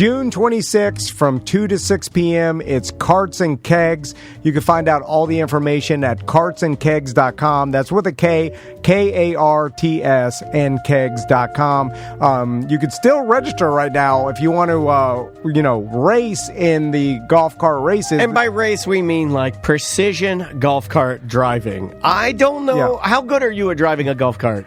June 26th from 2 to 6 p.m. It's Carts and Kegs. You can find out all the information at cartsandkegs.com. That's with a K, K-A-R-T-S, and kegs.com. You can still register right now if you want to, race in the golf cart races. And by race, we mean like precision golf cart driving. I don't know. Yeah. How good are you at driving a golf cart?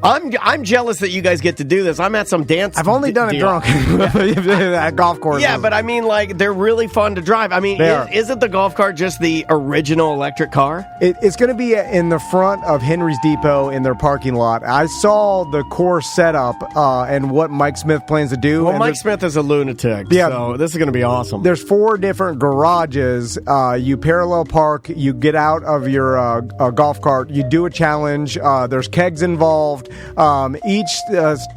I'm jealous that you guys get to do this. I'm at some dance. I've only done it drunk at golf courses. Yeah, but I mean, like, they're really fun to drive. I mean, isn't the golf cart just the original electric car? It's going to be in the front of Henry's Depot in their parking lot. I saw the course setup and what Mike Smith plans to do. Well, Mike Smith is a lunatic, so this is going to be awesome. There's 4 different garages. You parallel park. You get out of your golf cart. You do a challenge. There's kegs involved. Each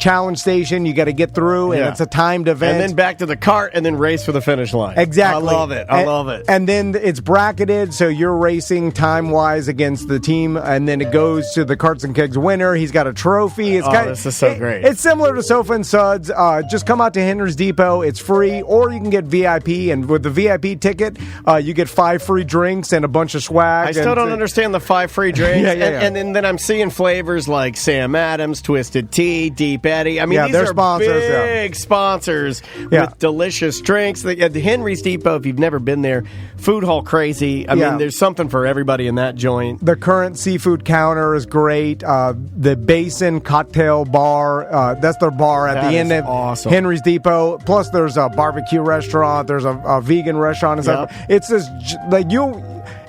challenge station you got to get through, and it's a timed event. And then back to the cart, and then race for the finish line. Exactly. I love it. I love it. And then it's bracketed, so you're racing time-wise against the team, and then it goes to the Carts and Kegs winner. He's got a trophy. This is so great. It's similar to Sofa and Suds. Just come out to Henry's Depot. It's free, or you can get VIP, and with the VIP ticket, you get 5 free drinks and a bunch of swag. I still don't understand the 5 free drinks. And then I'm seeing flavors like Sam Adams, Twisted Tea, Deep Eddy. I mean, these are sponsors, big sponsors with delicious drinks. At the Henry's Depot, if you've never been there, food hall crazy. I mean, there's something for everybody in that joint. The current seafood counter is great. The Basin Cocktail Bar, that's their bar at the end of Henry's Depot. Plus, there's a barbecue restaurant. There's a vegan restaurant. And stuff. It's just like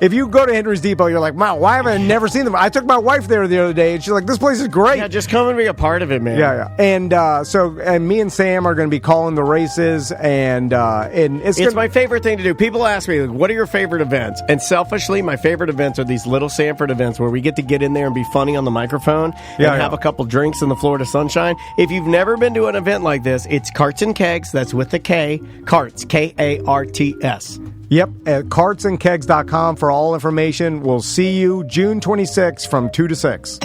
if you go to Henry's Depot, you're like, wow, why have I never seen them? I took my wife there the other day, and she's like, this place is great. Yeah, just come and be a part of it, man. Yeah. And and me and Sam are going to be calling the races, and it's my favorite thing to do. People ask me, what are your favorite events? And selfishly, my favorite events are these little Sanford events where we get to get in there and be funny on the microphone and have a couple drinks in the Florida sunshine. If you've never been to an event like this, it's Carts and Kegs. That's with the K. Carts, K-A-R-T-S. Yep, at cartsandkegs.com for all information. We'll see you June 26th from 2 to 6.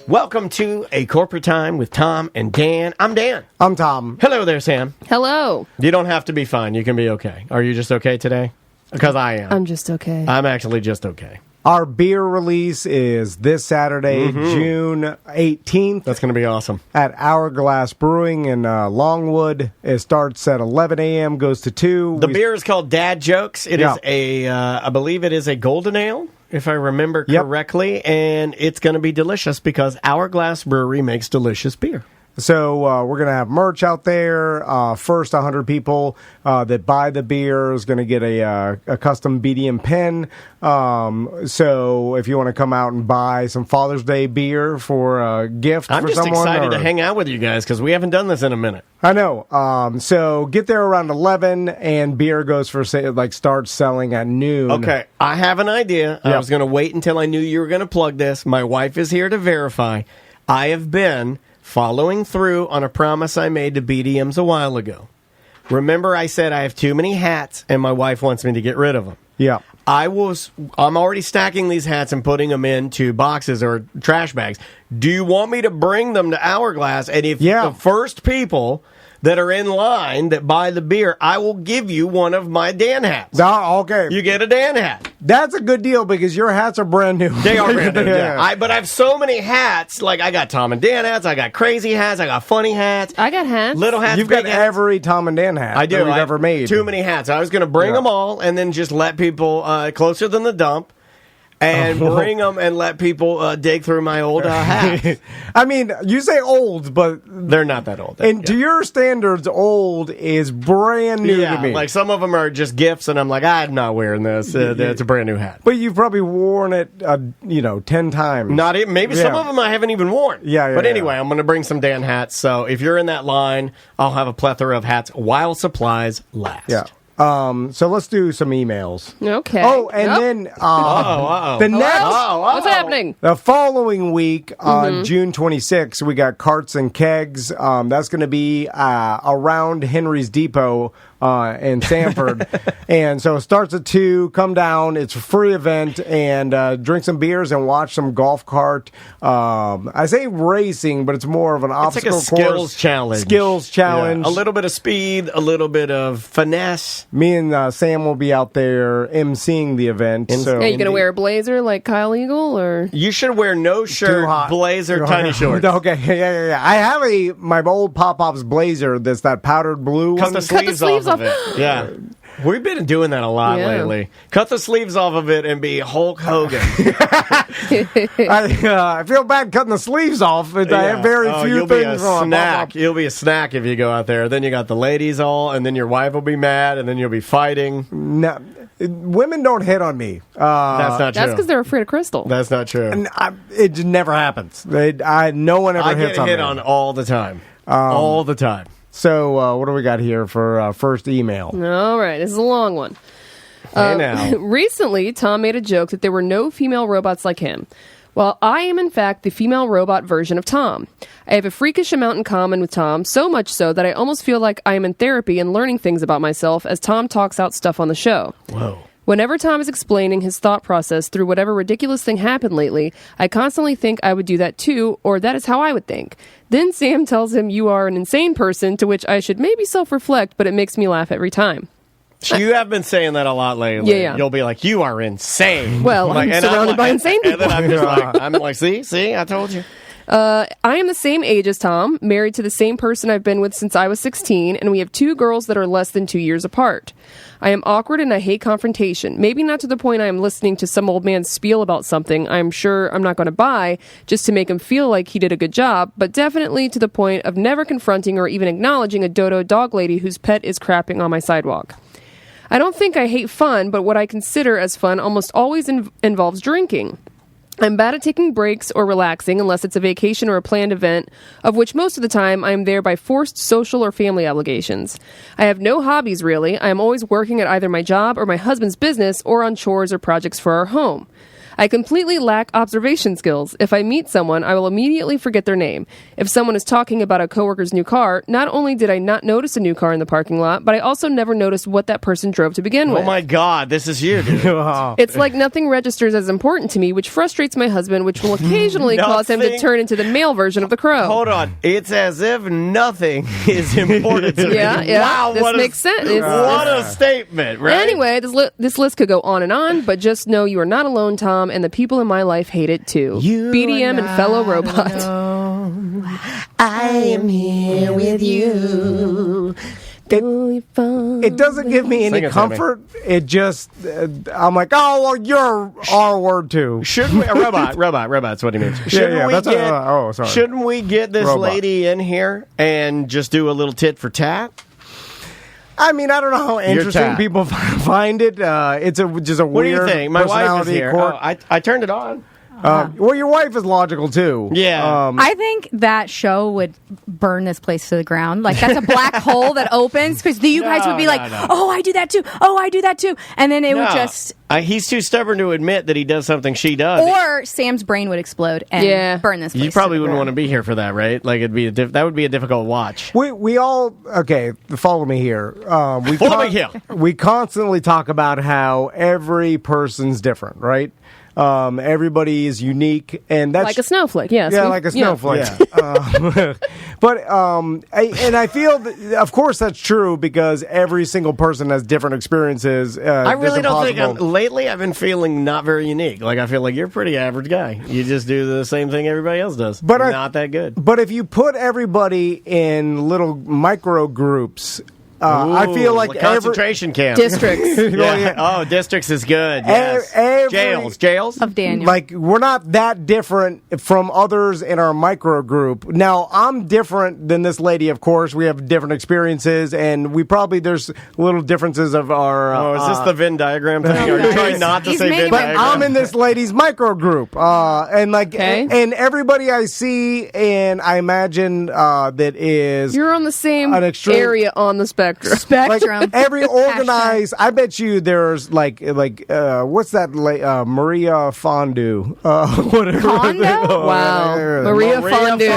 Welcome to A Corporate Time with Tom and Dan. I'm Dan. I'm Tom. Hello there, Sam. Hello. You don't have to be fine. You can be okay. Are you just okay today? Because I am. I'm just okay. I'm actually just okay. Our beer release is this Saturday, June 18th. That's going to be awesome. At Hourglass Brewing in Longwood. It starts at 11 a.m., goes to 2. The beer is called Dad Jokes. It is I believe it is a golden ale, if I remember correctly, and it's going to be delicious because Hourglass Brewery makes delicious beer. So we're going to have merch out there. First 100 people that buy the beer is going to get a custom BDM pen. So if you want to come out and buy some Father's Day beer for a gift for someone. I'm just excited to hang out with you guys because we haven't done this in a minute. I know. So get there around 11, and beer goes for starts selling at noon. Okay, I have an idea. I was going to wait until I knew you were going to plug this. My wife is here to verify. I have been following through on a promise I made to BDMs a while ago. Remember I said I have too many hats and my wife wants me to get rid of them. Yeah. I'm already stacking these hats and putting them into boxes or trash bags. Do you want me to bring them to Hourglass? And if the first people that are in line that buy the beer, I will give you one of my Dan hats. Okay. You get a Dan hat. That's a good deal because your hats are brand new. They are brand new, But I have so many hats. Like, I got Tom and Dan hats, I got crazy hats, I got funny hats. I got hats. Little hats, You've got every Tom and Dan hat I do. that we've ever made. Too many hats. I was going to bring them all and then just let people closer than the dump. And bring them and let people dig through my old hats. I mean, you say old, but they're not that old. And to your standards, old is brand new to me. Like some of them are just gifts, and I'm like, I'm not wearing this. It's a brand new hat. But you've probably worn it, 10 times. Not even. Maybe some of them I haven't even worn. But anyway, I'm going to bring some Dan hats. So if you're in that line, I'll have a plethora of hats while supplies last. Yeah. So let's do some emails. Okay. Oh, and then the next what's happening? The following week on June 26th, we got Carts and Kegs. That's going to be around Henry's Depot in Sanford. And so it starts at 2, come down, it's a free event, and drink some beers and watch some golf cart. I say racing, but it's more of an obstacle course. It's like a skills challenge. Skills challenge. Yeah. A little bit of speed, a little bit of finesse. Me and Sam will be out there emceeing the event. So. Yeah, you going to wear a blazer like Kyle Eagle? Or you should wear no shirt, blazer, tiny shorts. Okay, yeah. I have my old Pop-Pop's blazer that's that powdered blue one. Cut the sleeves off of it. Yeah. We've been doing that a lot lately. Cut the sleeves off of it and be Hulk Hogan. I feel bad cutting the sleeves off, but I have very few you'll things. Be a snack. You'll be a snack if you go out there. Then you got the ladies all, and then your wife will be mad, and then you'll be fighting. No, women don't hit on me. That's not true. That's because they're afraid of Crystal. That's not true. And it never happens. No one ever hits on me. I get hit on all the time. All the time. So, what do we got here for first email? All right, this is a long one. Hey now. Recently, Tom made a joke that there were no female robots like him. Well, I am in fact the female robot version of Tom. I have a freakish amount in common with Tom, so much so that I almost feel like I am in therapy and learning things about myself as Tom talks out stuff on the show. Whoa. Whenever Tom is explaining his thought process through whatever ridiculous thing happened lately, I constantly think I would do that too, or that is how I would think. Then Sam tells him you are an insane person, to which I should maybe self-reflect, but it makes me laugh every time. You have been saying that a lot lately. Yeah. You'll be like, you are insane. Well, I'm surrounded by insane people. And then I'm just like, see, I told you. I am the same age as Tom, married to the same person I've been with since I was 16, and we have 2 girls that are less than 2 years apart. I am awkward and I hate confrontation. Maybe not to the point I am listening to some old man spiel about something I'm sure I'm not going to buy just to make him feel like he did a good job, but definitely to the point of never confronting or even acknowledging a dodo dog lady whose pet is crapping on my sidewalk. I don't think I hate fun, but what I consider as fun almost always involves drinking. I'm bad at taking breaks or relaxing unless it's a vacation or a planned event, of which most of the time I am there by forced social or family obligations. I have no hobbies, really. I am always working at either my job or my husband's business or on chores or projects for our home. I completely lack observation skills. If I meet someone, I will immediately forget their name. If someone is talking about a coworker's new car, not only did I not notice a new car in the parking lot, but I also never noticed what that person drove to begin with. Oh my God, this is you, dude. It's like nothing registers as important to me, which frustrates my husband, which will occasionally cause him to turn into the male version of the crow. Hold on. It's as if nothing is important to me. Yeah. Wow, this makes sense. What a statement, right? Anyway, this list could go on, but just know you are not alone, Tom, and the people in my life hate it too. BDM and fellow robot. I am here with you. It doesn't give me any comfort. It just, I'm like, oh, well, you're our word too. Shouldn't we, robot's what he means. Shouldn't we get this lady in here and just do a little tit for tat? I mean, I don't know how interesting people find it. It's just a what weird. What do you think? My wife is here. I turned it on. Well, your wife is logical too. Yeah. I think that show would burn this place to the ground. Like, that's a black hole that opens because you guys would be like, oh, I do that too. Oh, I do that too. And then it would just... he's too stubborn to admit that he does something she does. Or Sam's brain would explode and burn this place. You probably wouldn't want to be here for that, right? Like, that would be a difficult watch. We all... Okay, follow me here. Follow me here. We constantly talk about how every person's different, right? Everybody is unique, and that's like a snowflake. Yes, like a snowflake. Yeah. But I feel that, of course, that's true because every single person has different experiences. I really don't think. Lately, I've been feeling not very unique. Like, I feel like you're a pretty average guy. You just do the same thing everybody else does. But not that good. But if you put everybody in little micro groups. I feel like concentration camp districts. Oh, districts is good. Yes. Jails of Daniel. Like, we're not that different from others in our micro group. Now, I'm different than this lady. Of course, we have different experiences, and there's little differences of our. Is this the Venn diagram thing? Are you trying not to say Venn diagram? But I'm in this lady's micro group, and everybody I see, and I imagine that is you're on the same area on the spectrum. spectrum. Spectrum. Like every organized, I bet you there's like what's that? Maria Fondue. Whatever. Kondo? Wow. Maria Fondue.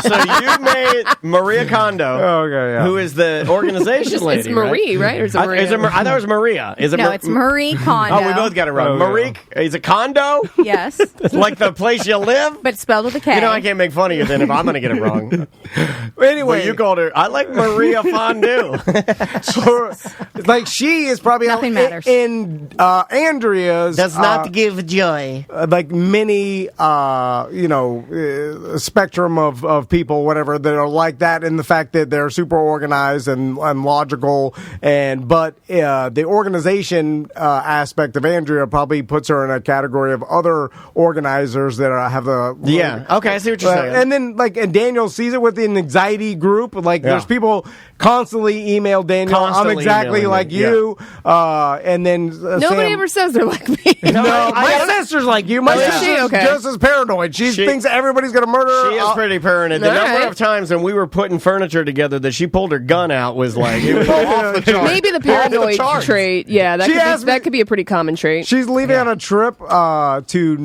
So you made Maria Kondo, who is the organization lady. It's Marie, right? Or is it Maria? I thought it was Maria. Is it No, it's Marie Kondo. Oh, we both got it wrong. Marie, is it Kondo? Yes. Like the place you live? But spelled with a K. You know, I can't make fun of you then if I'm going to get it wrong. Anyway, well, you called her. I like Maria Fondue. Like she is probably Nothing matters. in Andrea's Does not give joy. Like many spectrum of people, whatever, that are like that in the fact that they're super organized and logical, but the organization aspect of Andrea probably puts her in a category of other organizers that have a okay, I see what you're saying. And then and Daniel sees it with an anxiety group. There's people constantly email Daniel. I'm exactly like you. And then nobody ever says they're like me. No, my sister's like you. My sister's just as paranoid. She thinks everybody's going to murder her. She is pretty paranoid. The number of times when we were putting furniture together that she pulled her gun out was like it was off the chart. Maybe the paranoid trait. Yeah, that could be a pretty common trait. She's leaving on a trip to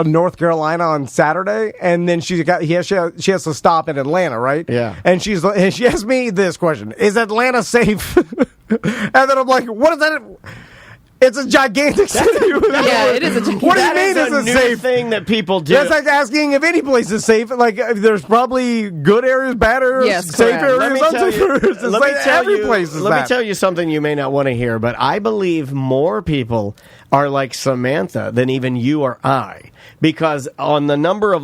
North Carolina on Saturday, and then she has to stop in Atlanta, right? Yeah. And she asked me this question: is Atlanta safe? And then I'm like, what is that? It's a gigantic city. Yeah, it is a gigantic. What do you mean it's a safe thing that people do? That's like asking if any place is safe. Like there's probably good areas, bad areas, safe areas, unsafe areas. Every place is Let me tell you something you may not want to hear, but I believe more people are like Samantha than even you or I, because on the number of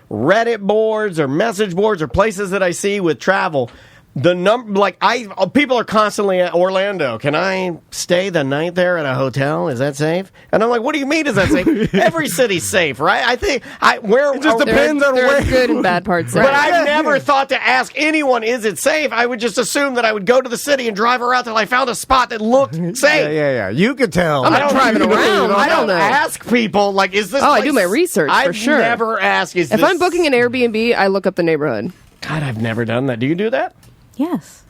Reddit boards or message boards or places that I see with travel. The people are constantly at Orlando. Can I stay the night there at a hotel? Is that safe? And I'm like, what do you mean? Is that safe? Every city's safe, right? I think it just depends on where good and bad parts. But I've never thought to ask anyone, is it safe? I would just assume that I would go to the city and drive around till I found a spot that looked safe. Yeah. You could tell. I'm not driving around. I don't ask people is this? I do my research for sure. I've never asked. If I'm booking an Airbnb, I look up the neighborhood. God, I've never done that. Do you do that? Yes,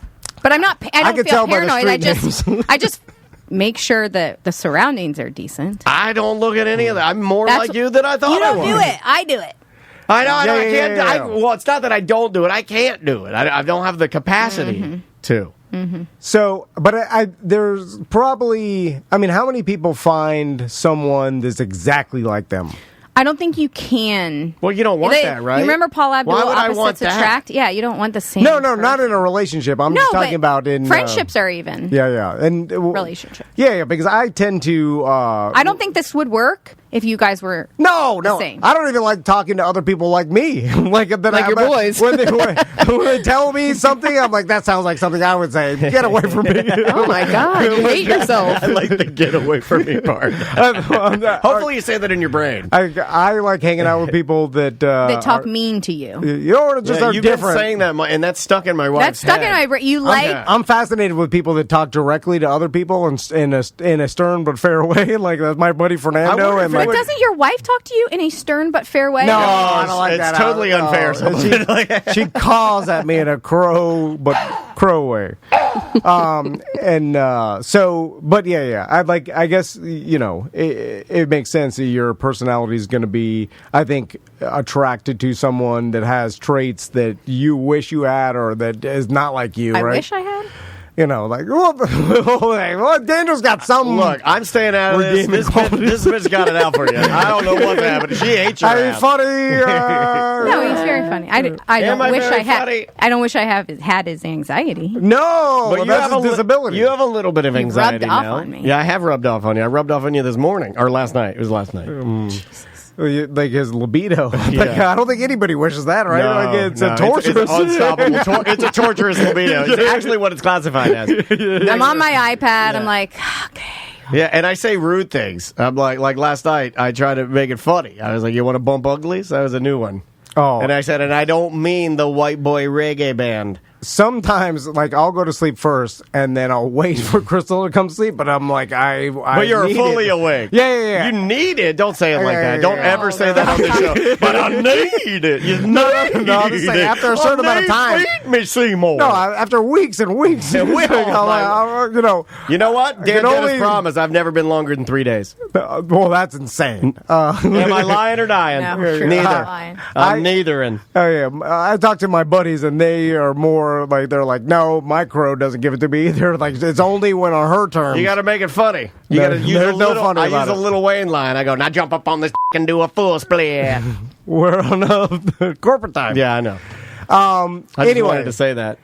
but I'm not. I don't feel paranoid. I just make sure that the surroundings are decent. I don't look at any of that. I'm more like you than I thought. You don't I was. do it. I do it. I know. I can't. Well, it's not that I don't do it. I can't do it. I don't have the capacity to. Mm-hmm. So, but there's probably. I mean, how many people find someone that's exactly like them? I don't think you can. Well, you don't want that, right? You remember Paul Abdul, Why would I want opposites attract? Yeah, you don't want the same. No, not in a relationship. I'm just talking about in friendships are even. Yeah, and relationships. Yeah, because I tend to. I don't think this would work if you guys were the same. I don't even like talking to other people like me, like your boys. When they tell me something, I'm like, that sounds like something I would say. Get away from me! Oh my God, you hate yourself. I like the get away from me part. Hopefully, you say that in your brain. I like hanging out with people that talk mean to you. You know, just are you've different. been saying that, and that's stuck in my wife's That's stuck head. in my. You like? I'm fascinated with people that talk directly to other people in a stern but fair way. Like that's my buddy Fernando. But doesn't your wife talk to you in a stern but fair way? No, I don't like that. It's totally unfair. She calls at me in a crow way. But yeah. I guess it makes sense that your personality is going to be, I think, attracted to someone that has traits that you wish you had or that is not like you. I right? wish I had. Well, Daniel's got some. Look, I'm staying out of this. This bitch got it out for you. I don't know what's happening. She hates your ass. Funny. No, he's very funny. I don't wish I had. I don't wish I had his anxiety. No, but that's his disability. You have a little bit of anxiety rubbed now. off on me. Yeah, I have rubbed off on you. I rubbed off on you this morning or last night. It was last night. Jesus. Like his libido. I don't think anybody wishes that, right? It's a torturous. It's unstoppable. It's a torturous libido. It's actually what it's classified as. I'm on my iPad. I'm like, okay. Yeah, and I say rude things. I'm like last night, I tried to make it funny. I was like, you want to bump uglies? That was a new one. Oh. And I said, and I don't mean the white boy reggae band. Sometimes, I'll go to sleep first, and then I'll wait for Crystal to come to sleep. But I'm like, but you're fully awake. Yeah. You need it. Don't say it like that. Don't say that on the show. But I need it. You need no, I'm just saying, after a certain amount of time. me see more. No, after weeks and weeks. You know what? Dan Dennis promised I've never been longer than 3 days. Well, that's insane. Am I lying or dying? No, sure. Neither. I'm neithering. Oh, yeah. I talked to my buddies, and they are more like, they're like, no, my crow doesn't give it to me either. Like, it's only when on her terms. You got to make it funny. You got to use a little. I use a little Wayne line. I go, now jump up on this and do a full split. We're on corporate time. Yeah, I know. I just wanted to say that.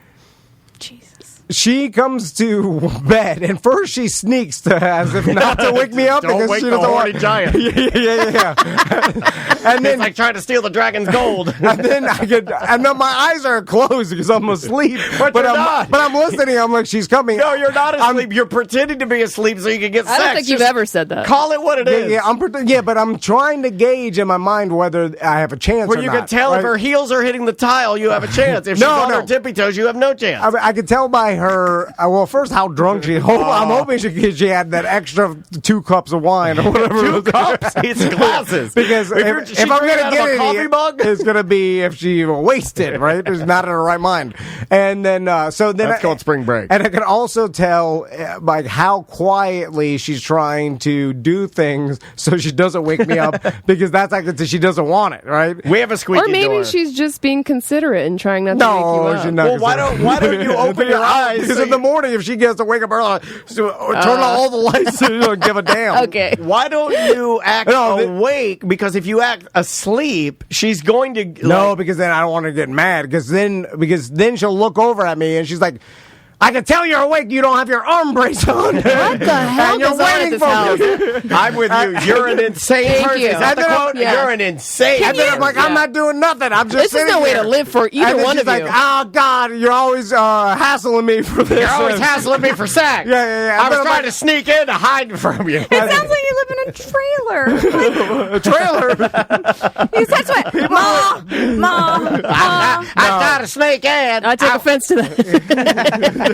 Jesus. She comes to bed, and first she sneaks as if not to wake me up. Don't wake the horny giant. Yeah. And then it's like trying to steal the dragon's gold. And then my eyes are closed because I'm asleep. But I'm listening. I'm like, she's coming. No, you're not asleep. You're pretending to be asleep so you can get sex. I don't think you've ever said that. Call it what it is. Yeah, but I'm trying to gauge in my mind whether I have a chance or not. Well, you can tell if her heels are hitting the tile, you have a chance. If she's on her tippy toes, you have no chance. I can tell by her, first how drunk she is. I'm hoping she had that extra 2 cups of wine or whatever. 2 cups? It's glasses. Because if I'm going to get coffee mug, it's going to be if she wasted, right? She's not in her right mind. And then, that's called spring break. And I can also tell, like, how quietly she's trying to do things so she doesn't wake me up because that's like she doesn't want it, right? We have a squeaky door. Or maybe she's just being considerate and trying not to wake you up. She's not. Well, why don't you open your eyes? Because in the morning, if she gets to wake up early, turn on all the lights and you don't give a damn. Okay. Why don't you act awake? Because if you act asleep, she's going to... because then I don't want her to get mad. Because then she'll look over at me and she's like... I can tell you're awake. You don't have your arm brace on. What the hell and you're waiting for me. I'm with you. You're an insane person. You. Is that the quote? Yeah. You're an insane person. And then I'm like, I'm not doing nothing. I'm just This is no way to live for either one of you. She's like, oh, God, you're always hassling me for this. You're always hassling me for sex. Yeah. I was trying to sneak in to hide from you. It sounds like you live in a trailer. A trailer? That's what. Mom. I tried to sneak in. I take offense to that.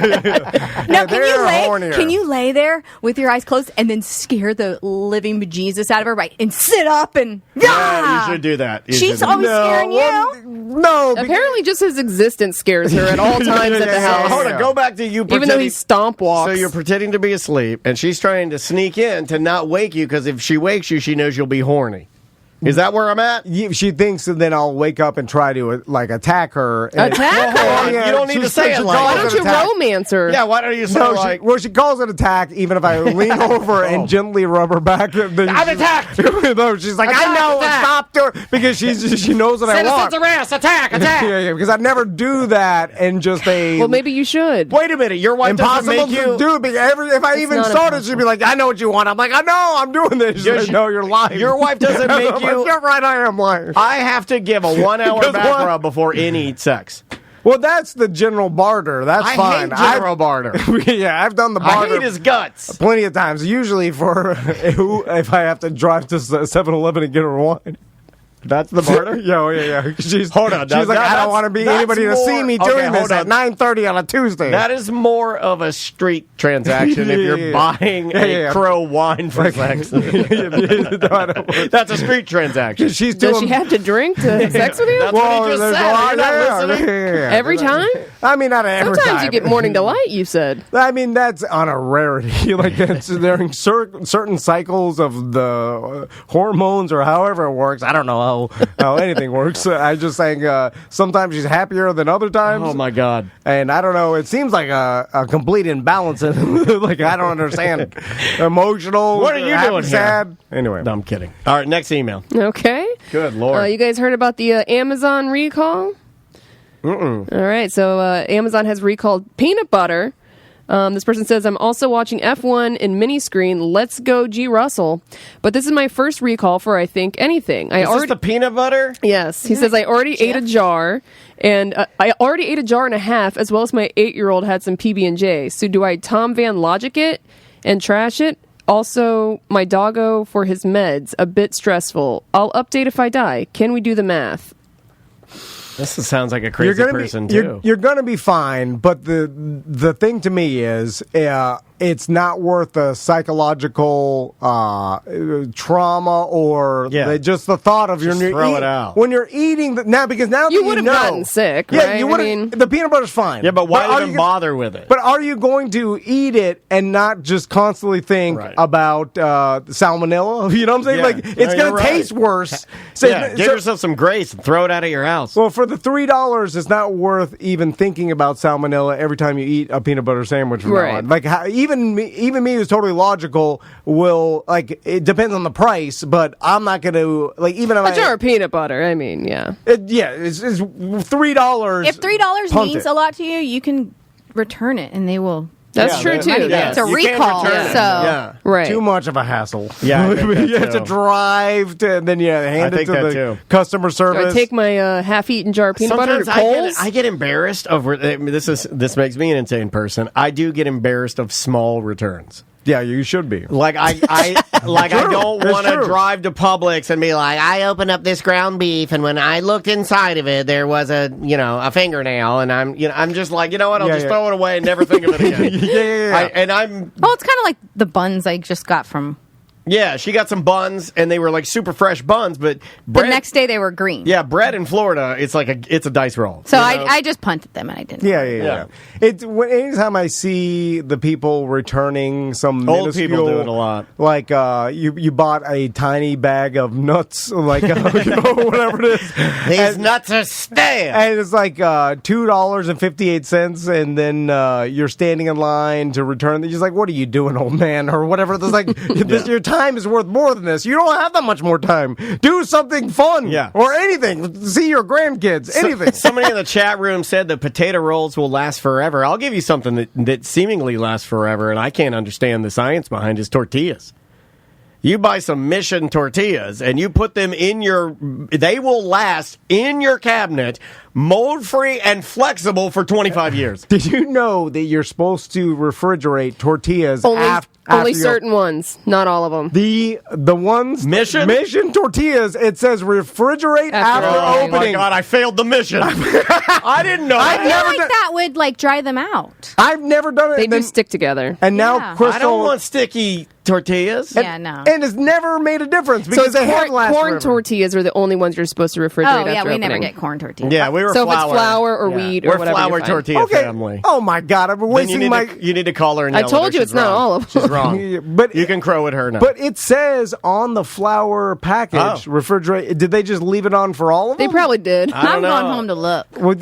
Now, can you lay there with your eyes closed and then scare the living bejesus out of her, right? And sit up and yeah, you should do that. She's always scaring you. No, apparently just his existence scares her at all times at the house. Hold on, go back to you. Even though he stomp walks. So you're pretending to be asleep, and she's trying to sneak in to not wake you because if she wakes you, she knows you'll be horny. Is that where I'm at? She thinks that then I'll wake up and try to attack her. Attack her? You don't need to say it like that. Why don't you romance her? Yeah, why don't you say she calls it attack even if I lean over and gently rub her back. I'm attacked! No, she's like, I know, stop doing it. Because she knows what I want. Citizens arrest, attack! Yeah, because I never do that in just a... Well, maybe you should. Wait a minute, your wife doesn't make you... Impossible to do, because if I even started, she'd be like, I know what you want. I'm like, I know, I'm doing this. She's like, no, you're lying. Your wife doesn't make you... You're right, I am lying. I have to give a 1 hour back rub before any sex. Well, that's the general barter. That's fine. I hate general barter. Yeah, I've done the barter. I hate his guts. Plenty of times. Usually for if I have to drive to 7-Eleven and get her wine. That's the barter? Yeah. Hold on. She's like, I don't want to be anybody to see me doing this at 9:30 on a Tuesday. That is more of a street transaction if you're buying a crow wine for sex. That's a street transaction. Does she have to drink to have sex with you? That's what he just said. You're not listening? Every time? I mean, not every time. Sometimes you get morning delight, you said. I mean, that's on a rarity. Like, during certain cycles of the hormones or however it works. I don't know how anything works. I just saying sometimes she's happier than other times. Oh my God. And I don't know, it seems like a complete imbalance. Like, I don't understand. Emotional. What are you doing sad here? Anyway. No, I'm kidding. All right, next email. Okay. Good Lord. You guys heard about the Amazon recall? Mm-mm. All right, so Amazon has recalled peanut butter. This person says, I'm also watching F1 in mini screen. Let's go, G. Russell. But this is my first recall for, I think, anything. Is this the peanut butter? Yes. He says, I already ate a jar, and I already ate a jar and a half, as well as my 8-year-old had some PB&J. So do I Tom Van Logic it and trash it? Also, my doggo for his meds. A bit stressful. I'll update if I die. Can we do the math? This sounds like a crazy person, too. You're going to be fine, but the thing to me is, it's not worth the psychological trauma or just the thought of throw it out when you're eating because now you would have gotten sick. Yeah, right? you would. The peanut butter's fine. Yeah, but why even bother with it? But are you going to eat it and not just constantly think about salmonella? You know what I'm saying? Yeah. Like it's going to taste worse. So, give yourself some grace and throw it out of your house. Well, for the $3, it's not worth even thinking about salmonella every time you eat a peanut butter sandwich from now on. Like even me who's totally logical will it depends on the price, but I'm not going to even if a jar of peanut butter. I mean, yeah, it's $3. If $3 means a lot to you, you can return it, and they will. That's true too. Yeah. It's a recall, right. Too much of a hassle. Yeah, you have to drive and then hand it to the customer service. Do I take my half-eaten jar of peanut butter to Kohl's? I get embarrassed of this makes me an insane person. I do get embarrassed of small returns. Yeah, you should be. I don't want to drive to Publix and be like, I opened up this ground beef, and when I looked inside of it, there was a fingernail, and I'm just like, you know what? I'll just throw it away and never think of it again. It's kind of like the buns I just got from. Yeah, she got some buns, and they were like super fresh buns, but bread, the next day they were green. Yeah, bread in Florida, it's a dice roll. So I just punted them, and I didn't. Yeah. Anytime I see the people returning some old people do it a lot. Like you bought a tiny bag of nuts, whatever it is. These nuts are stale, and it's like $2.58, and then you're standing in line to return. They're just like, "What are you doing, old man?" or whatever. There's like your time is worth more than this. You don't have that much more time. Do something fun, or anything. See your grandkids, anything. Somebody in the chat room said that potato rolls will last forever. I'll give you something that seemingly lasts forever, and I can't understand the science behind is tortillas. You buy some Mission tortillas, and you put them they will last in your cabinet, mold-free and flexible for 25 years. Did you know that you're supposed to refrigerate tortillas only certain ones, not all of them. The ones Mission tortillas, it says refrigerate after opening. Oh my God, I failed the mission. I didn't know. I feel like that would dry them out. I've never done it. They do stick together. And now Crystal, I don't want sticky tortillas. No. And it's never made a difference because they have lasted corn tortillas are the only ones you're supposed to refrigerate after we opening. never get corn tortillas. Yeah, we were so flour. if it's flour or wheat or we're whatever. We're flour tortilla family. Oh my God, I've been wasting you need to call her and yell I told at her. you it's not all of them. She's wrong. But you can crow at her now. But it says on the flour package, refrigerate. Did they just leave it on for all of them? They probably did. I'm going home to look. Well,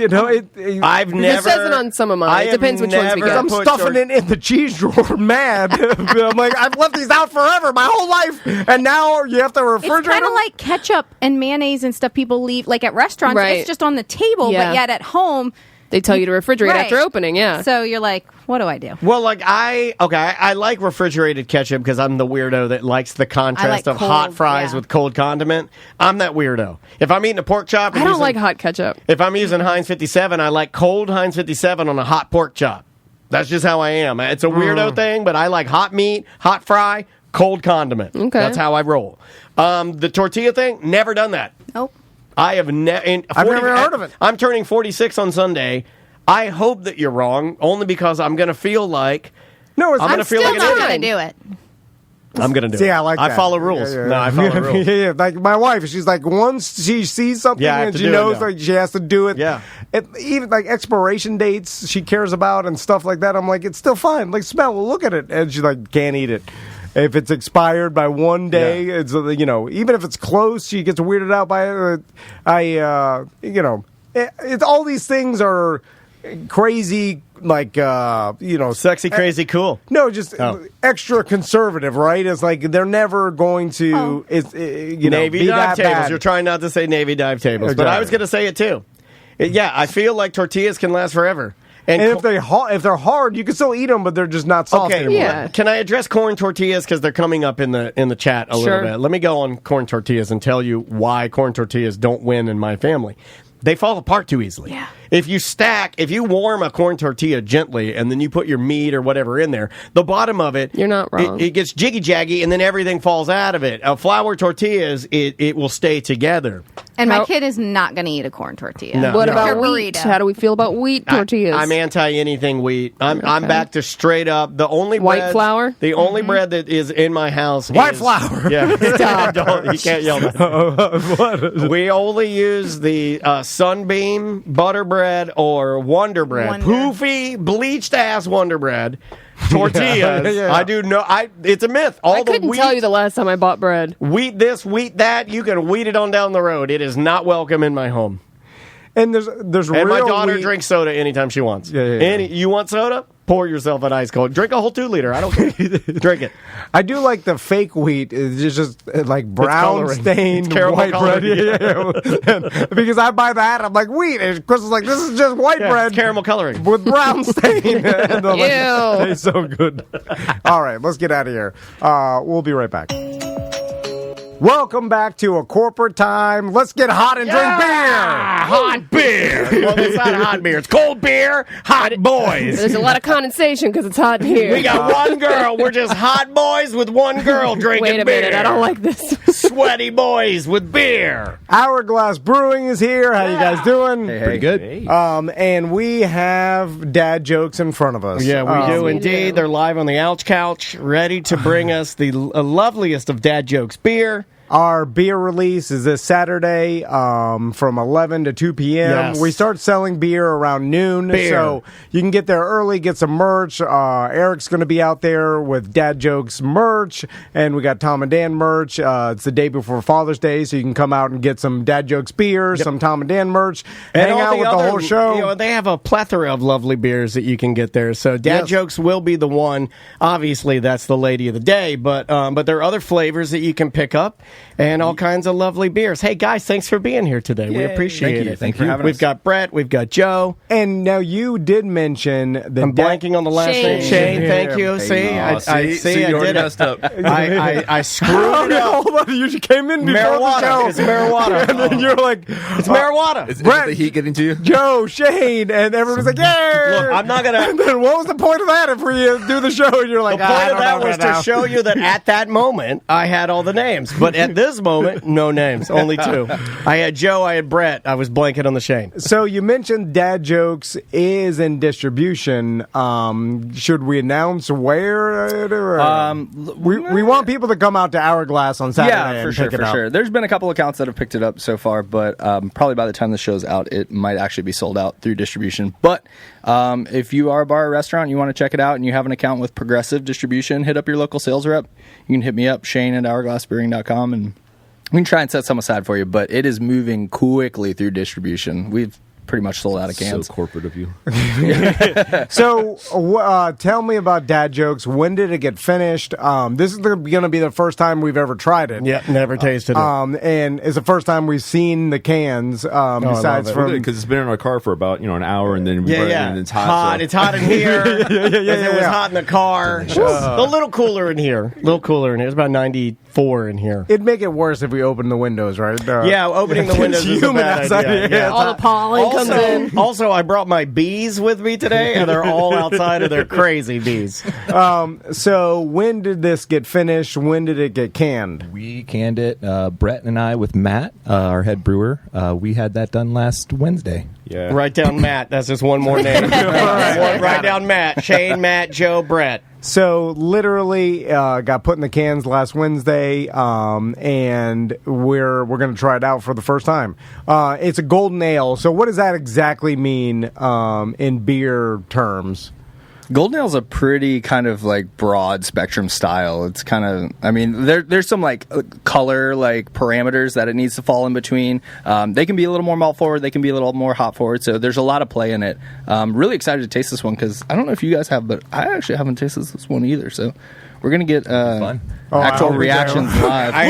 I've never. It says it on some of mine. It depends which ones we get. I'm stuffing it in the cheese drawer, mad. I'm like, I've left these out forever, my whole life, and now you have to refrigerate. It's kind of like ketchup and mayonnaise and stuff people leave, like at restaurants. Right. It's just on the table, but yet at home. They tell you to refrigerate after opening, So you're like, what do I do? Well, I like refrigerated ketchup because I'm the weirdo that likes the contrast of hot fries with cold condiment. I'm that weirdo. If I'm eating a pork chop... I don't like hot ketchup. If I'm using Heinz 57, I like cold Heinz 57 on a hot pork chop. That's just how I am. It's a weirdo thing, but I like hot meat, hot fry, cold condiment. Okay. That's how I roll. The tortilla thing, never done that. Nope. I have I've never heard of it. I'm turning 46 on Sunday. I hope that you're wrong, only because I'm going to feel like... No, I'm going to feel like still not going to do it. I'm going to do it. See, I like that. I follow rules. Yeah. No, I follow rules. Yeah. Like my wife, she's like, once she sees something and she knows like she has to do it. Yeah. Even like expiration dates she cares about and stuff like that. I'm like, it's still fine. Like, smell it, look at it. And she's like, can't eat it. If it's expired by one day, it's even if it's close, she gets weirded out by it. It's all these things are crazy, like sexy, crazy, cool. No, just extra conservative, right? It's like they're never going to, Navy dive tables. Bad. You're trying not to say Navy dive tables, but I was going to say it too. I feel like tortillas can last forever. And if they're hard, you can still eat them, but they're just not soft anymore. Yeah. Can I address corn tortillas because they're coming up in the chat a little bit? Let me go on corn tortillas and tell you why corn tortillas don't win in my family. they fall apart too easily. Yeah. If you warm a corn tortilla gently and then you put your meat or whatever in there, the bottom of it, you're not wrong. It gets jiggy-jaggy and then everything falls out of it. Flour tortillas, it will stay together. And my kid is not going to eat a corn tortilla. What about wheat? How do we feel about wheat tortillas? I'm anti anything wheat. I'm back to straight up the only white flour. The only bread that is in my house white flour. Yeah, you can't yell that. We only use the Sunbeam butter bread or Wonder Bread, poofy bleached ass Wonder Bread. Tortillas. I do know. It's a myth. I couldn't tell you the last time I bought bread. Wheat this, wheat that. You can wheat it on down the road. It is not welcome in my home. And there's and my daughter drinks soda anytime she wants. You want soda? Pour yourself an ice cold. Drink a whole 2 liter. I don't care. Drink it. I do like the fake wheat. It's just like brown stained white bread. Because I buy that, I'm like, wheat. And Chris is like, this is just white bread. Caramel coloring. With brown stain. And Ew. It tastes so good. All right, let's get out of here. We'll be right back. Welcome back to A Corporate Time. Let's get hot and drink beer. Hot beer. Well, it's not hot beer. It's cold beer. Hot boys. There's a lot of condensation because it's hot in here. We got one girl. We're just hot boys with one girl drinking beer. Wait a minute. I don't like this. Sweaty boys with beer. Hourglass Brewing is here. How you guys doing? Hey. Pretty good. Hey. And we have dad jokes in front of us. Yeah, we do indeed. They're live on the Ouch Couch, ready to bring us the loveliest of dad jokes beer. Our beer release is this Saturday from 11 to 2 p.m. Yes. We start selling beer around noon, so you can get there early, get some merch. Eric's going to be out there with Dad Jokes merch, and we got Tom and Dan merch. It's the day before Father's Day, so you can come out and get some Dad Jokes beer, some Tom and Dan merch, hang out with the whole show. They have a plethora of lovely beers that you can get there. So Dad Jokes will be the one. Obviously, that's the lady of the day, but there are other flavors that you can pick up. And all kinds of lovely beers. Hey, guys, thanks for being here today. We appreciate it. Thank you for having us. We've got Brett. We've got Joe. And now you did mention that I'm blanking on the last name. Shane, thank you. I did messed up. I screwed it up. Hold on, you came in before marijuana. the show. It's marijuana. And then you're like, it's marijuana. Is Brett, the heat getting to you? Joe, Shane, and everyone's like, yeah. Look, I'm not going to. And then what was the point of that if we do the show? And you're like, the point of that was to show you that at that moment, I had all the names. But at this moment, no names, only 2. I had Joe, I had Brett. I was blanking on the Shane. So you mentioned Dad Jokes is in distribution. Should we announce where? We want people to come out to Hourglass on Saturday. Yeah, for sure. There's been a couple accounts that have picked it up so far, but probably by the time the show's out, it might actually be sold out through distribution. But if you are a bar or restaurant, you want to check it out, and you have an account with Progressive Distribution, hit up your local sales rep. You can hit me up, Shane at hourglassbrewing.com, and we can try and set some aside for you, but it is moving quickly through distribution. We've pretty much sold out of cans. So corporate of you. So tell me about Dad Jokes. When did it get finished? This is going to be the first time we've ever tried it. Yeah, never tasted it. And it's the first time we've seen the cans. Besides from because it's been in our car for about an hour, and then we brought it in, and it's hot. So. It's hot in here. It was hot in the car. A little cooler in here. It's about 94 in here. It'd make it worse if we opened the windows, right? Opening the windows is a bad idea. Yeah, all the pollen. Also, I brought my bees with me today, and they're all outside of their crazy bees. So when did this get finished? When did it get canned? We canned it, Brett and I with Matt, our head brewer. We had that done last Wednesday. Yeah. Write down Matt. That's just one more name. Write down Matt. Shane, Matt, Joe, Brett. So literally got put in the cans last Wednesday, and we're going to try it out for the first time. It's a golden ale. So what does that exactly mean in beer terms? Golden Ale is a pretty kind of like broad spectrum style. It's kind of, there's some like color like parameters that it needs to fall in between. They can be a little more malt forward. They can be a little more hop forward. So there's a lot of play in it. Really excited to taste this one because I don't know if you guys have, but I actually haven't tasted this one either. So We're going to get actual reactions live. I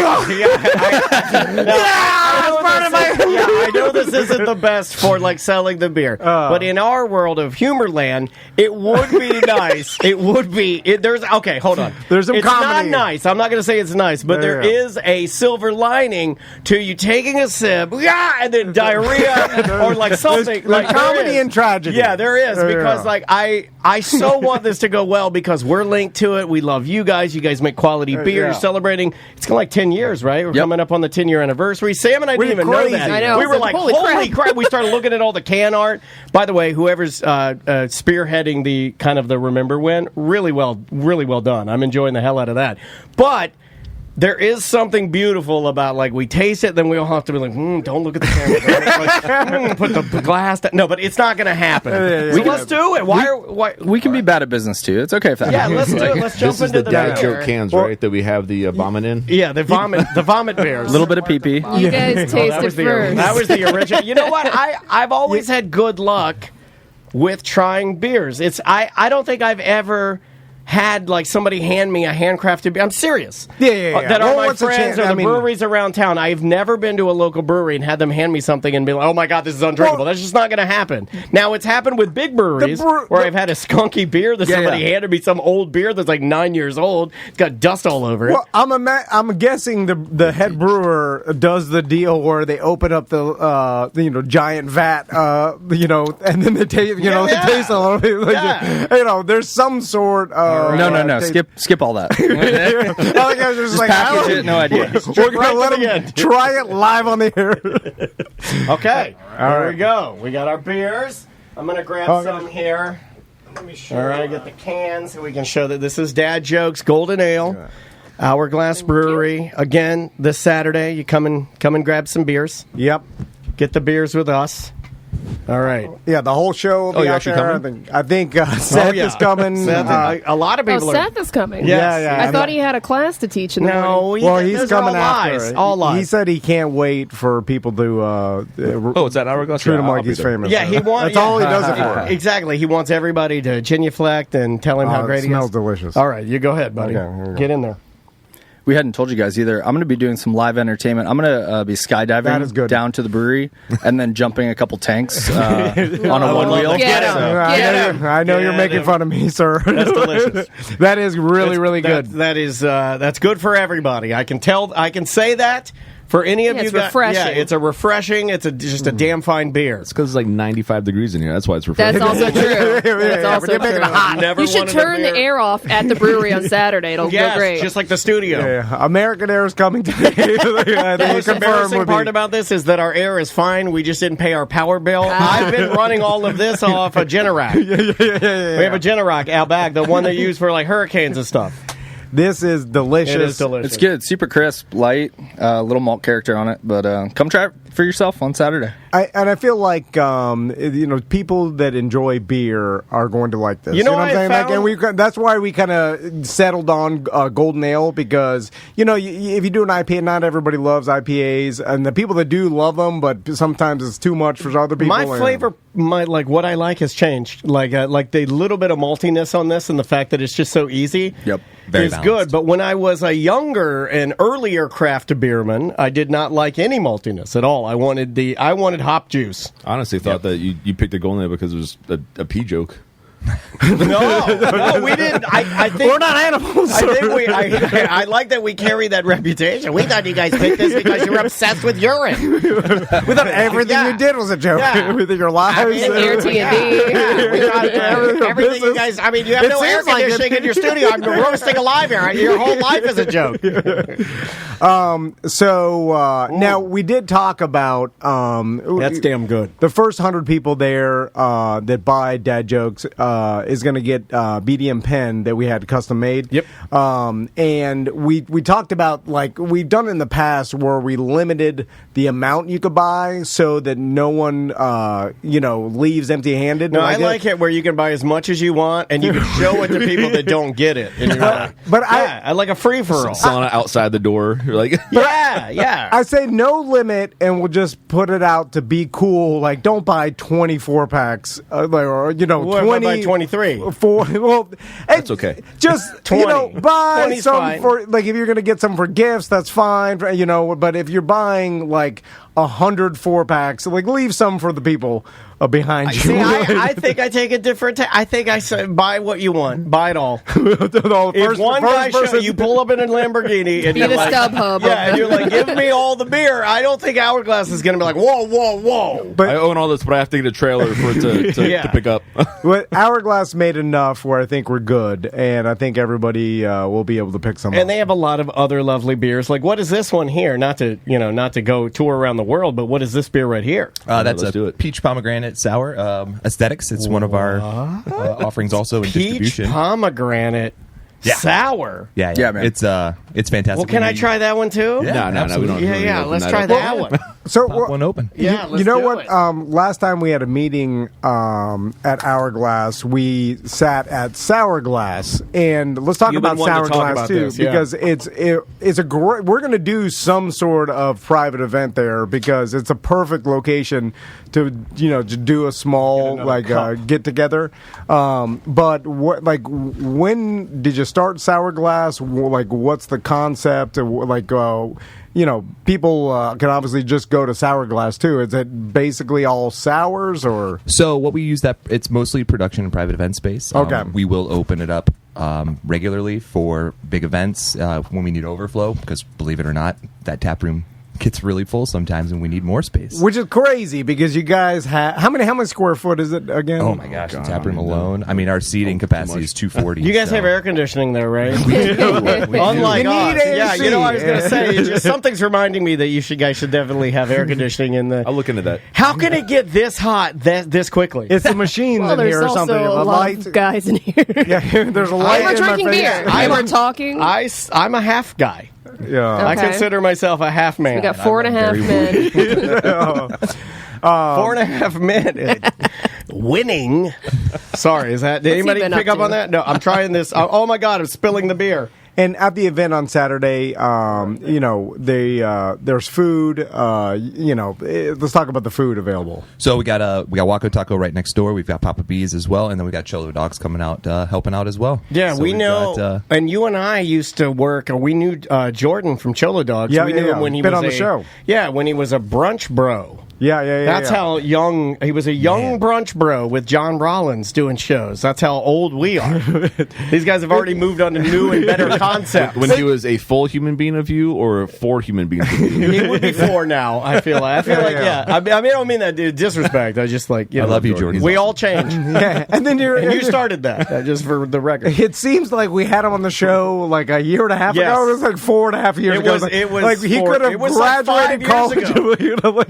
know this isn't the best for like selling the beer, but in our world of Humorland, it would be nice. It would be. Okay, hold on. There's some it's comedy. Not nice. I'm not going to say it's nice, but there is a silver lining to you taking a sip, and then diarrhea or like something. There's comedy and tragedy. Yeah, there is because like I so want this to go well because we're linked to it. We love you guys. You guys make quality beer. You're celebrating. It's kind of like 10 years, right? We're coming up on the 10-year anniversary. Sam and I didn't even know that. I know. We were like, holy crap. We started looking at all the can art. By the way, whoever's spearheading the kind of the Remember When, really well done. I'm enjoying the hell out of that. But there is something beautiful about, like, we taste it, then we all have to be like, don't look at the camera. Like, put the glass down. No, but it's not going to happen. So let's do it. Why? We can be bad at business, too. It's okay if that happens. Let's do it. Let's jump into the dad joke cans, right, that we have the vomit in? Yeah, the vomit bears. A little bit of pee-pee. You guys taste it first. That was the original. You know what? I've always had good luck with trying beers. I don't think I've ever had like somebody hand me a handcrafted beer. I'm serious. Yeah. That are my friends or the breweries around town. I've never been to a local brewery and had them hand me something and be like, oh my God, this is undrinkable. That's just not going to happen. Now, it's happened with big breweries where I've had a skunky beer that somebody handed me, some old beer that's like 9 years old. It's got dust all over it. Well, I'm guessing the head brewer does the deal where they open up the giant vat, and then they taste they taste a little bit. Like, there's some sort of No. Skip all that. Just package it. No idea. We're going to let them try it live on the air. Okay. Here we go. We got our beers. I'm going to grab some here. Let me show. All right, get the cans so we can show that this is Dad Jokes Golden Ale, Hourglass Brewery. Again, this Saturday, you come and grab some beers. Yep. Get the beers with us. All right. Yeah, the whole show will be you're out actually there. coming? I think Seth is coming. A lot of people are. Seth is coming. Yes. Yeah. I thought he had a class to teach in the morning. Well, he's coming after. All lies. He said he can't wait for people to. It's that Hourglass? True to Marky's famous. Yeah, he wants. That's all he does it for. Exactly. He wants everybody to genuflect and tell him how great he is. It smells delicious. All right, you go ahead, buddy. Okay, here we go. Get in there. We hadn't told you guys either. I'm going to be doing some live entertainment. I'm going to be skydiving down to the brewery and then jumping a couple tanks on a one wheel. I know you're making fun of me, sir. That's delicious. That is really good. That's good for everybody. I can say that. For any of you it's guys, refreshing. It's a refreshing. It's just a damn fine beer. It's because it's like 95 degrees in here. That's why it's refreshing. That's also true. That's also true. Never you should turn the air off at the brewery on Saturday. It'll go great. Just like the studio. Yeah. American Air is coming today. The most embarrassing part about this is that our air is fine. We just didn't pay our power bill. I've been running all of this off a Generac. We have a Generac out back, the one they use for like hurricanes and stuff. This is delicious. It is delicious. It's good. Super crisp, light, little malt character on it. But come try it for yourself on Saturday. I feel like people that enjoy beer are going to like this. You know what I'm saying? found? That's why we kind of settled on Golden Ale because if you do an IPA, not everybody loves IPAs, and the people that do love them, but sometimes it's too much for other people. My flavor, what I like has changed. Like the little bit of maltiness on this, and the fact that it's just so easy. Yep. Is good, but when I was a younger and earlier craft beerman, I did not like any maltiness at all. I wanted hop juice. I honestly thought that you picked a golden ale because it was a pee joke. No, we didn't. I think we're not animals. I like that we carry that reputation. We thought you guys picked this because you're obsessed with urine. We thought everything you did was a joke. Yeah. With your lives. Air T&D. We thought everything you guys. I mean, you have no air conditioning in your studio. I'm roasting alive here. Your whole life is a joke. Now we did talk about. That's damn good. The first 100 people there that buy Dad Jokes is going to get BDM pen that we had custom made. Yep. And we talked about, like, we've done it in the past where we limited the amount you could buy so that no one, leaves empty-handed. No, I like it where you can buy as much as you want and you can show it to people that don't get it. And you're I like a free-for-all. Selling it outside the door. You're like, yeah. I say no limit, and we'll just put it out to be cool. Like, don't buy 24 packs, or 20. only 23. That's okay. Just 20. buy some fine. for if you're going to get some for gifts, that's fine. But if you're buying 100 4-packs, leave some for the people behind you. See, I think I take a different. I think I say buy what you want, buy it all. If one guy shows you pull up in a Lamborghini and Be the StubHub. and you're like, give me all the beer. I don't think Hourglass is going to be like, whoa. But I own all this, but I have to get a trailer for it to pick up. But Hourglass made enough where I think we're good, and I think everybody will be able to pick some up. And they have a lot of other lovely beers. Like, what is this one here? Not to go tour around the world, but what is this beer right here? That's a peach pomegranate sour aesthetics. It's one of our offerings also in distribution. Peach pomegranate sour. Yeah, man. It's fantastic. Well, can I try that one too? Yeah, no, we don't. Let's try that one. So Pop one open. Yeah, let's you know do what? it. Last time we had a meeting at Hourglass, we sat at Sour Glass, and let's talk You've about been wanting Sour to talk Glass about too, this, yeah. because it's a great. We're going to do some sort of private event there because it's a perfect location to to do a small get together. But when did you start Sour Glass? What's the concept? People can obviously just go to Sour Glass too. Is it basically all sours or? So what we use it's mostly production and private event space. Okay. We will open it up regularly for big events when we need overflow, because believe it or not, that tap room gets really full sometimes and we need more space. Which is crazy because you guys have how many square foot is it again? Oh my gosh, the tap room alone. I mean, our seating capacity is 240. You guys have air conditioning there, right? Unlike You us. need AC. Yeah, I was going to say, something's reminding me that you guys should definitely have air conditioning in the... I'll look into that. How can it get this hot this quickly? It's the machines in here or something. There's also a lot of guys in here. Yeah, there's a light We're in my drinking face. beer. We're talking. I'm a half guy. Yeah. I consider myself a half man. We got 4.5 men. 4.5 men. Winning. Sorry, did anybody pick up on that? No, I'm trying this. Oh my God, I'm spilling the beer. And at the event on Saturday, there's food. Let's talk about the food available. So we got Waco Taco right next door. We've got Papa B's as well, and then we got Cholo Dogs coming out helping out as well. Yeah, so we know. And you and I used to work. We knew Jordan from Cholo Dogs. Yeah, we knew him when he been was on the show. Yeah, when he was a brunch bro. Yeah. That's how young he was. A young brunch bro with John Rollins doing shows. That's how old we are. These guys have already moved on to new and better concepts. When he was a full human being of you, or 4 human beings of you? He would be 4 now. I feel like. I mean, I don't mean that disrespect. I just I love you, Jordan. We all change. Yeah, and then you started that. Just for the record. It seems like we had him on the show a year and a half ago. It was 4.5 years ago. It was he could have graduated college.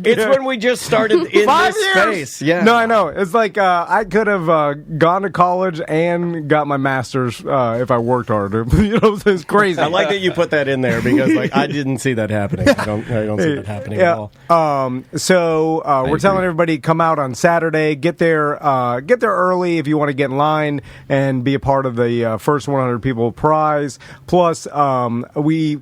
It's when we just started in 5 this years. space. Yeah. No, I know. It's I could have gone to college and got my master's if I worked harder. It's crazy. I like that you put that in there because I didn't see that happening. I don't see that happening at all. So we're telling everybody come out on Saturday. Get there early if you want to get in line and be a part of the first 100 people prize. Plus, we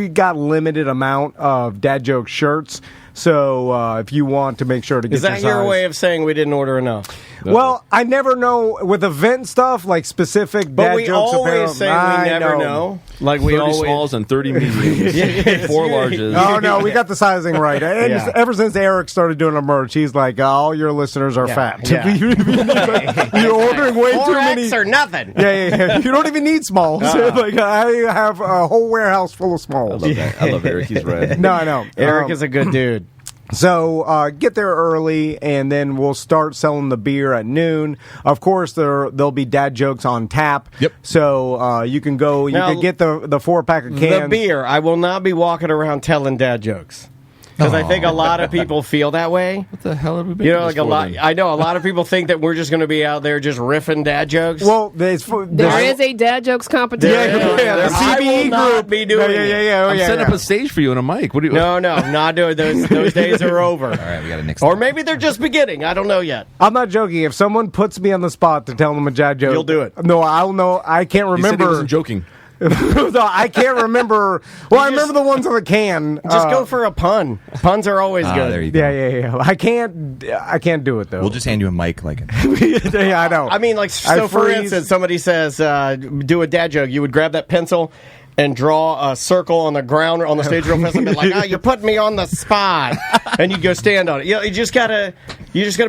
got limited amount of dad joke shirts. So if you want to make sure to get Is that your way of saying we didn't order enough? Well, I never know with event stuff specific but dad we jokes. Always say we never know. Like we 30 always smalls and 30 mediums, 4 larges. Oh no, we got the sizing right. And ever since Eric started doing a merch, he's like, all your listeners are fat. Yeah. You're ordering way too many. 4X or nothing. Yeah. You don't even need smalls. I have a whole warehouse full of smalls. I love Eric. He's right. No, I know. Eric is a good dude. So get there early, and then we'll start selling the beer at noon. Of course, there'll be dad jokes on tap. Yep. So you can go. You can get the 4-pack of cans. The beer. I will not be walking around telling dad jokes. Because I think a lot of people feel that way. What the hell have we been a lot. I know a lot of people think that we're just going to be out there just riffing dad jokes. Well, there is a dad jokes competition. The CBE group. Be doing I'm setting up a stage for you and a mic. What do you? No, not doing those. Those days are over. All right, we got to next. Or maybe they're just beginning. I don't know yet. I'm not joking. If someone puts me on the spot to tell them a dad joke, you'll do it. No, I'll know. I can't remember. He said he wasn't joking. I can't remember. Well, I remember the ones on the can. Just go for a pun. Puns are always good. There you go. Yeah. I can't do it though. We'll just hand you a mic like yeah, I know. I mean, like, so for instance, somebody says, do a dad joke. You would grab that pencil and draw a circle on the ground on the stage real fast and be like, you're putting me on the spot. And you go stand on it. You just gotta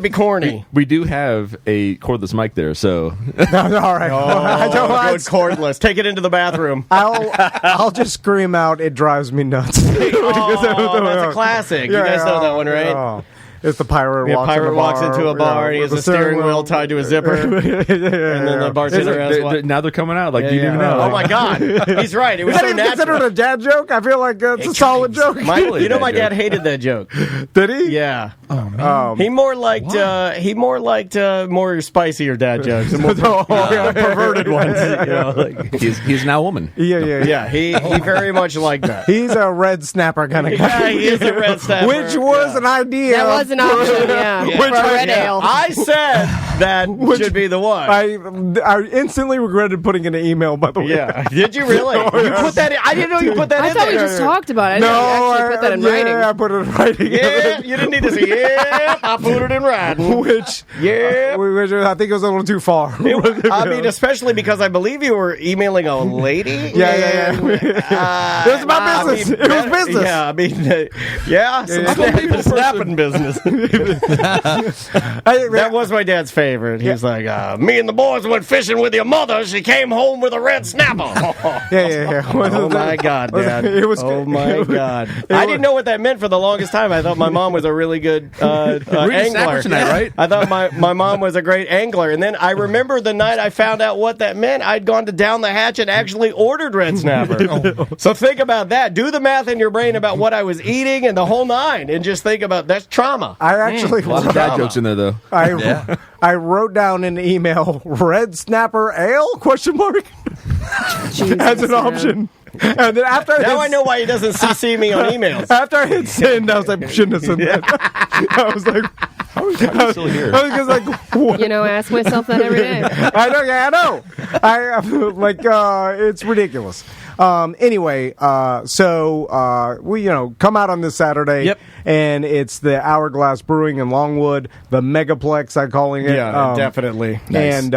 be corny. We do have a cordless mic there, so No, all right. Good cordless. Take it into the bathroom. I'll just scream out, it drives me nuts. That's a classic. You guys know that one, right? Oh. It's the pirate walks into a bar and he has a steering wheel tied to a zipper. And then the bartender asks what. Now they're coming out like you didn't even know. Oh, my God. He's right. It was Is so that natural. considered a dad joke? I feel like it's a solid joke. My dad hated that joke. Did he? Yeah. Oh, man. He more liked more spicier dad jokes, and more perverted ones. He's now a woman. Yeah. He very much liked that. He's a red snapper kind of guy. Yeah, he is a red snapper. Which was an idea. That was an option, yeah. For a red ale. I said that should be the one. I instantly regretted putting in an email, by the way. Yeah. Did you really? You put that in? I didn't know you put that in I thought there. we just talked about it. I didn't actually put that in writing. Yeah, I put it in writing. Yeah, you didn't need to say, I put it in writing. Which I think it was a little too far. I mean, especially because I believe you were emailing a lady. Yeah. It was about business. It was business. Yeah, I mean, some snapping business. That was my dad's favorite. He was like, me and the boys went fishing with your mother. She came home with a red snapper. Yeah. Oh, my God, Dad. Oh, my God. I didn't know what that meant for the longest time. I thought my mom was a really good angler. Tonight, right? I thought my mom was a great angler. And then I remember the night I found out what that meant. I'd gone to Down the Hatch and actually ordered red snapper. So think about that. Do the math in your brain about what I was eating and the whole nine. And just think about that's trauma. I actually A lot of dad jokes in there, though. I wrote down in the email, red snapper ale, question mark, as an option. And then after I know why he doesn't CC me on emails. After I hit send, I was like, shouldn't have sent that. I was like, how is he still here? I was just like, what? Ask myself that every day. I know. It's ridiculous. Anyway, so we come out on this Saturday. Yep. And it's the Hourglass Brewing in Longwood, the Megaplex, I'm calling it. Yeah, definitely. Nice. And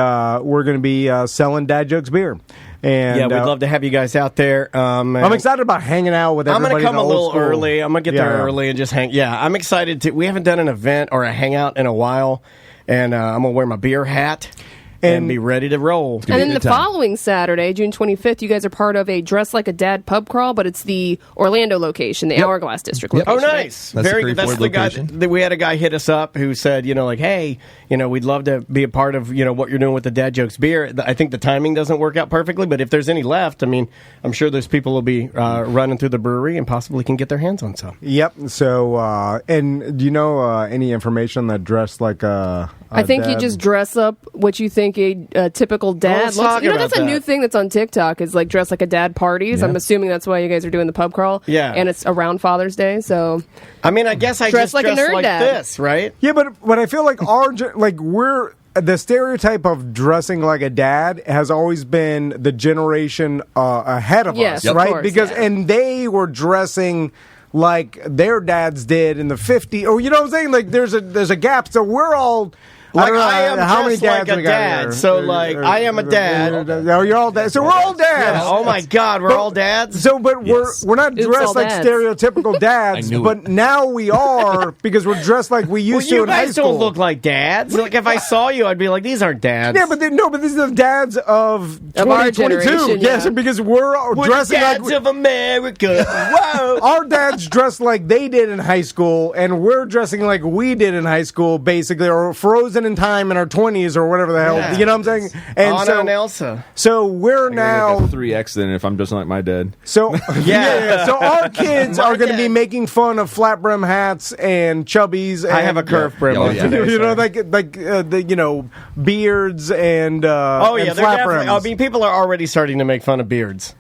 we're going to be selling Dad Jokes beer. And we'd love to have you guys out there. I'm excited about hanging out with everybody. I'm going to come a little school. early. I'm going to get there early and just hang. Yeah, I'm excited to. We haven't done an event or a hangout in a while, and I'm going to wear my beer hat and be ready to roll. And then the following Saturday, June 25th, you guys are part of a Dress Like a Dad pub crawl, but it's the Orlando location, the Hourglass District location. Oh, nice. That's Very good. That's the guy that we had a guy hit us up who said, hey, we'd love to be a part of, what you're doing with the Dad Jokes beer. I think the timing doesn't work out perfectly, but if there's any left, I'm sure those people will be running through the brewery and possibly can get their hands on some. Yep. So, and do you know any information that Dress Like a I think dad? You just dress up what you think a typical dad looks. That's a new thing that's on TikTok is like dress like a dad parties. Yeah. I'm assuming that's why you guys are doing the pub crawl. Yeah. And it's around Father's Day, so. I guess I dress just like dress a nerd like dad. this, right? Yeah, but I feel like we're the stereotype of dressing like a dad has always been the generation ahead of us, of right? Course, because and they were dressing like their dads did in the 50s, or you know what I'm saying? Like there's a gap, so we're all. I am how many dads like a dad. So, I am a dad. No, you're all dads. So, we're all dads. Yeah. Oh, my God. We're all dads? So, but we're not dressed like stereotypical dads, but now we are because we're dressed like we used to in high school. You guys don't look like dads. Like, if I saw you, I'd be like, these aren't dads. Yeah, but these are the dads of 2022. Yes, because we're dressing dads like... of America. Whoa. Our dads dress like they did in high school, and we're dressing like we did in high school, basically, or frozen in time in our 20s or whatever the hell. Yeah. You know what I'm saying? And Anna and Elsa. So we're now like a 3X then if I'm just like my dad. So so our kids are going to be making fun of flat brim hats and chubbies. And, I have a curved brim. You know, like the beards and and flat brims. People are already starting to make fun of beards.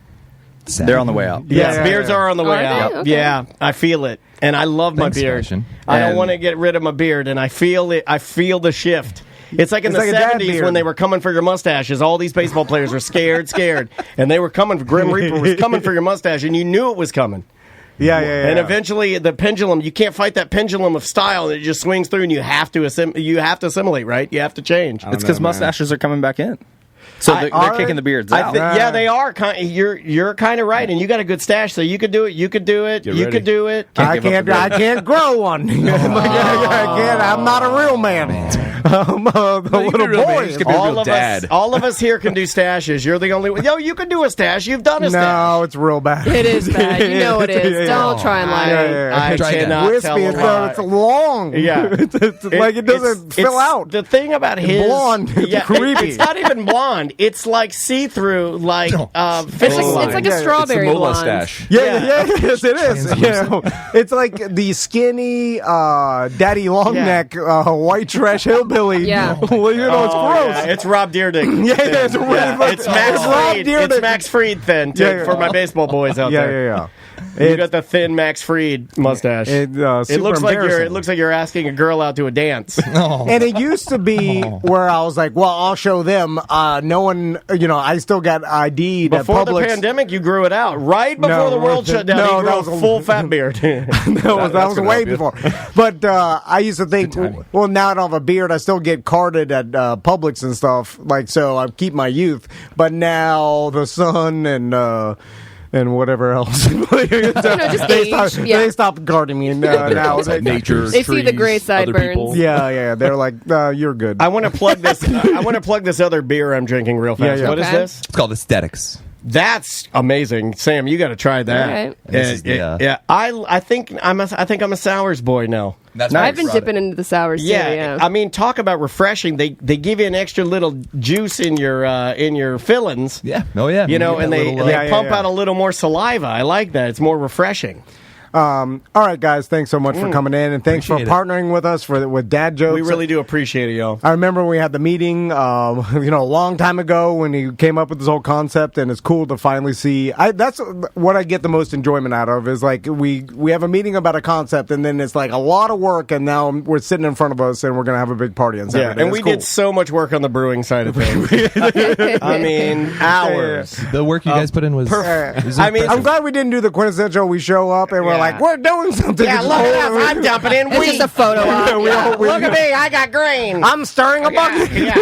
They're on the way out. Yeah, beards are on the way out. Okay. Yeah, I feel it. And I love my beard. Fashion. I don't want to get rid of my beard, and I feel it. I feel the shift. It's like in the 70s when they were coming for your mustaches. All these baseball players were scared, and they were coming. Grim Reaper was coming for your mustache, and you knew it was coming. Yeah. And eventually, the pendulum, you can't fight that pendulum of style, and it just swings through, and you have to assimilate, right? You have to change. It's because mustaches are coming back in. So they're kicking the beards out. Yeah, they are. You're kind of right, and you got a good stash, so you could do it. You could do it. You could do it. I can't grow one. I'm not a real man. I'm a little boy. All of us here can do stashes. You're the only one. Yo, you can do a stash. You've done a stash. No, it's real bad. It is bad. You know it is. Don't try and lie. I cannot wispy. tell It's long. Yeah, it's like it doesn't fill out. The thing about his blonde, it's creepy. It's not even blonde. It's like see-through, like it's like a strawberry it's a blonde. stash. Yes, it is. It's like the skinny daddy long neck white trash hillbilly. Yeah, it's gross. Yeah. It's Rob Dyrdek. It's really it's Max Fried. It's Max Fried thin for my baseball boys out there. Yeah. You got the thin Max Fried mustache. It looks like you're asking a girl out to a dance. And it used to be where I was like, well, I'll show them. No one, I still got ID'd at Before Publix. the pandemic, you grew it out. Right before the world shut down, you grew a full fat beard. that was way before. But I used to think, well, now I don't have a beard. I still get carded at Publix and stuff. So I keep my youth. But now the sun and whatever else. They stopped guarding me. Now nature. They see the gray sideburns. Yeah. They're like, you're good. I want to plug this. I want to plug this other beer I'm drinking real fast. Yeah. What is this? It's called Aesthetics. That's amazing, Sam. You got to try that. Right. I think I'm a sours boy now. I've been dipping into the sours too. Yeah. I mean, talk about refreshing. They give you an extra little juice in your fillings. Yeah. Oh yeah. And they pump out a little more saliva. I like that. It's more refreshing. All right, guys. Thanks so much for coming in, and thanks for partnering with us with Dad Jokes. We really do appreciate it, y'all. I remember we had the meeting, a long time ago when he came up with this whole concept, and it's cool to finally see. That's what I get the most enjoyment out of is like we have a meeting about a concept, and then it's like a lot of work, and now we're sitting in front of us, and we're gonna have a big party on Saturday. Yeah, and we did so much work on the brewing side of things. I mean, hours. The work you guys put in was. I'm glad we didn't do the quintessential. We show up and we're like, we're doing something. Yeah, look at us. I'm dumping in wheat. It's just a photo op. Look at me. I got grain. I'm stirring a bucket. Yeah.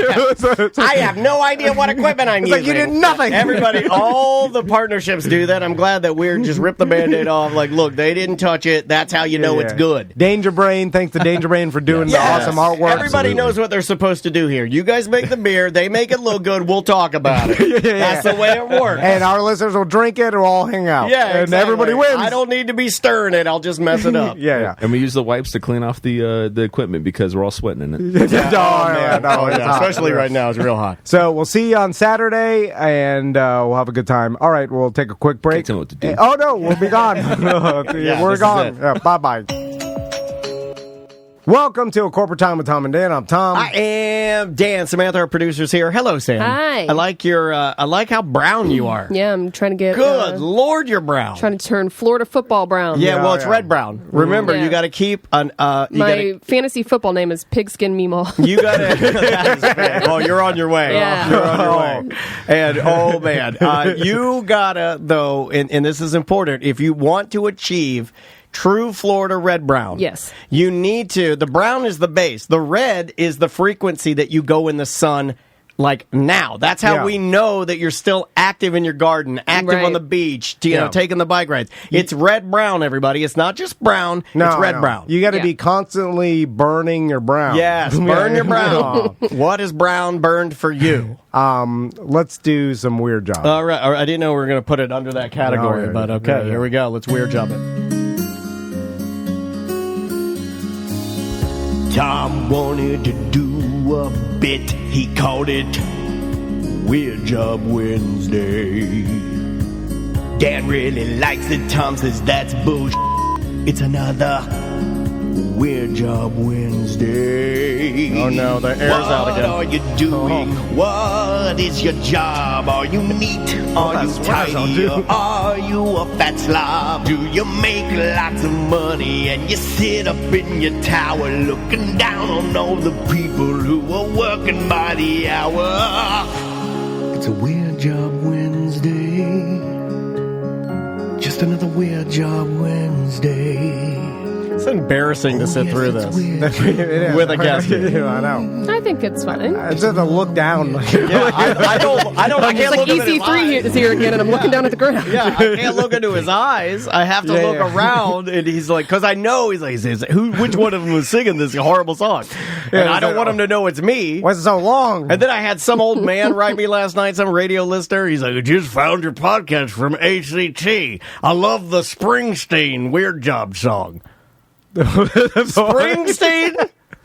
I have no idea what equipment I'm using. Like you did nothing. Everybody, all the partnerships do that. I'm glad that we're just ripped the Band-Aid off. Like, look, they didn't touch it. That's how you know it's good. Danger Brain. Thanks to Danger Brain for doing the awesome artwork. Everybody knows what they're supposed to do here. You guys make the beer. They make it look good. We'll talk about it. That's the way it works. And our listeners will drink it or all hang out. Yeah, and everybody wins. I don't need to be stirring it. I'll just mess it up. Yeah. And we use the wipes to clean off the equipment because we're all sweating in it. Especially right now, it's real hot. So we'll see you on Saturday, and we'll have a good time. All right, we'll take a quick break. Can't tell me what to do. Oh no, we'll be gone. We're gone. Bye. Welcome to A Corporate Time with Tom and Dan. I'm Tom. I am Dan. Samantha, our producer's here. Hello, Sam. Hi. I like how brown you are. Yeah, I'm trying to get... Good Lord, you're brown. Trying to turn Florida football brown. Yeah, it's red brown. Remember, you got to keep... My fantasy football name is Pigskin Meemaw. You got to... Oh, you're on your way. Yeah. You're on your way. And, oh, man. You got to, though, and this is important, if you want to achieve... true Florida red brown. Yes. You need to. The brown is the base. The red is the frequency that you go in the sun like now. That's how we know that you're still active in your garden, active on the beach, taking the bike rides. It's red brown, everybody. It's not just brown. It's red brown. You got to be constantly burning your brown. Yes, burn your brown. What is brown burned for you? Let's do some weird job. All right. I didn't know we were going to put it under that category, but okay. Here we go. Let's weird job it. Tom wanted to do a bit. He called it Weird Job Wednesday. Dan really likes it. Tom says that's bullshit. It's another Weird Job Wednesday. Oh no, the air's out again. What are you doing? What is your job? Are you neat? Are you tidy? Or are you a fat slob? Do you make lots of money and you sit up in your tower looking down on all the people who are working by the hour? It's a Weird Job Wednesday. Just another Weird Job Wednesday. It's embarrassing to sit through this with a guest. I know. I think it's fine. It's just a look down. I can't look into his EC3 is here again, and I'm looking down at the ground. Yeah, I can't look into his eyes. I have to look around, and he's like, because I know he's like, which one of them was singing this horrible song? And I don't want him to know it's me. Why is it so long? And then I had some old man write me last night, some radio listener. He's like, I just found your podcast from ACT. I love the Springsteen Weird Job song. Springsteen?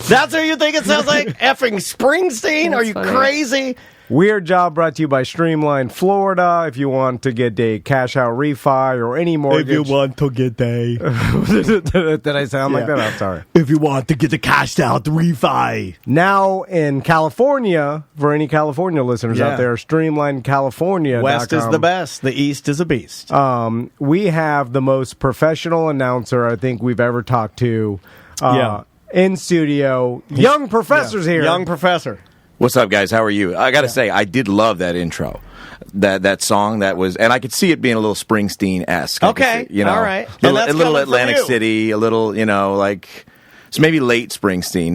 That's who you think it sounds like? Effing Springsteen? That's Are you funny. crazy? Weird Job brought to you by Streamline Florida. If you want to get a cash out refi or any mortgage. If you want to get a... Did I sound like that? I'm sorry. If you want to get the cash out refi. Now in California, for any California listeners out there, Streamline California. West is the best. The East is a beast. We have the most professional announcer I think we've ever talked to in studio. Young Professor's here. Young Professor. What's up, guys? How are you? I got to say, I did love that intro, that song. That was, and I could see it being a little Springsteen-esque. Okay, all right. A little Atlantic City, a little, like, so maybe late Springsteen,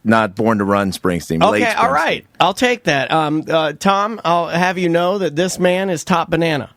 not Born to Run Springsteen. Okay, late Springsteen. all right. I'll take that. Tom, I'll have you know that this man is top banana.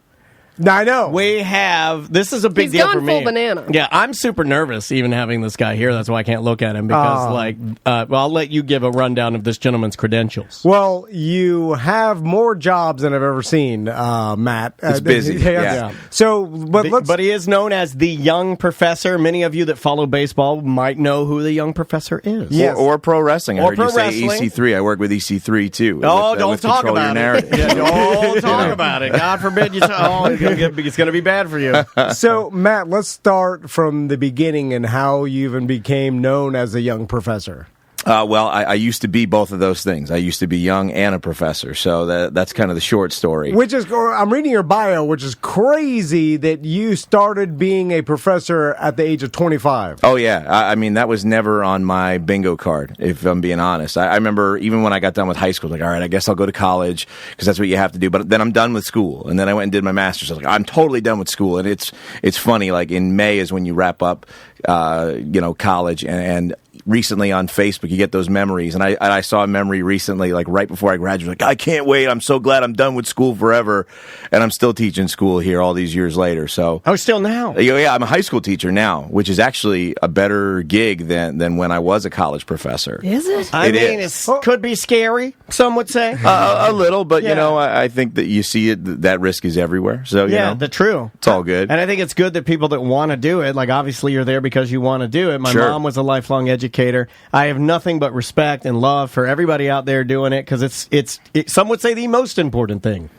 I know. We have, this is a big He's deal gone for me. full banana. Yeah, I'm super nervous even having this guy here. That's why I can't look at him because, I'll let you give a rundown of this gentleman's credentials. Well, you have more jobs than I've ever seen, Matt. It's busy. Yeah. So, but he is known as the Young Professor. Many of you that follow baseball might know who the Young Professor is. Yes. Or pro wressling. I Or heard pro you say wrestling. EC3. I work with EC3 too. Oh, with, don't with talk Control about Your it. Narrative. Yeah, don't talk about it. God forbid you talk. It's going to be bad for you. So, Matt, let's start from the beginning and how you even became known as a young professor. Well, I used to be both of those things. I used to be young and a professor, so that's kind of the short story. Which is, I'm reading your bio, which is crazy that you started being a professor at the age of 25. Oh, yeah. I mean, that was never on my bingo card, if I'm being honest. I remember even when I got done with high school, like, all right, I guess I'll go to college because that's what you have to do. But then I'm done with school. And then I went and did my master's. I was like, I'm totally done with school. And it's funny, like in May is when you wrap up, college and recently on Facebook, you get those memories. And I saw a memory recently, like right before I graduated, like, I can't wait. I'm so glad I'm done with school forever. And I'm still teaching school here all these years later. So Still now? Yeah, I'm a high school teacher now, which is actually a better gig than when I was a college professor. Is it? It could be scary, some would say. A little, but, I think that you see it, that risk is everywhere. So, true. It's all good. And I think it's good that people that want to do it, like obviously you're there because you want to do it. My mom was a lifelong educator. I have nothing but respect and love for everybody out there doing it because it's some would say the most important thing,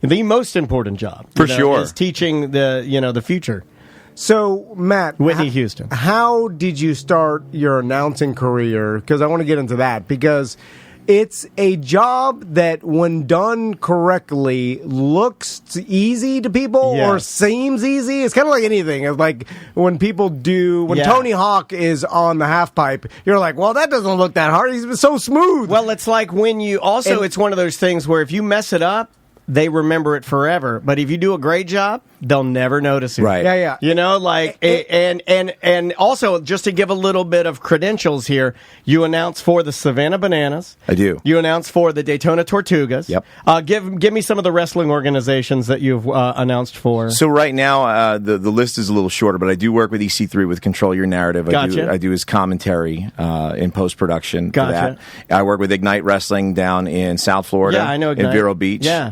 the most important job for sure is teaching the future. So, Matt, Whitney Houston, how did you start your announcing career? Because I want to get into that because it's a job that, when done correctly, looks easy to people or seems easy. It's kind of like anything. It's like when people Tony Hawk is on the half pipe, you're like, well, that doesn't look that hard. He's so smooth. Well, it's like when you it's one of those things where if you mess it up, they remember it forever. But if you do a great job, they'll never notice it. Right. Yeah. And also, just to give a little bit of credentials here, you announce for the Savannah Bananas. I do. You announce for the Daytona Tortugas. Yep. Give me some of the wrestling organizations that you've announced for. So right now, the list is a little shorter, but I do work with EC3 with Control Your Narrative. Gotcha. I do his commentary in post-production. Gotcha. For that. I work with Ignite Wrestling down in South Florida. Yeah, I know Ignite. In Vero Beach. Yeah.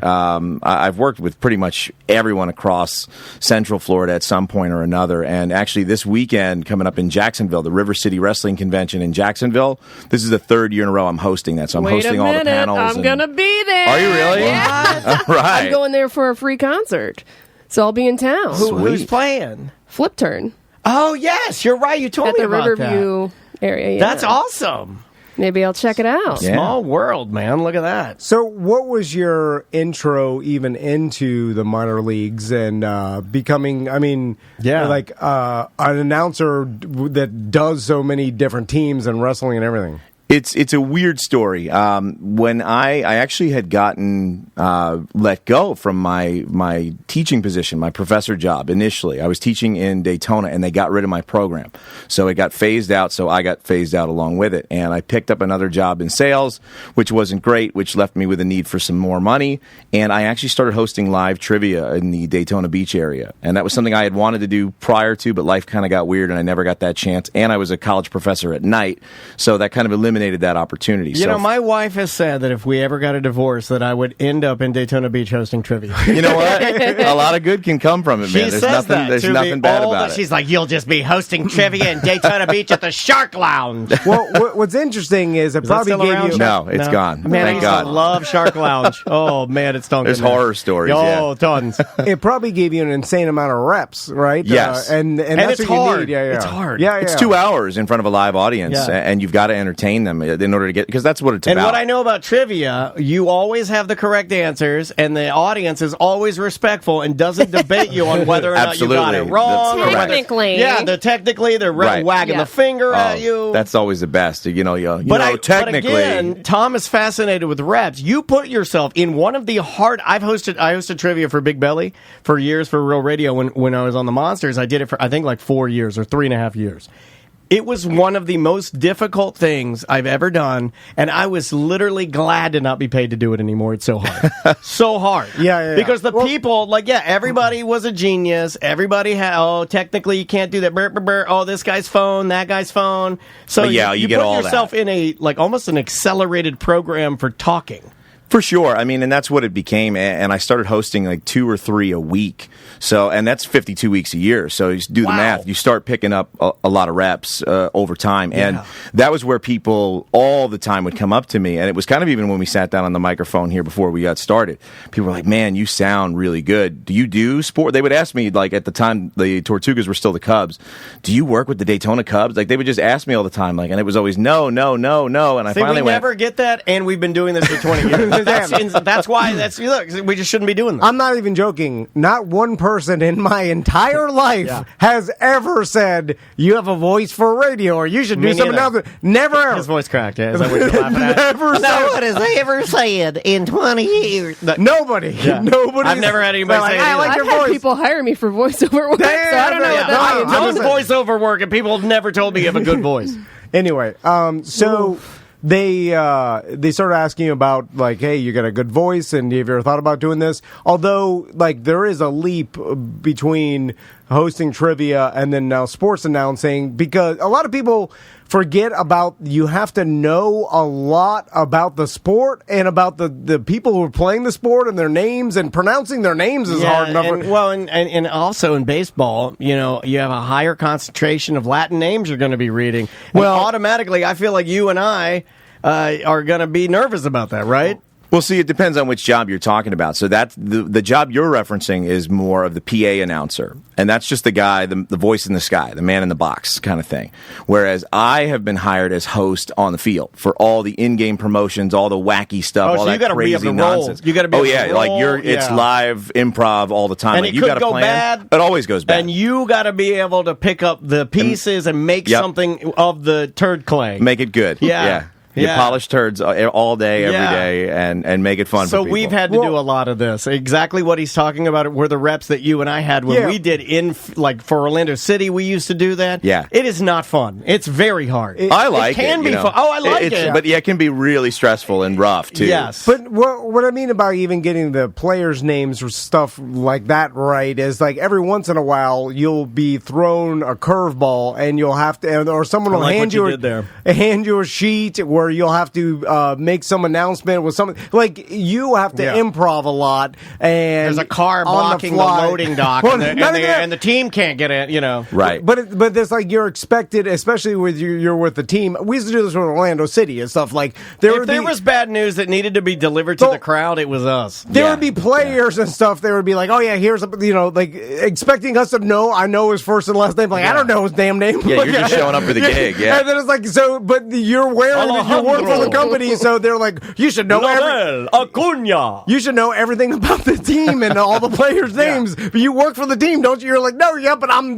I've worked with pretty much everyone across Central Florida at some point or another. And actually, this weekend coming up in Jacksonville, the River City Wrestling Convention in Jacksonville, this is the third year in a row I'm hosting that. So I'm hosting all the panels. I'm going to be there. Are you really? Yeah. All right. I'm going there for a free concert. So I'll be in town. Who's playing? Flip Turn. Oh, yes, you're right. You told at me the about Riverview area. Yeah. That's awesome. Maybe I'll check it out. Yeah. Small world, man. Look at that. So, what was your intro even into the minor leagues and becoming? I mean, like an announcer that does so many different teams and wrestling and everything. It's a weird story. When I actually had gotten let go from my teaching position, my professor job initially. I was teaching in Daytona, and they got rid of my program. So it got phased out, so I got phased out along with it. And I picked up another job in sales, which wasn't great, which left me with a need for some more money. And I actually started hosting live trivia in the Daytona Beach area. And that was something I had wanted to do prior to, but life kind of got weird, and I never got that chance. And I was a college professor at night, so that kind of eliminated that opportunity. You know, my wife has said that if we ever got a divorce, that I would end up in Daytona Beach hosting trivia. You know what? A lot lot of good can come from it, man. There's nothing bad about it. She's like, you'll just be hosting trivia in Daytona Beach at the Shark Lounge. Well, what's interesting is it probably gave you... No, it's gone. Man, Thank God. I love Shark Lounge. Oh, man, it's done. There's horror stories. Oh, tons. It probably gave you an insane amount of reps, right? Yes. And that's it's what hard. you need. Yeah. It's hard. Yeah. It's 2 hours in front of a live audience, and you've got to entertain them in order to get, because that's what it's about. And what I know about trivia, you always have the correct answers, and the audience is always respectful and doesn't debate you on whether or not you got it wrong. Technically. Technically, they're wagging the finger at you. That's always the best. Technically. But again, Tom is fascinated with reps. You put yourself in one of the hard... I hosted trivia for Big Belly for years for Real Radio when I was on the Monsters. I did it for, I think, like 4 years or 3.5 years. It was one of the most difficult things I've ever done, and I was literally glad to not be paid to do it anymore. It's so hard. So hard. Yeah. Because the people, everybody was a genius. Everybody had, technically you can't do that. Burr, burr, burr. Oh, this guy's phone, that guy's phone. So you get put all yourself that. in a, almost an accelerated program for talking. For sure. I mean, and that's what it became. And I started hosting 2 or 3 a week. So, and that's 52 weeks a year. So you do the math. You start picking up a lot of reps over time. Yeah. And that was where people all the time would come up to me. And it was kind of even when we sat down on the microphone here before we got started. People were like, man, you sound really good. Do you do sport? They would ask me, at the time, the Tortugas were still the Cubs. Do you work with the Daytona Cubs? They would just ask me all the time. And it was always no. And I finally went, never get that. And we've been doing this for 20 years. That's why we just shouldn't be doing that. I'm not even joking. Not one person in my entire life has ever said you have a voice for radio or you should do something else. Never ever. His voice cracked. Yeah, is that what you're laughing at? Never said. No one has ever said in 20 years. Nobody. Yeah. Nobody. I've never had anybody say I like your voice. I've had people hire me for voiceover work. Damn, so I don't know what that means. I've done voiceover work and people have never told me you have a good voice. Anyway, so they started asking you about hey, you got a good voice, and have you ever thought about doing this? Although there is a leap between hosting trivia and then now sports announcing, because a lot of people forget about you have to know a lot about the sport and about the people who are playing the sport and their names, and pronouncing their names is hard enough. And also in baseball, you have a higher concentration of Latin names you're going to be reading. Well, automatically, I feel like you and I are going to be nervous about that, right? Well, see, it depends on which job you're talking about. So that's the job you're referencing is more of the PA announcer. And that's just the guy, the voice in the sky, the man in the box kind of thing. Whereas I have been hired as host on the field for all the in-game promotions, all the wacky stuff, all that crazy nonsense. You got to be it's live improv all the time. And it you could go bad. It always goes bad. And you got to be able to pick up the pieces and make something of the turd clay. Make it good. Yeah. You polish turds all day, every day, and make it fun for people. So we've had to do a lot of this. Exactly what he's talking about were the reps that you and I had when we did for Orlando City. We used to do that. Yeah. It is not fun. It's very hard. I like it. It can be fun. Oh, I like it. But it can be really stressful and rough, too. Yes. But what I mean about even getting the players' names or stuff like that right is every once in a while you'll be thrown a curveball and you'll have to, or someone will hand you a sheet where where you'll have to make some announcement with something. Like, you have to improv a lot. And there's a car blocking the loading dock, and the team can't get in, you know. Right. But there's like, you're expected, especially with you're with the team. We used to do this with Orlando City and stuff. Like, if there was bad news that needed to be delivered to the crowd, it was us. There would be players and stuff. They would be like, oh yeah, here's like expecting us to know. I know his first and last name. Like, I don't know his damn name. Yeah, you're just showing up for the gig. Yeah. And then it's like, but you're wearing you work for the company, so they're like, you should know Acuna. You should know everything about the team and all the players' names. But you work for the team, don't you? You're like, no, but I'm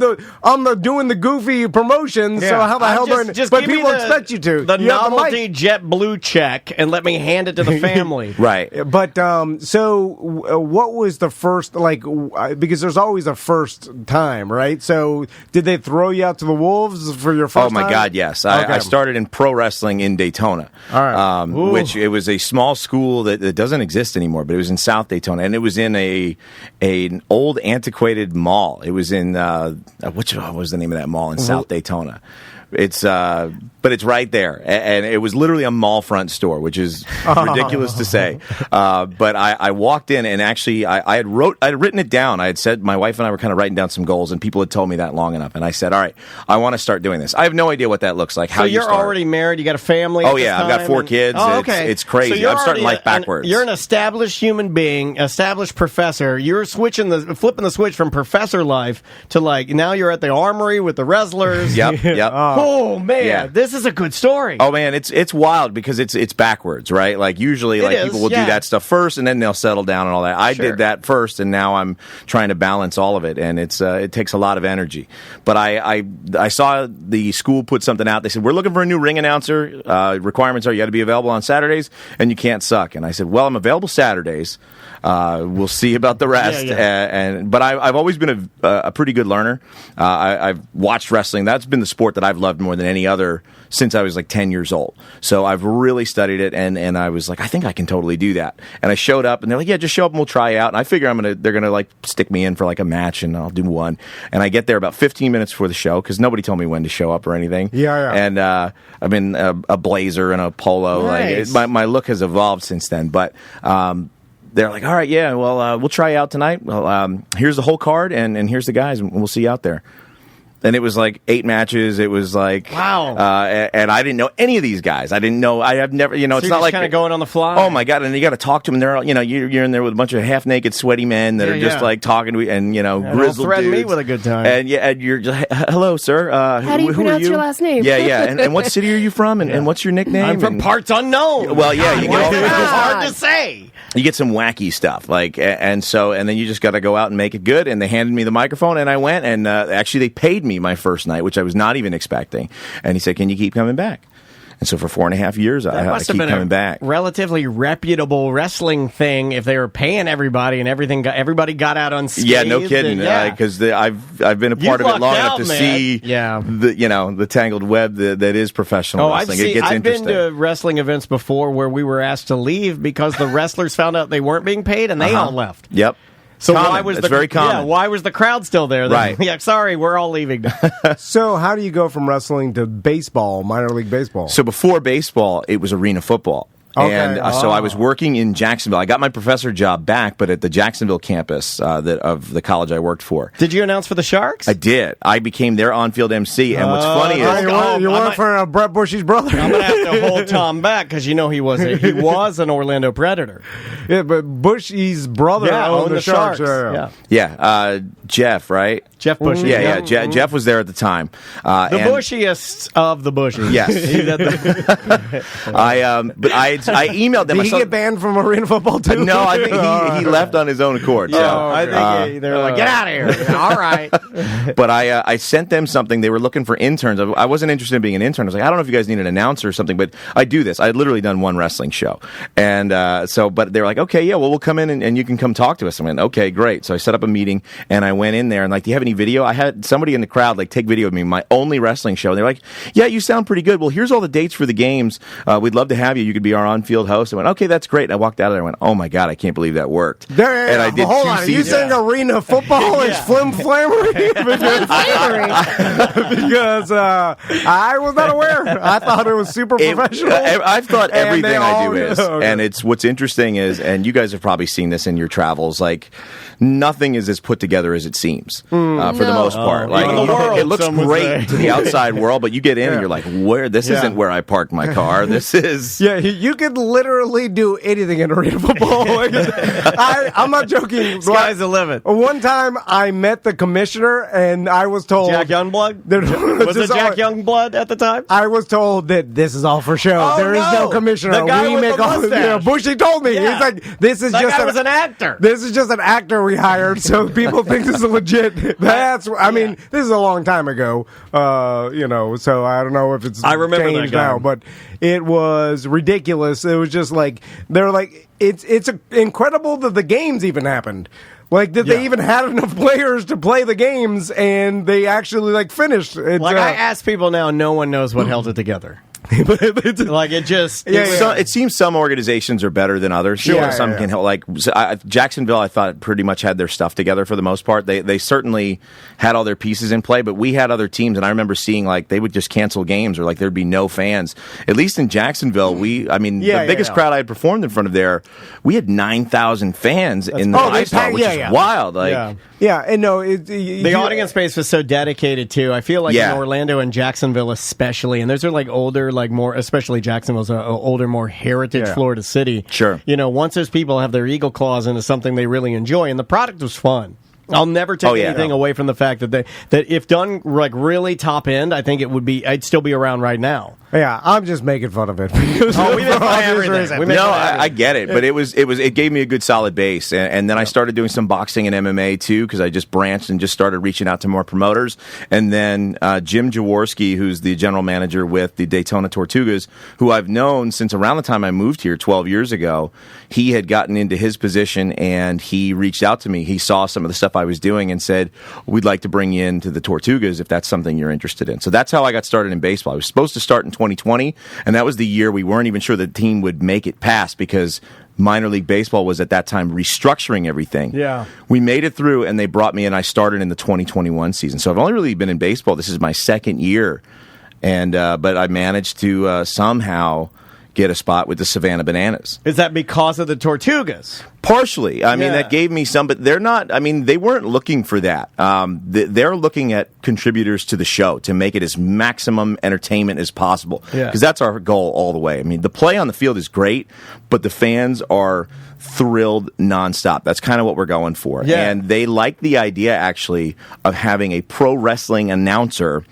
doing the goofy promotion. So how the hell do I? But people expect you to the novelty JetBlue check and let me hand it to the family. Right. But what was the first, like, because there's always a first time, right? So did they throw you out to the wolves for your first time? Oh my God, yes. I started in pro wrestling in Daytona. All right. Which it was a small school that doesn't exist anymore, but it was in South Daytona, and it was in an old antiquated mall. It was in what was the name of that mall in South Daytona? But it's right there, and it was literally a mall front store, which is ridiculous to say. But I walked in, and actually I had written it down. I had said, my wife and I were kind of writing down some goals, and people had told me that long enough, and I said, all right, I want to start doing this. I have no idea what that looks like. So you're already married? You got a family? Oh yeah, I've got 4 kids. Oh, okay, it's crazy. So I'm starting life backwards. You're an established human being, established professor. You're flipping the switch from professor life to like now you're at the armory with the wrestlers. Yep. Oh man, this is a good story. Oh man, it's wild because it's backwards, right? Like usually, people will do that stuff first, and then they'll settle down and all that. I did that first, and now I'm trying to balance all of it, and it takes a lot of energy. But I saw the school put something out. They said, we're looking for a new ring announcer. Requirements are you got to be available on Saturdays, and you can't suck. And I said, well, I'm available Saturdays. We'll see about the rest. But I've always been a pretty good learner. I've watched wrestling. That's been the sport that I've loved more than any other since I was like 10 years old. So I've really studied it, and I was like, I think I can totally do that. And I showed up, and they're like, yeah, just show up and we'll try out. And I figure they're gonna like stick me in for like a match, and I'll do one. And I get there about 15 minutes before the show because nobody told me when to show up or anything. And I'm in a blazer and a polo. Nice. Like my look has evolved since then, but. They're like, all right, yeah, well, we'll try you out tonight. Well, here's the whole card, and here's the guys, and we'll see you out there. And it was like 8 matches. It was like, wow. And I didn't know any of these guys. I didn't know. I have never, so it's not like kind of going on the fly. Oh my God! And you got to talk to them. They're, you're in there with a bunch of half naked, sweaty men that are just like talking to, and grizzled threaten dudes. Me with a good time. And and you're just, hello, sir. How do you pronounce your last name? Yeah. And what city are you from? And what's your nickname? I'm from parts unknown. Well, yeah, you get all it's hard to say. You get some wacky stuff, and then you just got to go out and make it good. And they handed me the microphone, and I went, and actually they paid me my first night, which I was not even expecting. And he said, "Can you keep coming back?" And so for 4.5 years, I keep coming back. Relatively reputable wrestling thing if they were paying everybody and everybody got out unscathed. Yeah, no kidding. Because I've been a part of it long enough to see the tangled web that is professional wrestling. It gets interesting. I've been to wrestling events before where we were asked to leave because the wrestlers found out they weren't being paid and they all left. Yep. So common. Why was it's very common. Yeah, why was the crowd still there? Right. Yeah, sorry, we're all leaving. So how do you go from wrestling to baseball, minor league baseball? So before baseball, it was arena football. Okay. And so I was working in Jacksonville. I got my professor job back, but at the Jacksonville campus of the college I worked for. Did you announce for the Sharks? I did. I became their on-field MC. And what's funny is... You work for Brett Bushey's brother. I'm going to have to hold Tom back because he was an Orlando Predator. Yeah, but Bushey's brother owned the Sharks. Yeah. Jeff, right? Jeff Bushey. Yeah. Jeff was there at the time. The bushiest of the bushes. Yes. I emailed them. Did he get banned from arena football too? No, I think he left on his own accord. So, I think they're like, get out of here. All right. But I sent them something. They were looking for interns. I wasn't interested in being an intern. I was like, I don't know if you guys need an announcer or something, but I do this. I had literally done one wrestling show. And but they were like, okay, yeah, well, we'll come in and you can come talk to us. I went, okay, great. So I set up a meeting and I went in there and like, do you have any video? I had somebody in the crowd like take video of me, my only wrestling show. And they're like, yeah, you sound pretty good. Well, here's all the dates for the games. We'd love to have you. You could be our on-field host. I went, okay, that's great. And I walked out of there and went, oh my God, I can't believe that worked. And I did hold 2 on, seasons. You saying arena football is flim-flammery? Because I was not aware. I thought it was super professional. I've thought everything I do is. Okay. And it's what's interesting is, and you guys have probably seen this in your travels, like nothing is as put together as it seems for the most part. Like it looks great to the outside world, but you get in and you're like, where? This isn't where I parked my car. This is. Yeah, you could literally do anything in arena football. I'm not joking. Sky's the limit. One time I met the commissioner and I was told. Jack Youngblood? Was it Jack Youngblood at the time? I was told that this is all for show. There is no commissioner. The guy with the mustache. Bushy told me. He's like, this is just guy was an actor. This is just an actor we hired, so people think this is legit. I mean, this is a long time ago, so I don't know if it's changed now, but it was ridiculous. It was just like, they're like, it's incredible that the games even happened. Like, that they even had enough players to play the games, and they actually, finished. I ask people now, no one knows what held it together. It seems some organizations are better than others. Some can help. Like Jacksonville, I thought pretty much had their stuff together for the most part. They certainly had all their pieces in play, but we had other teams, and I remember seeing they would just cancel games or there'd be no fans. At least in Jacksonville, the biggest crowd I had performed in front of there, we had 9,000 fans in the ice bar, which is wild. The audience space was so dedicated too. I feel like in Orlando and Jacksonville especially, and those are older, more, especially Jacksonville's an older, more heritage Florida city. Sure. Once those people have their eagle claws into something they really enjoy, and the product was fun. I'll never take anything away from the fact that if done really top end, I think I'd still be around right now. Yeah, I'm just making fun of it. We didn't buy everything. I get it, but it gave me a good solid base, and then I started doing some boxing and MMA too, because I just branched and just started reaching out to more promoters. And then Jim Jaworski, who's the general manager with the Daytona Tortugas, who I've known since around the time I moved here 12 years ago, he had gotten into his position and he reached out to me. He saw some of the stuff I was doing and said, we'd like to bring you into the Tortugas if that's something you're interested in. So that's how I got started in baseball. I was supposed to start in 2020, and that was the year we weren't even sure the team would make it past because minor league baseball was at that time restructuring everything. Yeah. We made it through, and they brought me in. I started in the 2021 season. So I've only really been in baseball. This is my second year, and but I managed to somehow get a spot with the Savannah Bananas. Is that because of the Tortugas? Partially. I mean, that gave me some, but they're not, they weren't looking for that. They're looking at contributors to the show to make it as maximum entertainment as possible. Because that's our goal all the way. I mean, the play on the field is great, but the fans are thrilled nonstop. That's kind of what we're going for. Yeah. And they like the idea, actually, of having a pro wrestling announcer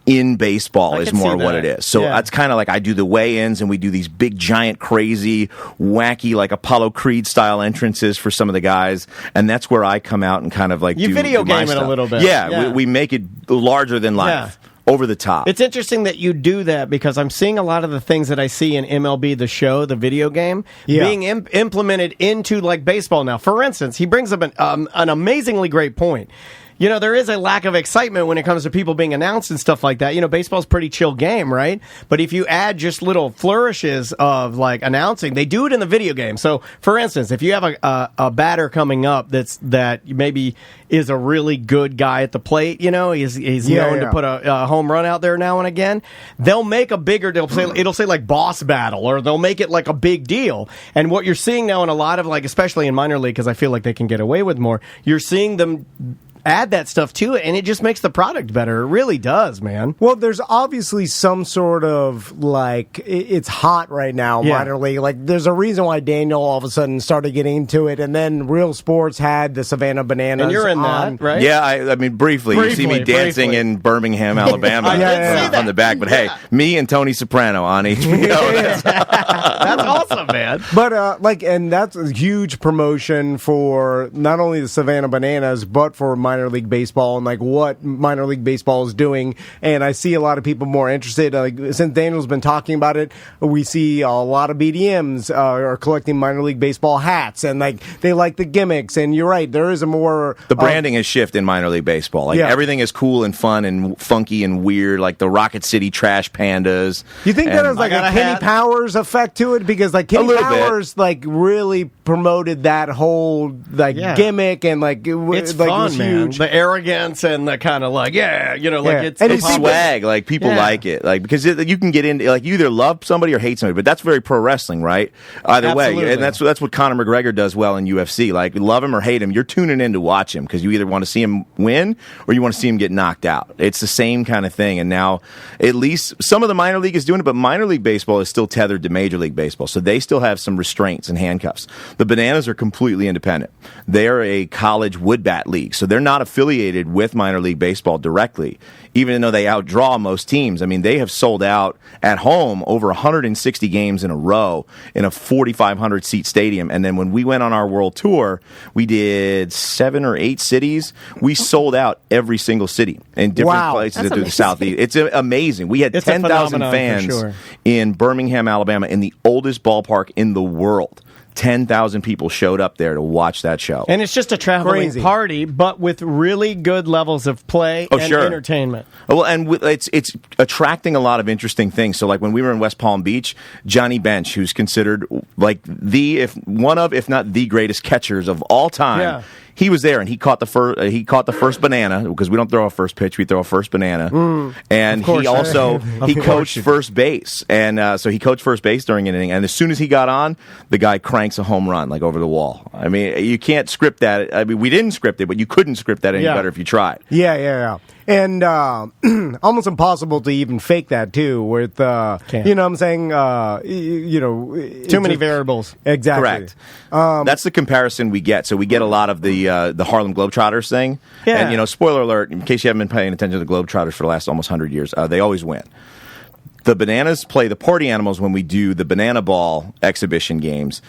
in baseball is more what it is. So that's kind of like I do the weigh-ins, and we do these big, giant, crazy, wacky, Apollo Creed style entrances for some of the guys, and that's where I come out and kind of you video game it a little bit. Yeah. We make it larger than life. Over the top. It's interesting that you do that because I'm seeing a lot of the things that I see in MLB The Show, the video game, being implemented into baseball now. For instance, he brings up an amazingly great point. There is a lack of excitement when it comes to people being announced and stuff like that. Baseball's a pretty chill game, right? But if you add just little flourishes of announcing, they do it in the video game. So, for instance, if you have a batter coming up that maybe is a really good guy at the plate, he's known to put a home run out there now and again, they'll make it'll say boss battle, or they'll make it a big deal. And what you're seeing now in a lot of especially in minor league, because I feel like they can get away with more, you're seeing them add that stuff to it, and it just makes the product better. It really does, man. Well, there's obviously some sort of it's hot right now, minor league. There's a reason why Daniel all of a sudden started getting into it, and then Real Sports had the Savannah Bananas. And you're in that, right? Yeah, I mean, briefly. You see me dancing in Birmingham, Alabama on the back, but hey, me and Tony Soprano on HBO. That's awesome, man. bad. But and that's a huge promotion for not only the Savannah Bananas, but for minor league baseball and what minor league baseball is doing. And I see a lot of people more interested. Since Daniel's been talking about it, we see a lot of BDMs are collecting minor league baseball hats, and they like the gimmicks. And you're right, there is a more the branding has shifted in minor league baseball. Everything is cool and fun and funky and weird, like the Rocket City Trash Pandas. You think that has a Kenny Powers effect to it? Because Kenny Powers really promoted that whole gimmick and it's fun, man. The arrogance and the kind of it's swag. People like it, because you can get into you either love somebody or hate somebody. But that's very pro wrestling, right? Either way, and that's what Conor McGregor does well in UFC. Love him or hate him, you're tuning in to watch him because you either want to see him win or you want to see him get knocked out. It's the same kind of thing. And now, at least some of the minor league is doing it, but minor league baseball is still tethered to Major League Baseball, so they still have some restraints and handcuffs. The Bananas are completely independent. They are a college wood bat league, so they're not affiliated with minor league baseball directly, even though they outdraw most teams. I mean, they have sold out at home over 160 games in a row in a 4,500-seat stadium. And then when we went on our world tour, we did 7 or 8 cities. We sold out every single city in different places through the Southeast. It's amazing. We had 10,000 fans in Birmingham, Alabama, in the oldest ballpark in the world. 10,000 people showed up there to watch that show. And it's just a traveling party, but with really good levels of play and entertainment. Well, and it's attracting a lot of interesting things. So, when we were in West Palm Beach, Johnny Bench, who's considered if not the greatest catchers of all time, he was there and he caught the first banana, because we don't throw a first pitch, we throw a first banana. And he also coached first base, and so he coached first base during an inning. And as soon as he got on, the guy cranks a home run over the wall. I mean, you can't script that. I mean, we didn't script it, but you couldn't script that any better if you tried. Yeah. And almost impossible to even fake that too. With you know what I'm saying? Too many variables. Exactly. Correct. That's the comparison we get. So we get a lot of the Harlem Globetrotters thing. Yeah. And spoiler alert, in case you haven't been paying attention to the Globetrotters for the last almost 100 years, they always win. The Bananas play the party animals when we do the Banana Ball exhibition games.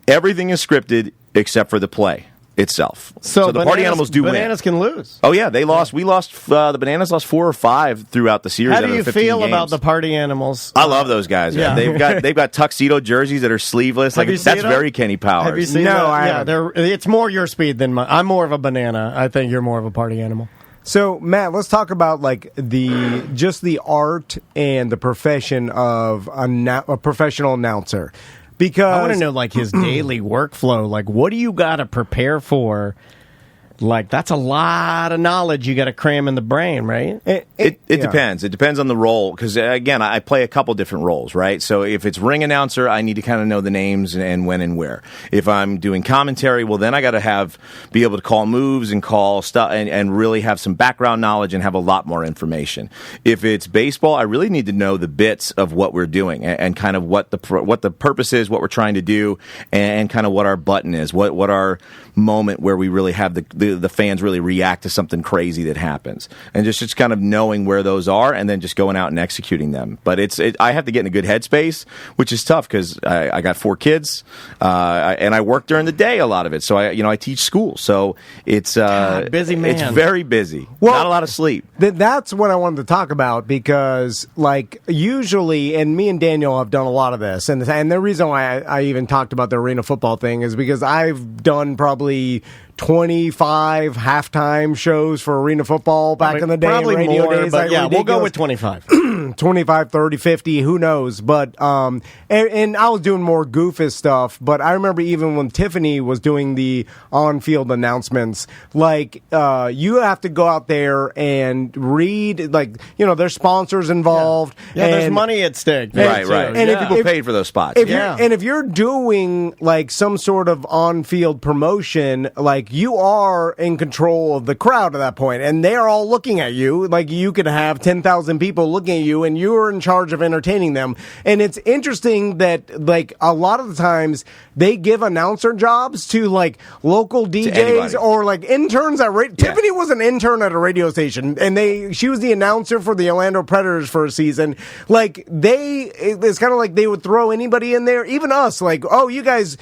Everything is scripted except for the play itself. So the party animals do win. Bananas can lose. Oh yeah, they lost. We lost. The Bananas lost 4 or 5 throughout the series. How do you feel about the party animals? I love those guys. Yeah. They've got tuxedo jerseys that are sleeveless. That's very Kenny Powers. Have you seen that? It's more your speed than mine. I'm more of a banana. I think you're more of a party animal. So, Matt, let's talk about the art and the profession of a professional announcer. Because I want to know his daily workflow. What do you got to prepare for? That's a lot of knowledge you got to cram in the brain, right? It depends. It depends on the role. Because, again, I play a couple different roles, right? So if it's ring announcer, I need to kind of know the names and when and where. If I'm doing commentary, well, then I got to be able to call moves and call stuff and really have some background knowledge and have a lot more information. If it's baseball, I really need to know the bits of what we're doing and kind of what the purpose is, what we're trying to do, and kind of what our button is, what our moment where we really have the fans really react to something crazy that happens, and just kind of knowing where those are and then just going out and executing them. But I have to get in a good headspace, which is tough because I got 4 kids and I work during the day, a lot of it. So I teach school, so it's busy man. It's very busy. Well, not a lot of sleep. That's what I wanted to talk about because usually, and me and Daniel have done a lot of this, and the reason why I even talked about the arena football thing is because I've done probably 25 halftime shows for arena football back in the day. Probably radio more, days, but we'll go with 25. 25, 30, 50, who knows? But and I was doing more goofus stuff. But I remember even when Tiffany was doing the on-field announcements, you have to go out there and read, there's sponsors involved. Yeah, there's money at stake. Right. And if people paid for those spots. If you're doing some sort of on-field promotion, you are in control of the crowd at that point, and they are all looking at you. You could have 10,000 people looking at you, and you're in charge of entertaining them. And it's interesting that, like, a lot of the times they give announcer jobs to, like, local DJs or, like, interns at radio. Yeah. Tiffany was an intern at a radio station, and she was the announcer for the Orlando Predators for a season. Like, it's kind of like they would throw anybody in there, even us, like, oh, you guys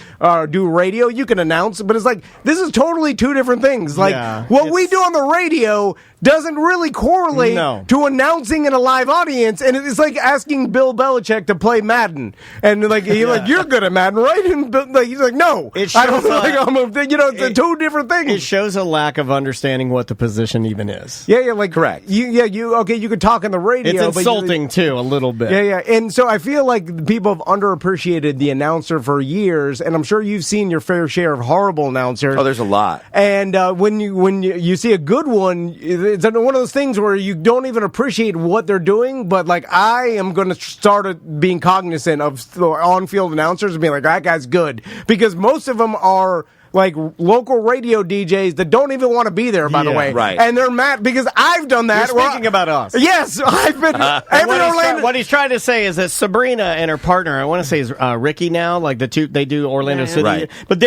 do radio, you can announce, but it's like, this is totally two different things. Like, what we do on the radio doesn't really correlate to announcing in a live audience, and it's like asking Bill Belichick to play Madden, and like you're good at Madden, right? And he's like, no, I don't it's two different things. It shows a lack of understanding what the position even is. Yeah, like correct. You could talk on the radio. It's insulting too, a little bit. Yeah, and so I feel like people have underappreciated the announcer for years, and I'm sure you've seen your fair share of horrible announcers. Oh, there's a lot. And when you see a good one, it's one of those things where you don't even appreciate what they're doing, but like I am going to start being cognizant of on-field announcers and being like, that guy's good, because most of them are like local radio DJs that don't even want to be there, by the way. Right. And they're mad because I've done that. You're speaking about us. Yes, I've been. What he's trying to say is that Sabrina and her partner, I want to say is Ricky now, like the two, they do Orlando City. Right. But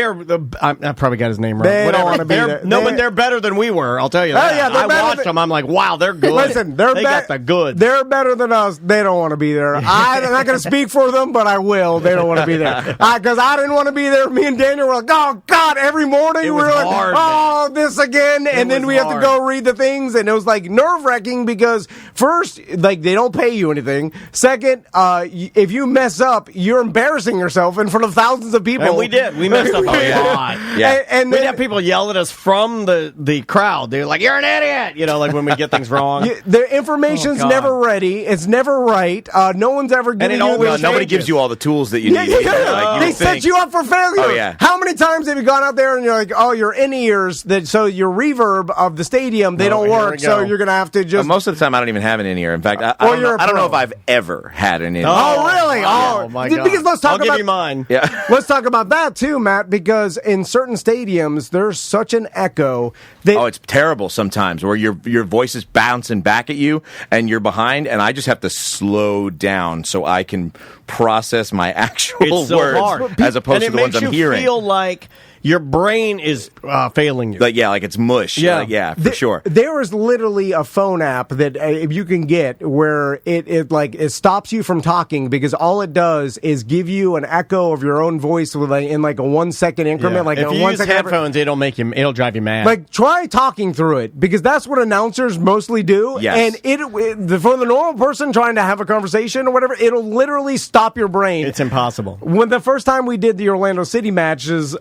I probably got his name wrong. They don't want to be there. No, but they're better than we were, I'll tell you that. Yeah, I watched them, I'm like, wow, they're good. Listen, they got the goods. They're better than us. They don't want to be there. I'm not going to speak for them, but I will. They don't want to be there. Because I didn't want to be there. Me and Daniel were like, oh, God, every morning. We were like, hard, this again, and then we have to go read the things, and it was like nerve-wracking because first, like, they don't pay you anything. Second, if you mess up, you're embarrassing yourself in front of thousands of people. And we did. We messed up a lot. Yeah. And we'd have people yell at us from the crowd. They're like, you're an idiot! You know, like when we get things wrong. The information's never ready. It's never right. No one's ever giving you nobody gives you all the tools that you need. Like, they set you up for failure. Oh, yeah. How many times have you gone out there and you're like, oh, your in-ears, so your reverb of the stadium, they don't work, so you're going to have to just... most of the time, I don't even have an in-ear. In fact, I don't know if I've ever had an in-ear. Oh, really? Oh, my God. Because I'll give you mine. Yeah. Let's talk about that, too, Matt, because in certain stadiums, there's such an echo. It's terrible sometimes, where your voice is bouncing back at you, and you're behind, and I just have to slow down so I can process my actual words as opposed to the ones I'm hearing. It makes you feel like your brain is failing you. Like it's mush. Yeah, for sure. There is literally a phone app that if you can get where it stops you from talking, because all it does is give you an echo of your own voice in like a 1 second increment. Yeah. Like if a you 1 use second headphones, it'll drive you mad. Like, try talking through it, because that's what announcers mostly do. Yes. And for the normal person trying to have a conversation or whatever, it'll literally stop your brain. It's impossible. When the first time we did the Orlando City matches,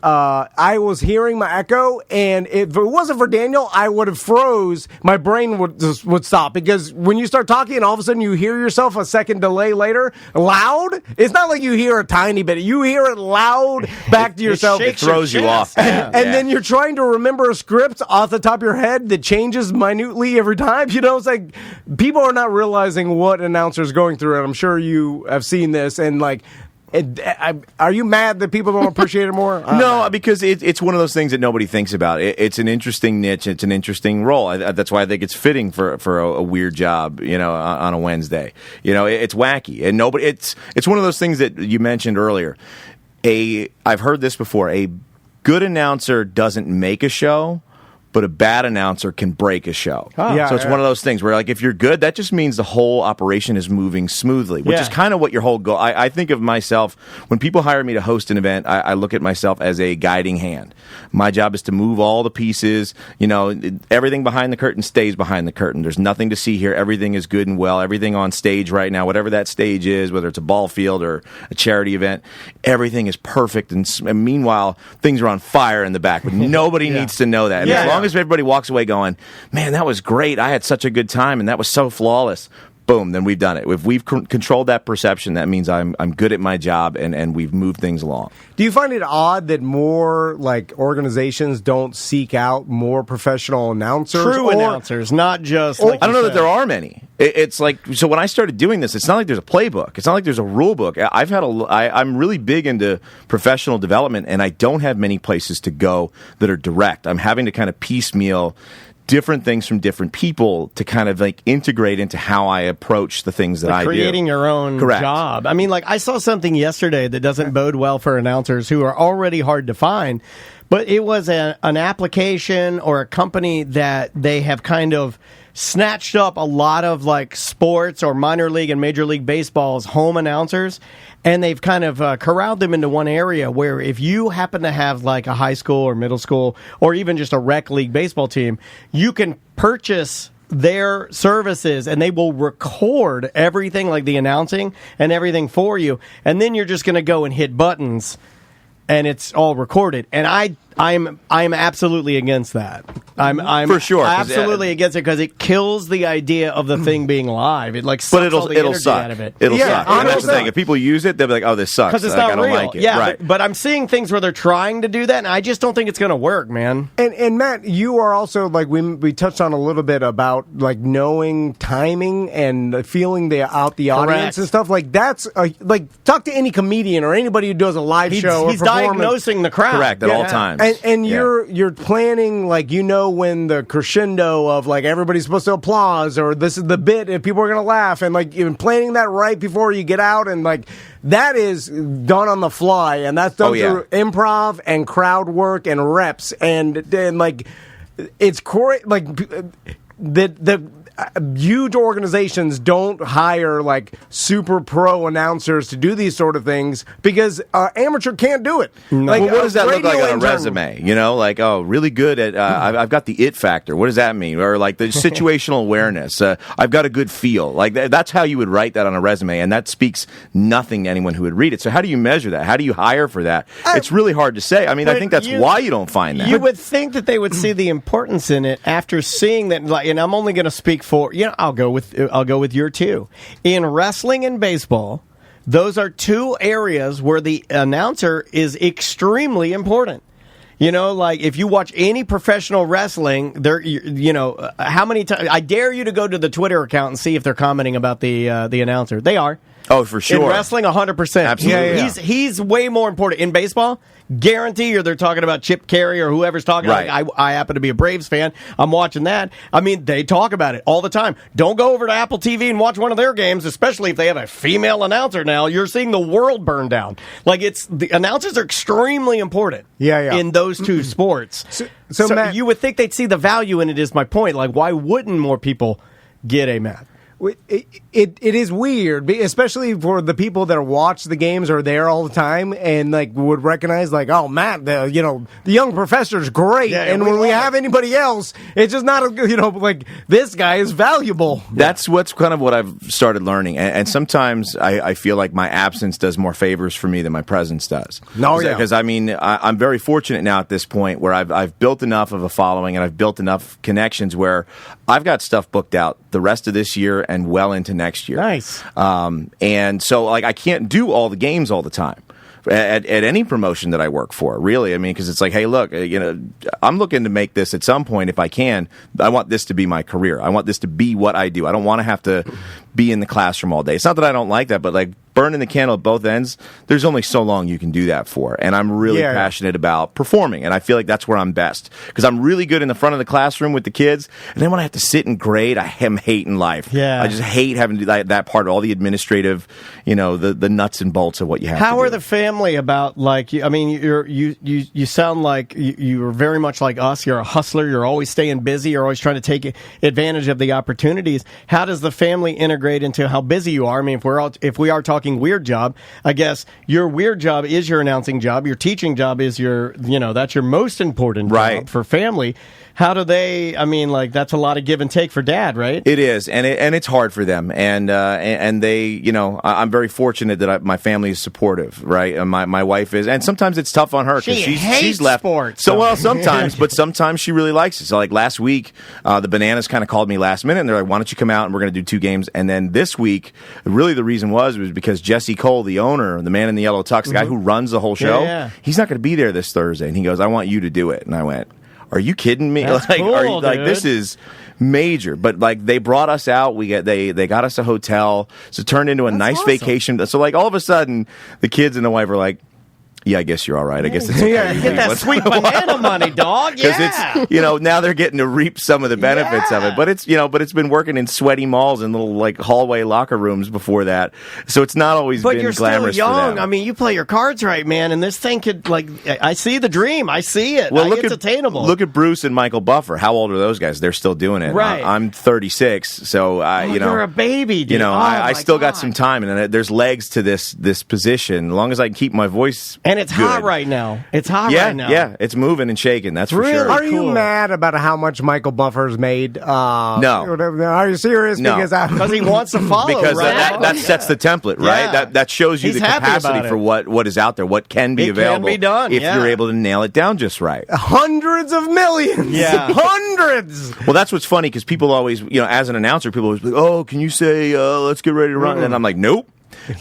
I was hearing my echo, and if it wasn't for Daniel, I would have froze. My brain would stop, because when you start talking and all of a sudden you hear yourself a second delay later, loud, it's not like you hear a tiny bit. You hear it loud back to yourself. It throws you off. And then you're trying to remember a script off the top of your head that changes minutely every time. You know, it's like people are not realizing what announcers going through, and I'm sure you have seen this, and like, are you mad that people don't appreciate it more? No, because it's one of those things that nobody thinks about. It's an interesting niche. It's an interesting role. That's why I think it's fitting for a weird job, on a Wednesday. It's wacky, and nobody. It's one of those things that you mentioned earlier. I've heard this before. A good announcer doesn't make a show, but a bad announcer can break a show. So it's one of those things where, like, if you're good, that just means the whole operation is moving smoothly, which is kind of what your whole goal. I think of myself, when people hire me to host an event, I look at myself as a guiding hand. My job is to move all the pieces. Everything behind the curtain stays behind the curtain. There's nothing to see here. Everything is good and well. Everything on stage right now, whatever that stage is, whether it's a ball field or a charity event, everything is perfect. And meanwhile, things are on fire in the back, but nobody needs to know that. And as long as everybody walks away going, man, that was great. I had such a good time, and that was so flawless. Boom, then we've done it. If we've controlled that perception, that means I'm good at my job, and we've moved things along. Do you find it odd that more organizations don't seek out more professional announcers? True announcers, not just. I don't know that there are many. It's like, so when I started doing this, it's not like there's a playbook. It's not like there's a rule book. I'm really big into professional development, and I don't have many places to go that are direct. I'm having to kind of piecemeal different things from different people to kind of like integrate into how I approach the things that I do. Creating your own job. I mean, like I saw something yesterday that doesn't bode well for announcers who are already hard to find, but it was an application or a company that they have kind of snatched up a lot of like sports or minor league and major league baseball's home announcers, and they've kind of corralled them into one area where if you happen to have like a high school or middle school or even just a rec league baseball team, you can purchase their services and they will record everything, like the announcing and everything for you, and then you're just going to go and hit buttons and it's all recorded. And I'm absolutely against that. I'm for sure absolutely against it because it kills the idea of the thing being live. It like sucks all the energy suck. out of it. It'll suck. And that's the thing. If people use it, they'll be like, "Oh, this sucks," because it's not I don't real. like it. Yeah, right. but I'm seeing things where they're trying to do that, and I just don't think it's going to work, man. And Matt, you are also like we touched on a little bit about like knowing timing and feeling the audience and stuff. Like that's like talk to any comedian or anybody who does a live show. He's diagnosing the crowd. Correct at all times. And you're planning, like, you know, when the crescendo of like everybody's supposed to applause or this is the bit and people are going to laugh, and like you're planning that right before you get out, and like that is done on the fly, and that's done through improv and crowd work and reps, and like it's like the huge organizations don't hire like super pro announcers to do these sort of things because amateur can't do it. Like, well, what does that look like on a resume? You know, like, oh, really good at I've got the it factor. What does that mean? Or like the situational awareness. I've got a good feel. Like that's how you would write that on a resume, and that speaks nothing to anyone who would read it. So how do you measure that? How do you hire for that? It's really hard to say. I mean, I think that's why you don't find that. You would think that they would see the importance in it after seeing that. Like, and I'm only going to speak for, you know, I'll go with your two. In wrestling and baseball, those are two areas where the announcer is extremely important. You know, like if you watch any professional wrestling, how many times I dare you to go to the Twitter account and see if they're commenting about the announcer. They are. Oh, for sure. In wrestling, 100%. Absolutely. Yeah. He's way more important. In baseball, guarantee, or they're talking about Chip Carey or whoever's talking. Right. Like, I happen to be a Braves fan. I'm watching that. I mean, they talk about it all the time. Don't go over to Apple TV and watch one of their games, especially if they have a female announcer now. You're seeing the world burn down. Like, the announcers are extremely important in those two sports. So Matt, you would think they'd see the value in it, is my point. Like, why wouldn't more people get a Matt? It is weird, especially for the people that watch the games or are there all the time and like would recognize like, oh, Matt, the young professor's great, and when we have anybody else, it's just not like this guy is valuable. That's what I've started learning, and sometimes I feel like my absence does more favors for me than my presence does. Because I mean I'm very fortunate now at this point where I've built enough of a following and I've built enough connections where I've got stuff booked out the rest of this year and well into next year. Nice. And so, like, I can't do all the games all the time at any promotion that I work for, really. I mean, because it's like, hey, look, I'm looking to make this at some point, if I can. I want this to be my career. I want this to be what I do. I don't want to have to be in the classroom all day. It's not that I don't like that, but like burning the candle at both ends, there's only so long you can do that for. And I'm really passionate about performing, and I feel like that's where I'm best. Because I'm really good in the front of the classroom with the kids, and then when I have to sit and grade, I am hating life. Yeah. I just hate having to do that part, all the administrative, the nuts and bolts of what you have to do. How are the family about, like, I mean, you sound like you're very much like us. You're a hustler. You're always staying busy. You're always trying to take advantage of the opportunities. How does the family integrate into how busy you are? I mean, if we are talking weird job, I guess your weird job is your announcing job. Your teaching job is that's your most important job for family. How do they? I mean, like, that's a lot of give and take for dad, right? It is, and it's hard for them, and they, I'm very fortunate that my family is supportive, right? And my wife is, and sometimes it's tough on her because she's left sports. So well, sometimes, but sometimes she really likes it. So like last week, the Bananas kind of called me last minute, and they're like, "Why don't you come out and we're going to do 2 games?" And then this week, really the reason was because Jesse Cole, the owner, the man in the yellow tux, the guy who runs the whole show, he's not going to be there this Thursday, and he goes, "I want you to do it," and I went, "Are you kidding me? That's cool, like this is major." But like they brought us out, they got us a hotel, so it turned into a nice vacation. So like all of a sudden, the kids and the wife are like, Yeah, I guess you're all right. I guess it's okay. You get that sweet banana money, dog. Because it's now they're getting to reap some of the benefits of it. But it's been working in sweaty malls and little like hallway locker rooms before that. So it's not always been glamorous. But you're still young. I mean, you play your cards right, man, and this thing could I see the dream. I see it. Well, it's attainable. Look at Bruce and Michael Buffer. How old are those guys? They're still doing it. Right. I'm 36, so you're a baby, dude. I still got some time, and there's legs to this position. As long as I can keep my voice, and it's good. Hot right now. It's hot right now. Yeah, it's moving and shaking. That's for sure. Are you mad about how much Michael Buffer's made? No. Are you serious? No. Because he wants to follow. Because that sets the template, right? Yeah. That shows you the capacity for what is out there, what can be available. Can be done if you're able to nail it down just right. Hundreds of millions. Yeah, hundreds. Well, that's what's funny because people always, as an announcer, people always be like, "Oh, can you say let's get ready to run?" And I'm like, "Nope."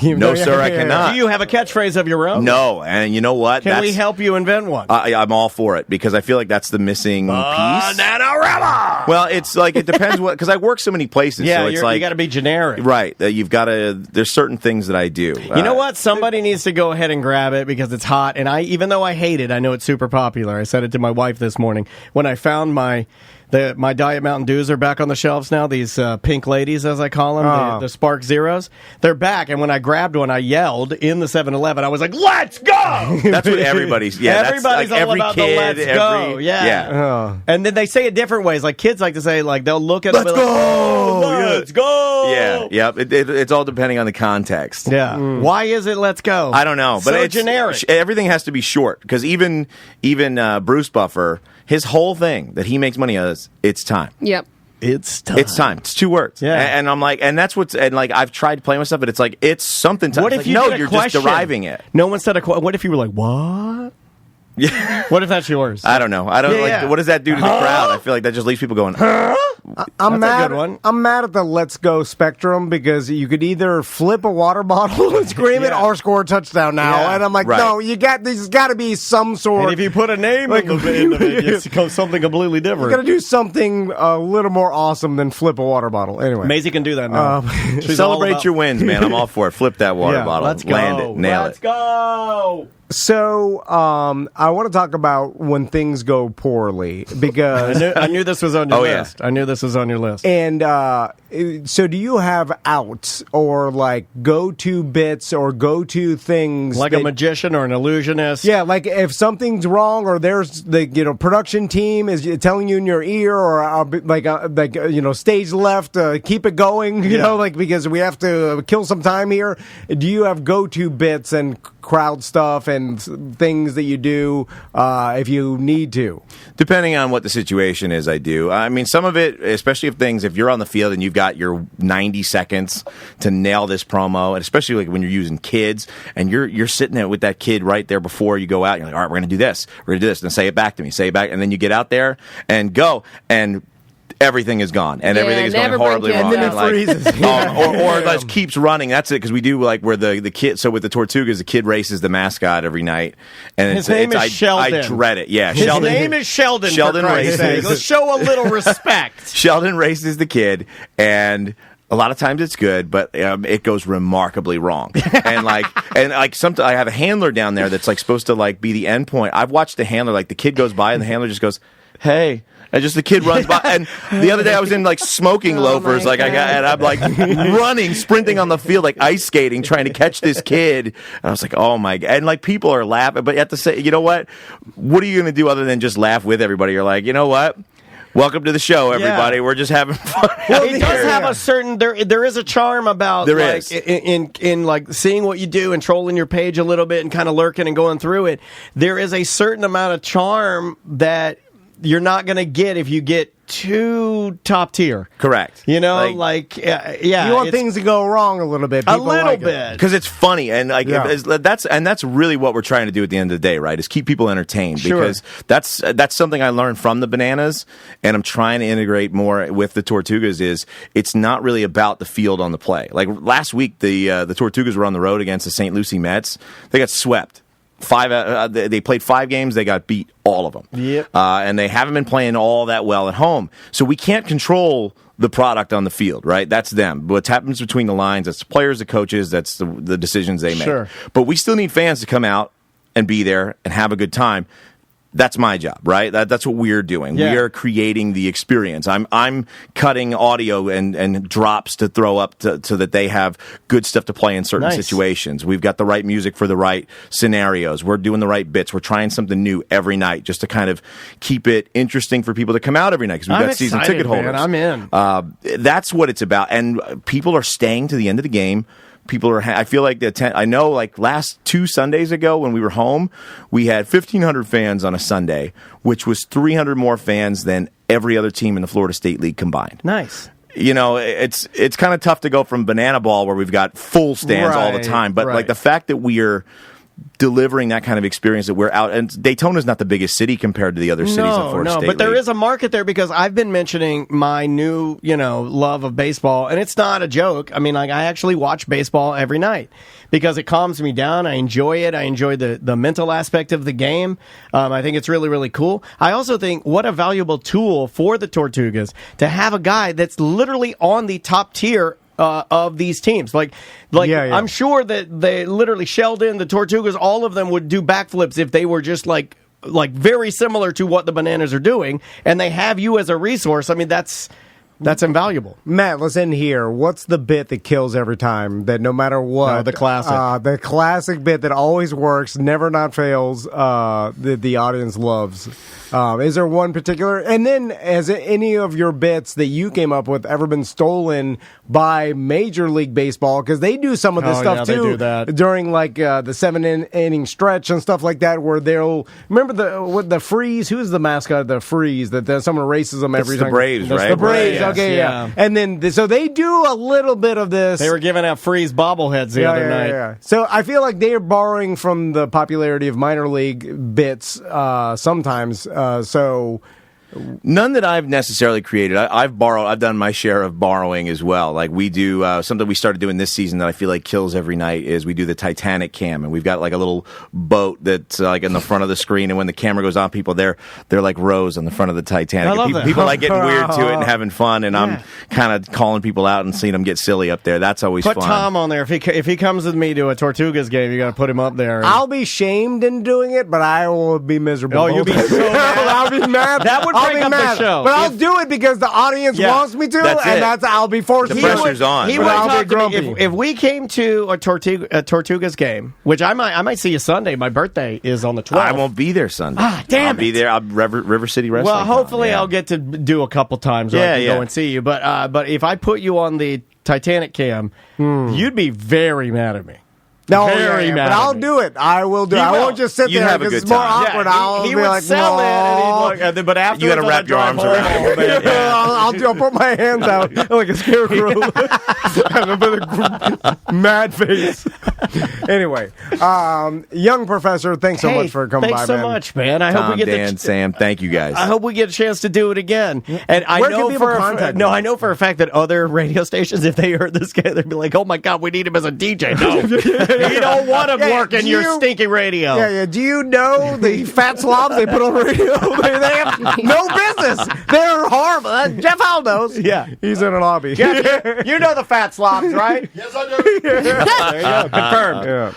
No, sir, I cannot. Do you have a catchphase of your own? No, and you know what? Can we help you invent one? I'm all for it because I feel like that's the missing piece. Bananarama! Well, it's like it depends because I work so many places. Yeah, so it's like you got to be generic, right? You've got to. There's certain things that I do. You know what? Somebody needs to go ahead and grab it because it's hot. And even though I hate it, I know it's super popular. I said it to my wife this morning when I found my Diet Mountain Dews are back on the shelves now. These pink ladies, as I call them, the Spark Zeros. They're back. And when I grabbed one, I yelled in the 7-Eleven. I was like, "Let's go!" That's what everybody's. Yeah, everybody's that's like all about kid, the "Let's go." Yeah. And then they say it different ways. Like kids like to say, like they'll look at "Let's go, let's go." Yeah, yep. It's all depending on the context. Yeah. Why is it "Let's go"? I don't know, but so it's generic. Everything has to be short because even Bruce Buffer. His whole thing that he makes money is it's time. Yep. It's time. It's time. It's 2 words. Yeah. And I'm like, and that's what's, and like, I've tried to play myself, but it's like, it's something time. What if you you're just deriving it. No one said a question. What if you were like, what? Yeah. What if that's yours? I don't know. I don't like. What does that do to the crowd? I feel like that just leaves people going. I'm mad. I'm mad at the "Let's Go" spectrum because you could either flip a water bottle and scream it or score a touchdown now, and I'm like, no, there's got to be some sort. And if you put a name in the end of it, it's something completely different. You got to do something a little more awesome than flip a water bottle. Anyway, Maisie can do that now. Celebrate your wins, man. I'm all for it. Flip that water bottle. Let's go. Land it. Nail it. Let's go. So, I want to talk about when things go poorly because I knew this was on your list. I knew this was on your list. And so, do you have outs or like go-to bits or go-to things like a magician or an illusionist? Yeah, like if something's wrong or there's the production team is telling you in your ear or stage left, keep it going. You know, like because we have to kill some time here. Do you have go-to bits and crowd stuff and things that you do if you need to? Depending on what the situation is, I do. I mean, some of it, especially if you're on the field and you've got your 90 seconds to nail this promo, and especially like when you're using kids and you're sitting there with that kid right there before you go out, you're like, all right, we're going to do this. We're going to do this. And say it back to me. Say it back. And then you get out there and go. And everything is gone, and everything is going horribly wrong. And then it freezes. Or it just keeps running. That's it, because we do like where the kid. So with the Tortugas, the kid races the mascot every night, and his name is Sheldon. I dread it. Yeah, his name is Sheldon. Sheldon races. Let's show a little respect. Sheldon races the kid, and a lot of times it's good, but it goes remarkably wrong. and sometimes I have a handler down there that's like supposed to like be the end point. I've watched the handler, like the kid goes by and the handler just goes, "Hey." And just the kid runs by. And the other day I was in like smoking loafers, and I'm like running, sprinting on the field, like ice skating, trying to catch this kid. And I was like, oh my God. And like people are laughing, but you have to say, you know what? What are you going to do other than just laugh with everybody? You're like, you know what? Welcome to the show, everybody. We're just having fun. Well, it does have a certain there is a charm about in like seeing what you do and trolling your page a little bit and kind of lurking and going through it. There is a certain amount of charm that you're not going to get if you get too top tier. Correct. You know, you want things to go wrong a little bit. People a little bit because it's funny, and that's really what we're trying to do at the end of the day, right? Is keep people entertained because that's something I learned from the Bananas, and I'm trying to integrate more with the Tortugas. Is it's not really about the field on the play. Like last week, the Tortugas were on the road against the St. Lucie Mets. They got swept. They played 5 games. They got beat all of them. Yep. And they haven't been playing all that well at home. So we can't control the product on the field, right? That's them. What happens between the lines, that's the players, the coaches, that's the decisions they make. Sure. But we still need fans to come out and be there and have a good time. That's my job, right? That's what we're doing. Yeah. We are creating the experience. I'm cutting audio and drops to throw up so that they have good stuff to play in certain situations. We've got the right music for the right scenarios. We're doing the right bits. We're trying something new every night just to kind of keep it interesting for people to come out every night because we've got season ticket holders. Man, I'm in. That's what it's about. And people are staying to the end of the game. People are. I feel like I know. Like last 2 Sundays ago, when we were home, we had 1,500 fans on a Sunday, which was 300 more fans than every other team in the Florida State League combined. Nice. You know, it's kind of tough to go from Banana Ball where we've got full stands all the time, but like the fact that we are delivering that kind of experience that we're out, and Daytona's not the biggest city compared to the other cities in Florida State but there League. is a market there because I've been mentioning my new, love of baseball, and it's not a joke. I mean, like I actually watch baseball every night because it calms me down. I enjoy it. I enjoy the mental aspect of the game. I think it's really, really cool. I also think what a valuable tool for the Tortugas to have a guy that's literally on the top tier of these teams. I'm sure that they literally shelled in the Tortugas. All of them would do backflips if they were just like very similar to what the Bananas are doing, and they have you as a resource. I mean, that's invaluable. Matt, let's end here. What's the bit that kills every time, that no matter what? The classic. The classic bit that always works, never not fails, that the audience loves. Is there one particular? And then, has any of your bits that you came up with ever been stolen by Major League Baseball? Because they do some of this stuff too. They do that. During like the 7-inning stretch and stuff like that, where they'll remember the Freeze. Who's the mascot of the Freeze? That someone races them every time. The Braves, right? The Braves. Yes, okay, yeah. And then so they do a little bit of this. They were giving out Freeze bobbleheads the other night. Yeah. So I feel like they are borrowing from the popularity of minor league bits sometimes. So none that I've necessarily created. I've done my share of borrowing as well. Like we do something we started doing this season that I feel like kills every night is we do the Titanic cam, and we've got like a little boat that's like in the front of the screen, and when the camera goes on, people they're like rows on the front of the Titanic. I love that. People like getting weird to it and having fun, and I'm kind of calling people out and seeing them get silly up there. That's always fun. Put Tom on there if he comes with me to a Tortugas game. You got to put him up there. I'll be shamed in doing it, but I will be miserable. Oh, you'll be so mad. I'll be mad. That would break up the show. But I'll do it because the audience wants me to, I'll be forced the to. pressure's on. He would talk to me if we came to a Tortugas game, which I might see you Sunday. My birthday is on the 12th. I won't be there Sunday. Damn I'll be there. I'll River City Wrestling. Well, hopefully I'll get to do a couple times where I can go and see you. But if I put you on the Titanic cam, you'd be very mad at me. No, but I'll do it. I will do it. I won't just sit there because it's more awkward. He would sell it, but after you got to wrap your arms around it. I'll put my hands out like a scarecrow and a mad face. Anyway, young professor, thanks so much for coming by. Thanks so much, man. I hope we get Dan, Sam, thank you guys. I hope we get a chance to do it again. And I know for a fact that other radio stations, if they heard this guy, they'd be like, "Oh my God, we need him as a DJ." No. You don't want him working your stinky radio. Yeah. Do you know the fat slobs they put on radio? They have no business. They're horrible. Jeff Howell knows. Yeah. He's in a lobby. You know the fat slobs, right? Yes, I do. There you go. Confirmed. Yeah.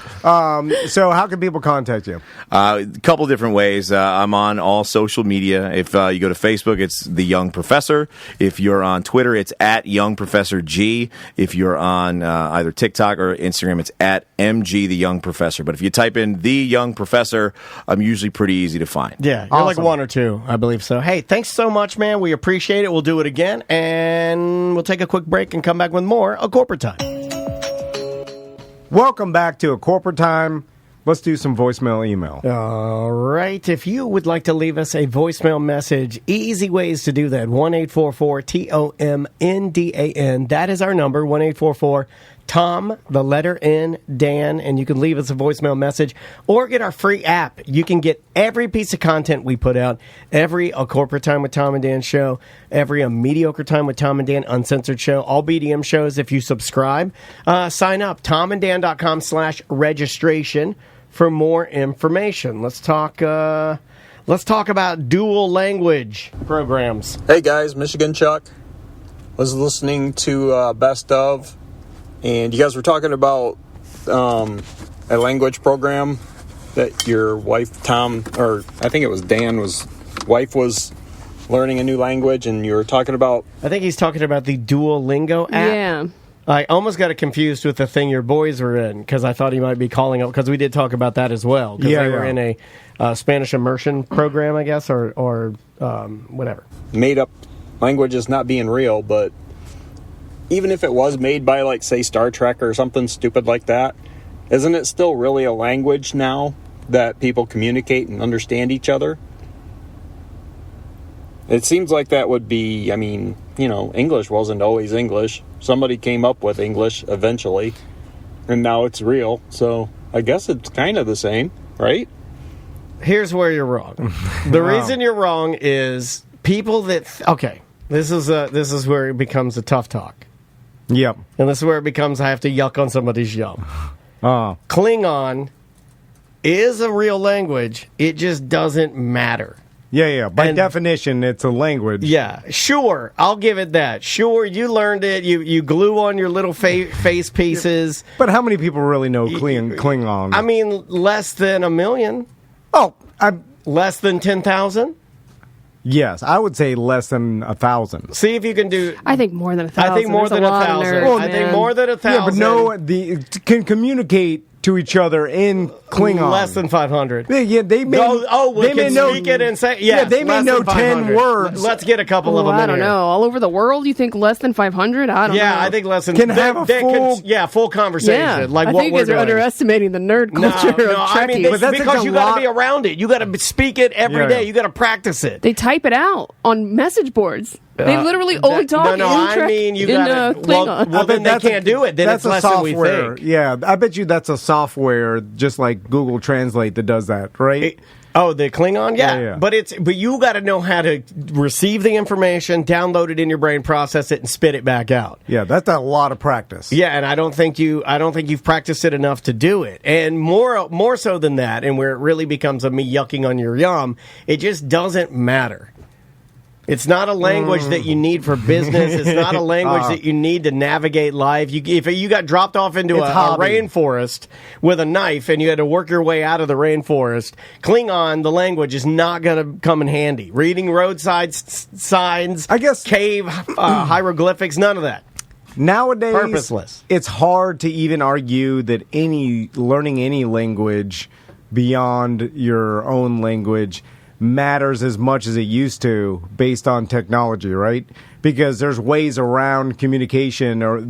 So how can people contact you? A couple different ways. I'm on all social media. If you go to Facebook, it's The Young Professor. If you're on Twitter, it's at Young Professor G. If you're on either TikTok or Instagram, it's at MG The Young Professor. But if you type in The Young Professor, I'm usually pretty easy to find. Yeah, you're like one or two, I believe so. Hey, thanks so much, man. We appreciate it. We'll do it again, and we'll take a quick break and come back with more of Corporate Time. Welcome back to A Corporate Time. Let's do some voicemail email. All right. If you would like to leave us a voicemail message, easy ways to do that. 1-844-TOMNDAN. That is our number, 1-844-TOM, the letter N, Dan, and you can leave us a voicemail message or get our free app. You can get every piece of content we put out, every A Corporate Time with Tom and Dan show, every A Mediocre Time with Tom and Dan uncensored show, all BDM shows. If you subscribe, sign up, tomanddan.com/registration for more information. Let's talk about dual language programs. Hey guys, Michigan Chuck. Was listening to Best Of, and you guys were talking about a language program that your wife, Tom, or I think it was Dan, wife was learning a new language, and you were talking about... I think he's talking about the Duolingo app. Yeah. I almost got it confused with the thing your boys were in, because I thought he might be calling up, because we did talk about that as well. Because they were in a Spanish immersion program, I guess, or whatever. Made up languages not being real, but even if it was made by, like, say, Star Trek or something stupid like that, isn't it still really a language now that people communicate and understand each other? It seems like that would be, I mean, English wasn't always English. Somebody came up with English eventually, and now it's real. So I guess it's kind of the same, right? Here's where you're wrong. The reason you're wrong is people that... Okay, this is where it becomes a tough talk. Yep. And this is where it becomes I have to yuck on somebody's yum. Klingon is a real language. It just doesn't matter. Yeah. By definition, it's a language. Yeah, sure. I'll give it that. Sure, you learned it. You glue on your little face pieces. But how many people really know Klingon? I mean, less than 1 million. Oh, less than 10,000? Yes, I would say less than 1,000. See if you can do... I think more than 1,000. I think more than 1,000. I think more than 1,000. Yeah, but can communicate to each other in Klingon. Less than 500. Yeah, they may. We can speak it and say. Yes, they may know 10 words. Let's get a couple of them. I don't know. All over the world, you think less than 500? I don't know. Yeah, I think less than. Can have a full conversation. Yeah, like I what think we're you guys are doing. Underestimating the nerd culture of Trekkies. I mean, because you got to be around it. You got to speak it every day. You got to practice it. They type it out on message boards. They literally only talk in Klingon. Well, then they can't do it. Then it's less than we think. Yeah, I bet you that's a software just like Google Translate that does that, right? The Klingon? Yeah. But you got to know how to receive the information, download it in your brain, process it, and spit it back out. Yeah, that's a lot of practice. Yeah, and I don't think you've practiced it enough to do it. And more so than that, and where it really becomes a me yucking on your yum, it just doesn't matter. It's not a language that you need for business. It's not a language that you need to navigate life. If you got dropped off into a rainforest with a knife and you had to work your way out of the rainforest, Klingon, the language, is not going to come in handy. Reading roadside signs, I guess, cave hieroglyphics, none of that. Nowadays, purposeless. It's hard to even argue that learning any language beyond your own language matters as much as it used to based on technology, right? Because there's ways around communication, or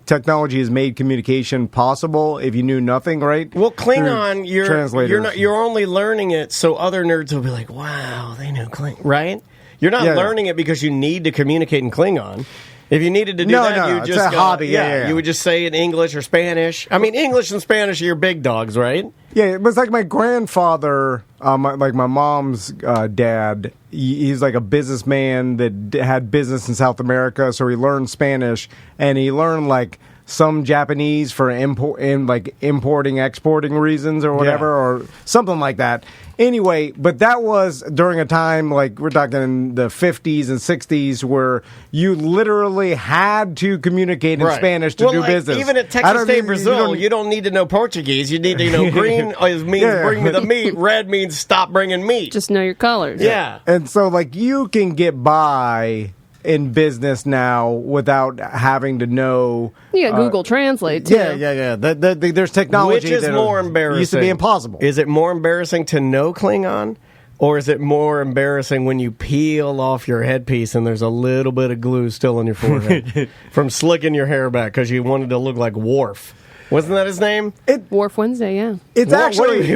technology has made communication possible if you knew nothing, right? Well, Klingon, you're only learning it so other nerds will be like, wow, they know Klingon, right? You're not learning it because you need to communicate in Klingon. If you needed to do that, you just it's a hobby. Yeah. You would just say it in English or Spanish. I mean, English and Spanish are your big dogs, right? Yeah, it was like my grandfather, like my mom's dad. He's like a businessman that had business in South America, so he learned Spanish, and he learned like some Japanese for importing, exporting reasons or whatever, or something like that. Anyway, but that was during a time, like we're talking in the 50s and 60s, where you literally had to communicate in Spanish to do business. Even at Texas State, Brazil, you don't need to know Portuguese. You need to know green means bring me the meat. Red means stop bringing meat. Just know your colors. Yeah. And so, like, you can get by in business now without having to know. You got Google Translate, too. Yeah. There's technology. Which is more embarrassing? Used to be impossible. Is it more embarrassing to know Klingon? Or is it more embarrassing when you peel off your headpiece and there's a little bit of glue still on your forehead from slicking your hair back because you wanted to look like Worf? Wasn't that his name? Worf Wednesday, yeah. It's actually...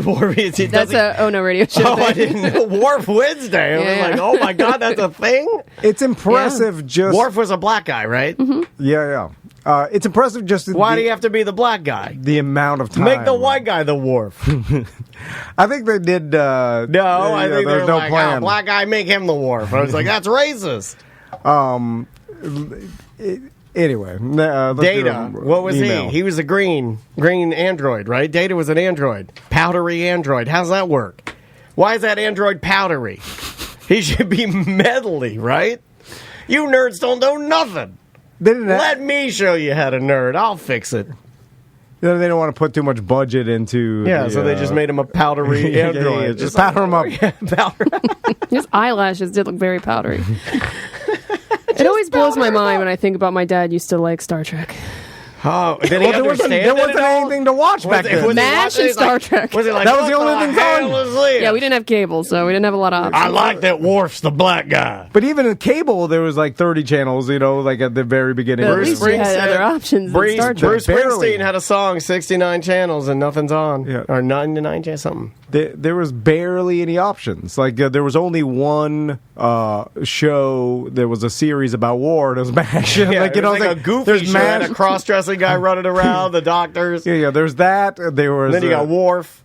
That's a Oh No Radio show thing. I didn't know. Worf Wednesday. I was like, oh my God, that's a thing? It's impressive just... Worf was a black guy, right? Mm-hmm. Yeah. It's impressive just... Why do you have to be the black guy? The amount of time. Make the white guy the Worf. I think they did... I think there's no plan. Black guy, make him the Worf. I was like, that's racist. Anyway, Data. What was he? He was a green android, right? Data was an android. Powdery android. How's that work? Why is that android powdery? He should be metally, right? You nerds don't know nothing. Let me show you how to nerd. I'll fix it. They don't want to put too much budget into. So they just made him a powdery android. Just powder him up. His eyelashes did look very powdery. It always blows my mind when I think about my dad used to like Star Trek. Oh, did he there wasn't anything to watch back then. MASH and Star Trek. Was it like, that was the only thing on? Yeah, we didn't have cable, so we didn't have a lot of options. I like that Worf's the black guy. But even in cable, there was like 30 channels, like at the very beginning. But at least you had other options than Star Trek. Bruce Springsteen had a song, 69 channels, and nothing's on. Yeah. Or 99 channels, something. There was barely any options. Like, there was only one show. There was a series about war. It was MASH. Yeah, like, a goofy show. Had a cross-dressing guy running around, the doctors. Yeah, there's that. There was. Then you got Worf.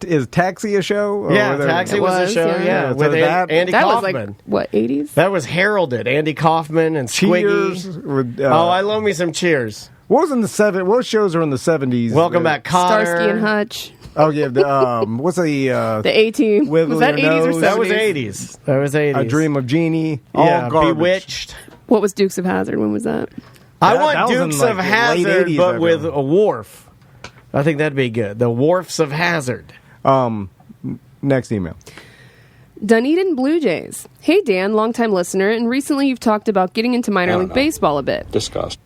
Is Taxi a show? Taxi was a show. Yeah, with Andy Kaufman. Was like, what, 80s? That was heralded. Andy Kaufman and Squiggy. Cheers. I love me some Cheers. What was in the What shows are in the 70s? Welcome Back, Kotter. Starsky and Hutch. Oh yeah, what's the A-Team? Was that 80s or 70s? That was 80s. That was 80s. A Dream of Jeannie. All garbage. Bewitched. What was Dukes of Hazzard? When was that? I want Dukes of Hazzard, but with a Worf. I think that'd be good. The Worfs of Hazzard. Next email. Dunedin Blue Jays. Hey, Dan, longtime listener, and recently you've talked about getting into minor league baseball a bit. Disgust.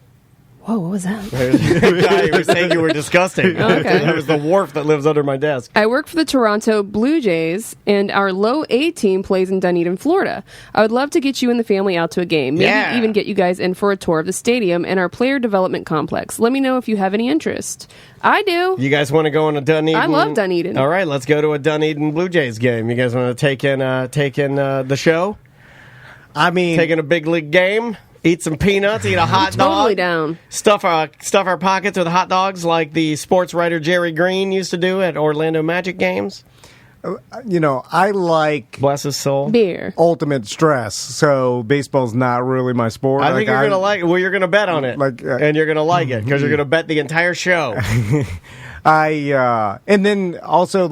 Whoa, what was that? The guy who was saying you were disgusting. Okay. That was the Worf that lives under my desk. I work for the Toronto Blue Jays, and our low A team plays in Dunedin, Florida. I would love to get you and the family out to a game. Maybe even get you guys in for a tour of the stadium and our player development complex. Let me know if you have any interest. I do. You guys want to go on a Dunedin? I love Dunedin. All right, let's go to a Dunedin Blue Jays game. You guys want to take in the show? I mean, taking a big league game. Eat some peanuts, eat a hot dog. Totally down. Stuff our pockets with hot dogs like the sports writer Jerry Green used to do at Orlando Magic games. I like... Bless his soul. Beer. Ultimate stress, so baseball's not really my sport. I think you're going to like it. Well, you're going to bet on it. And you're going to like it because you're going to bet the entire show. And then also,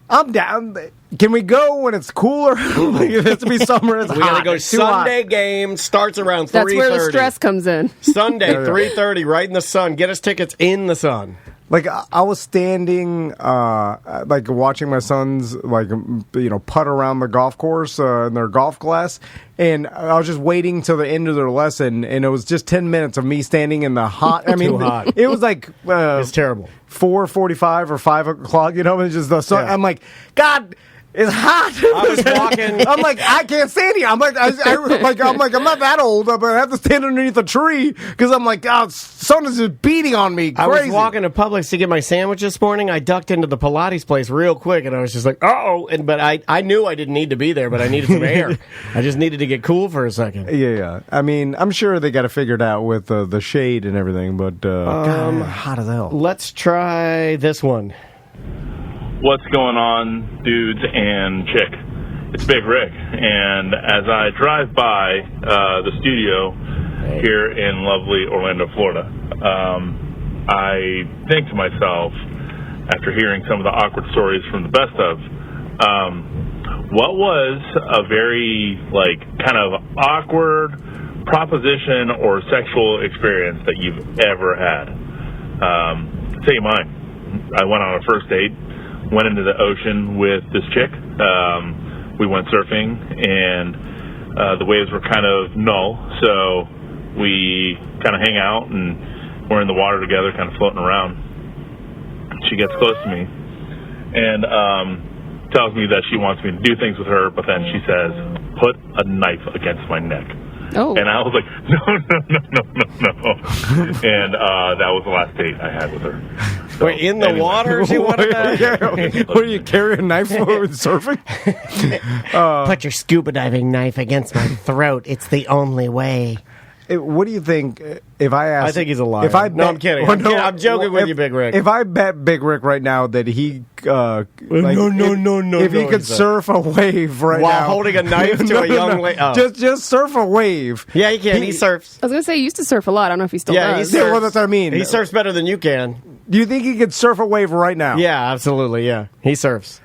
I'm down... Can we go when it's cooler? It has to be summer. It's we hot. Gotta go. Sunday game starts around 3:30. That's where the stress comes in. Sunday, 3:30, right in the sun. Get us tickets in the sun. I was standing, watching my sons, putt around the golf course in their golf class, and I was just waiting till the end of their lesson, and it was just 10 minutes of me standing in the hot. I mean, too hot. It was it's terrible. 4:45 or 5 o'clock. It's just the sun. Yeah. I'm like, God. It's hot. I was walking. I'm like, I can't stand here. I'm like, I'm not that old, but I have to stand underneath a tree because I'm like, sun is just beating on me. Crazy. I was walking to Publix to get my sandwich this morning. I ducked into the Pilates place real quick, and I was just like, but I knew I didn't need to be there, but I needed some air. I just needed to get cool for a second. Yeah. I mean, I'm sure they got it figured out with the shade and everything, but God, hot as hell. Let's try this one. What's going on, dudes and chick? It's Big Rick, and as I drive by the studio here in lovely Orlando, Florida, I think to myself, after hearing some of the awkward stories from the best of, what was a very kind of awkward proposition or sexual experience that you've ever had? Say mine. I went on a first date. Went into the ocean with this chick. We went surfing, and the waves were kind of null, so we kind of hang out, and we're in the water together, kind of floating around. She gets close to me and tells me that she wants me to do things with her, but then she says, "Put a knife against my neck." Oh. And I was like, no. And that was the last date I had with her. So, wait, in the water she wanted that? What, do you carry a knife with surfing? Put your scuba diving knife against my throat. It's the only way. What do you think if I ask... I think he's a liar. I'm kidding. I'm joking with you, Big Rick. If I bet Big Rick right now that he... no. If he could surf a wave right now... While holding a knife to a young lady... Oh. Just surf a wave. Yeah, he can. He surfs. I was going to say, he used to surf a lot. I don't know if he still does. Yeah, well, that's what I mean. He surfs better than you can. Do you think he could surf a wave right now? Yeah, absolutely, yeah. He surfs.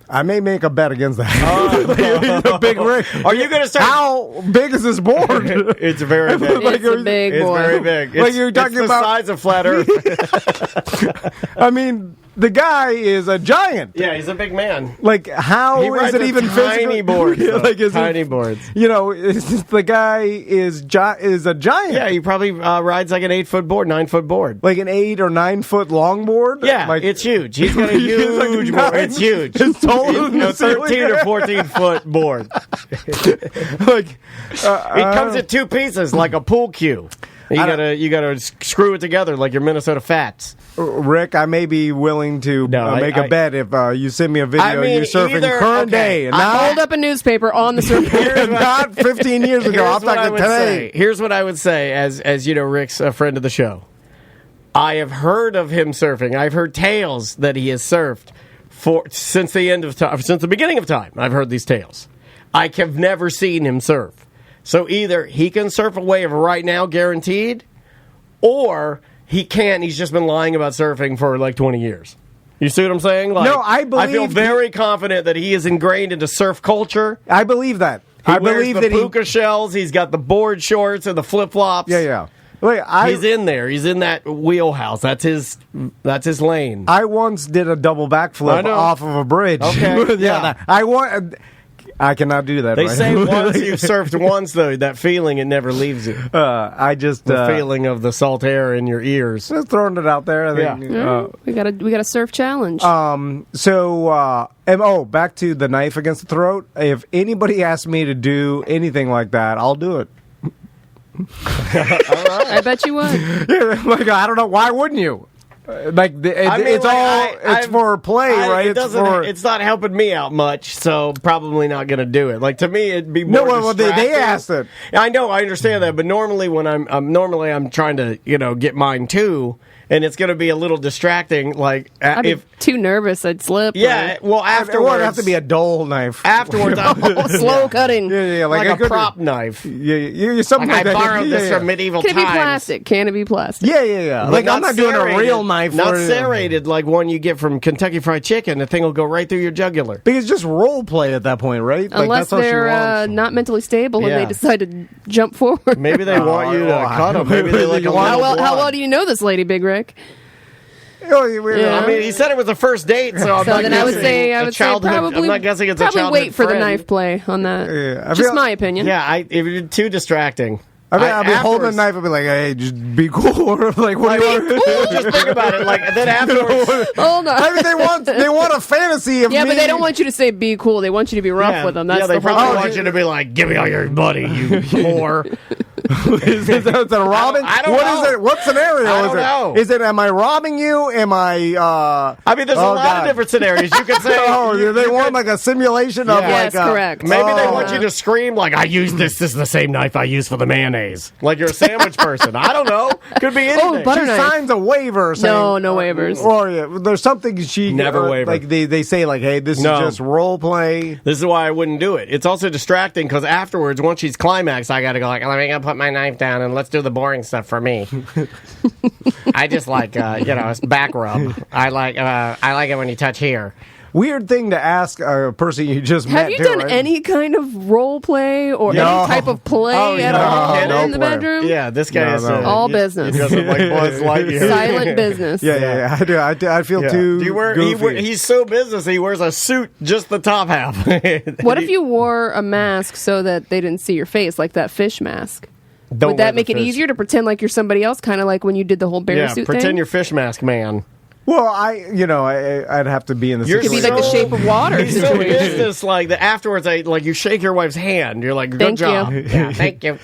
I may make a bet against that. A big rig. Are you going to start? How big is this board? It's very big. It's a big It's board. very big. Like you're talking it's the about size of flat Earth. I mean, the guy is a giant. Yeah, he's a big man. Like, how He rides is it even tiny physical? boards? Yeah, like, is tiny it, boards. You know, the guy is a giant. Yeah, he probably rides like an 8-foot board, 9-foot board. Like an 8 or 9 foot long board. Yeah, like, it's huge. He's got a huge board. It's huge. It's taller than the 13 or 14-foot board. Like, it comes in 2 pieces, like a pool cue. You gotta screw it together like your Minnesota Fats. Rick, I may be willing to make a bet if you send me a video you surfing current day. And I hold up a newspaper on the surfboard. Not 15 years ago. I'm talking today. Here's what I would say, as you know, Rick's a friend of the show. I have heard of him surfing. I've heard tales that he has surfed since the beginning of time. I've heard these tales. I have never seen him surf. So either he can surf a wave right now, guaranteed, or he can't. He's just been lying about surfing for like 20 years. You see what I'm saying? Like, no, I believe. I feel very confident that he is ingrained into surf culture. I believe that. I believe the puka shells. He's got the board shorts and the flip flops. Yeah. Wait, he's in there. He's in that wheelhouse. That's his lane. I once did a double backflip off of a bridge. Okay. Yeah. I cannot do that. They right? say once you've surfed once, though, that feeling, it never leaves you. The feeling of the salt air in your ears. Just throwing it out there. I think, we got a surf challenge. Back to the knife against the throat. If anybody asks me to do anything like that, I'll do it. All right. I bet you would. Yeah, like, I don't know. Why wouldn't you? It's for play, right? It's not helping me out much, so probably not going to do it. Like, to me, it'd be more distracting. They asked it. I know, I understand that, but normally when I'm trying to get mine too. And it's going to be a little distracting. Like, I'd be too nervous, I'd slip. Yeah, well, afterwards, it would have to be a dull knife. Afterwards, slow cutting. Yeah, like a prop knife. Yeah, something like I that. borrowed this from medieval times. Can it be plastic? Can it be plastic? Yeah. Like, I'm not doing a real knife. Not serrated like one you get from Kentucky Fried Chicken. The thing will go right through your jugular. Because it's just role play at that point, right? Unless they're not mentally stable and they decide to jump forward. Maybe they want you to cut them. Maybe they like how well do you know this lady, Big Rick? I mean, he said it was a first date, so I'm not I would say probably. I'm not guessing it's a childhood wait for friend. the knife play on that. Just my opinion. Yeah, if you're too distracting. I'll be holding a knife and be like, "Hey, just be cool." Or like, what do you want? Cool. Just think about it. Like, then afterwards, hold on. I mean, they want a fantasy of me. Yeah, but they don't want you to say "be cool." They want you to be rough with them. That's they the whole probably want you to be like, "Give me all your money, you whore." Is it a robbing? I don't know. Is it? What scenario I is don't it? know. Is it? Am I robbing you? Am I? I mean, there's a lot of different scenarios. You could say. They want like a simulation of yes, correct. Maybe they want you to scream like, "I use this. This is the same knife I use for the mayonnaise." Like you're a sandwich person. I don't know. Could be anything. She signs a waiver saying no waivers. Or there's something she never waiver. Like they say like, hey, this is just role play. This is why I wouldn't do it. It's also distracting because afterwards, once she's climaxed, I got to go like, let me go put my knife down and let's do the boring stuff for me. I just like back rub. I like it when you touch here. Weird thing to ask a person you just met. Have you done any kind of role play or any type of play at all in the bedroom? Yeah, this guy is all business. He doesn't like Buzz Lightyear. Silent business. Yeah, I do. I feel too goofy. He's so business. He wears a suit, just the top half. What if you wore a mask so that they didn't see your face, like that fish mask? Would that make it easier to pretend like you're somebody else, kind of like when you did the whole bear suit thing? Pretend you're fish mask man. Well, I'd have to be in the situation. Could be like the Shape of Water He's so business, like, that afterwards, you shake your wife's hand. You're like, good job. Yeah, thank you.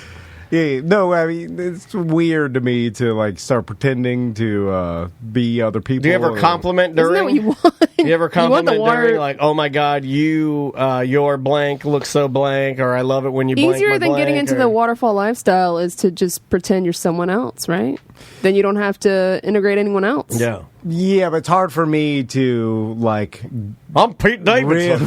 Yeah, no, I mean, it's weird to me to, start pretending to be other people. Do you ever compliment during? Isn't that what you want? You ever compliment during, like, oh, my God, your blank looks so blank, or I love it when you blank Easier than getting into the waterfall lifestyle is to just pretend you're someone else, right? Then you don't have to integrate anyone else. Yeah. Yeah, but it's hard for me to, I'm Pete Davidson.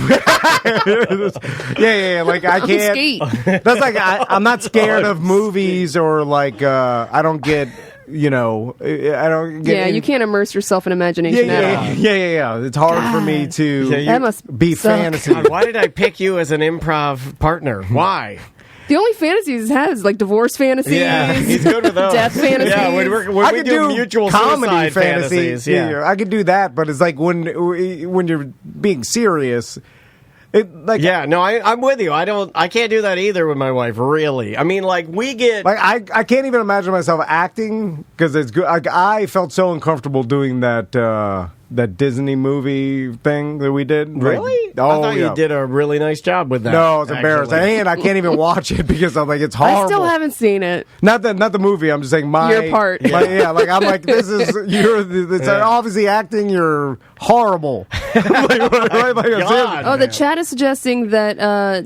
Yeah, like, I can't. That's like, I'm not scared of movies or, I don't get I don't get. Yeah, you can't immerse yourself in imagination at all. Yeah. It's hard for me to that must be suck. fantasy. God, why did I pick you as an improv partner? Why? The only fantasies he has is like divorce fantasies. Yeah, he's good with those. Death fantasies. Yeah, when we do mutual comedy suicide fantasies. Yeah, I could do that, but it's like when you're being serious. I'm with you. I can't do that either with my wife. Really, I mean, like we get I can't even imagine myself acting because it's good. I felt so uncomfortable doing that Disney movie thing that we did. Really? I thought you did a really nice job with that. No, it's embarrassing, and I can't even watch it because I'm like, it's horrible. I still haven't seen it. Not the movie. I'm just saying your part. I'm like, this is obviously acting. You're horrible. The chat is suggesting that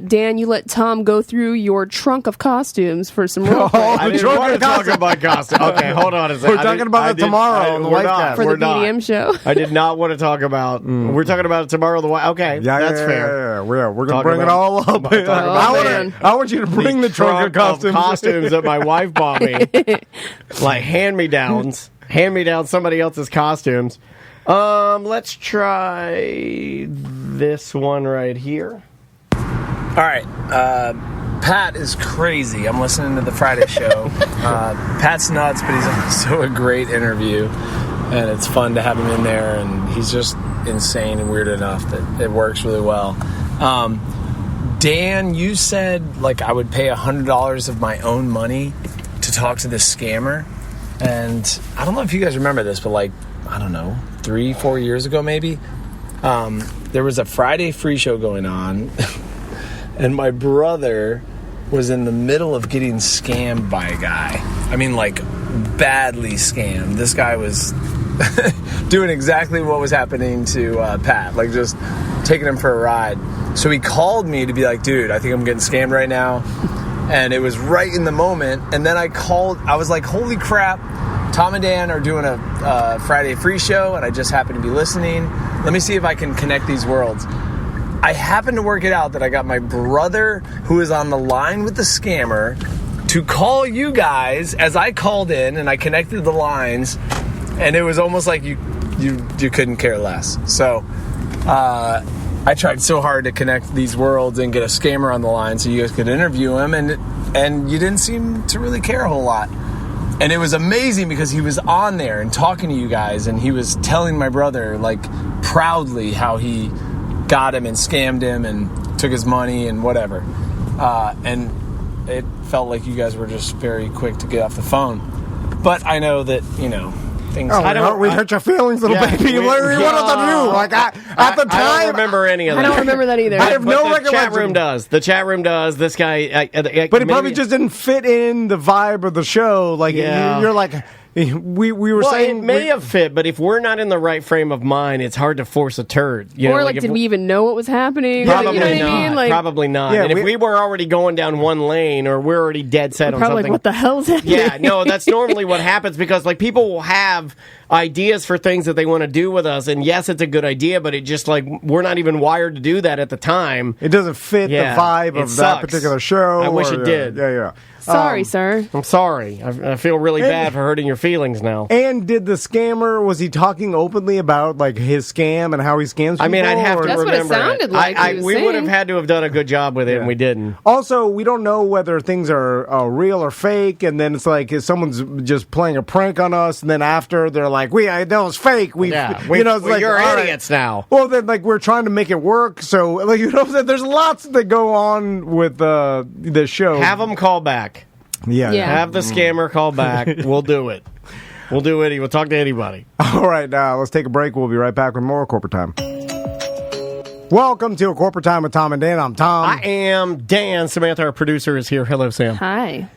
Dan, you let Tom go through your trunk of costumes for some role play. I didn't want to talk about costumes. Okay, hold on a second. We're talking about it tomorrow on the Lifecast. For the BDM show. I did not want to talk about. We're talking about it tomorrow. Okay, that's fair. Yeah. We're going to bring it all up. I want you to bring the trunk of costumes that my wife bought me, like hand-me-downs. Hand-me-down somebody else's costumes. Let's try this one right here. All right. Pat is crazy. I'm listening to the Friday show. Pat's nuts, but he's also a great interview. And it's fun to have him in there. And he's just insane and weird enough that it works really well. Dan, you said, like, I would pay $100 of my own money to talk to this scammer. And I don't know if you guys remember this, but, like, I don't know, 3-4 years ago maybe, there was a Friday free show going on. And my brother was in the middle of getting scammed by a guy. I mean, like, badly scammed. This guy was doing exactly what was happening to Pat, like just taking him for a ride. So he called me to be like, dude, I think I'm getting scammed right now. And it was right in the moment. And then I was like, holy crap, Tom and Dan are doing a Friday free show, and I just happen to be listening. Let me see if I can connect these worlds. I happened to work it out that I got my brother, who is on the line with the scammer, to call you guys as I called in, and I connected the lines, and it was almost like you couldn't care less. So I tried so hard to connect these worlds and get a scammer on the line so you guys could interview him, and you didn't seem to really care a whole lot. And it was amazing because he was on there and talking to you guys, and he was telling my brother, like, proudly how he got him and scammed him and took his money and whatever. And it felt like you guys were just very quick to get off the phone. But I know that, things... we hurt your feelings, little baby. What else to do? Like, at the time... I don't remember any of that. I don't remember that either. I have no recollection. The chat room does. This guy... but it probably just didn't fit in the vibe of the show. Like, you're like... We were saying... it may have fit, but if we're not in the right frame of mind, it's hard to force a turd. Did we even know what was happening? Probably not. I mean? Like, probably not. Yeah, and if we were already going down one lane, or we're already dead set on something... like, what the hell's happening? Yeah, no, that's normally what happens, because like people will have ideas for things that they want to do with us, and yes, it's a good idea, but it just like we're not even wired to do that at the time. It doesn't fit the vibe of that particular show. I wish it did. Yeah. Sorry, sir. I'm sorry. I feel really bad for hurting your feelings now. And did the scammer, was he talking openly about like his scam and how he scams people? I mean, I'd have to remember. That's what it sounded like. We would have had to have done a good job with it, and we didn't. Also, we don't know whether things are real or fake, and then it's like if someone's just playing a prank on us, and then after they're like, that was fake. You're idiots now. Well, then like we're trying to make it work, so like there's lots that go on with the show. Have them call back. Yeah. Have the scammer call back. We'll do it. We'll talk to anybody. All right, now let's take a break. We'll be right back with more Corporate Time. Welcome to A Corporate Time with Tom and Dan. I'm Tom. I am Dan. Samantha, our producer, is here. Hello, Sam. Hi.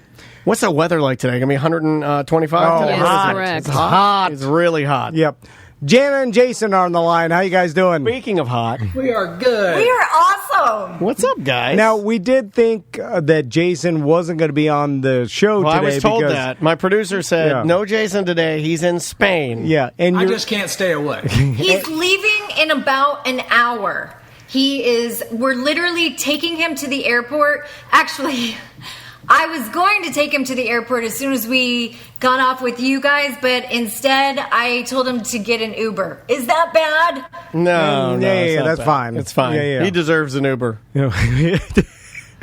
What's the weather like today? Gonna be 125 today? Yes, correct. It's hot. It's really hot. Yep. Jana and Jason are on the line. How you guys doing? Speaking of hot. We are good. We are awesome. What's up, guys? Now, we did think that Jason wasn't going to be on the show today. I was told that. My producer said, no Jason today. He's in Spain. Yeah. And I just can't stay away. He's leaving in about an hour. We're literally taking him to the airport. Actually, I was going to take him to the airport as soon as we got off with you guys, but instead I told him to get an Uber. Is that bad? No, that's bad. fine. It's fine. Yeah. He deserves an Uber.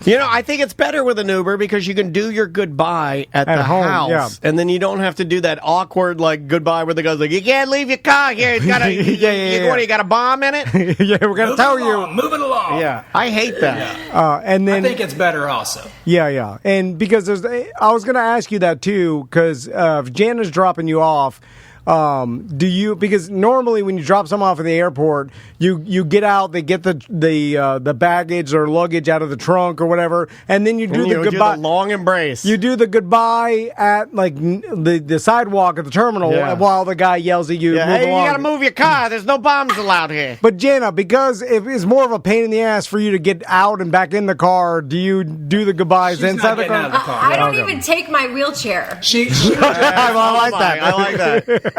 I think it's better with an Uber because you can do your goodbye at the home, house, and then you don't have to do that awkward goodbye where the guy's like, "You can't leave your car here. It's got a you got a bomb in it." Yeah, we're gonna tell you. Move it along. Yeah, I hate that. Yeah. And then I think it's better also. Yeah, and because I was gonna ask you that too, because if Jana's dropping you off. Because normally when you drop someone off at the airport, you get out, they get the baggage or luggage out of the trunk or whatever, and then you do the goodbye, do the long embrace. You do the goodbye at like the sidewalk at the terminal while the guy yells at you. Hey, along. you got to move your car. There's no bombs allowed here. But Jana, because it's more of a pain in the ass for you to get out and back in the car, do you do the goodbyes inside the car? Out of the car. I don't even take my wheelchair. I like that. I like that.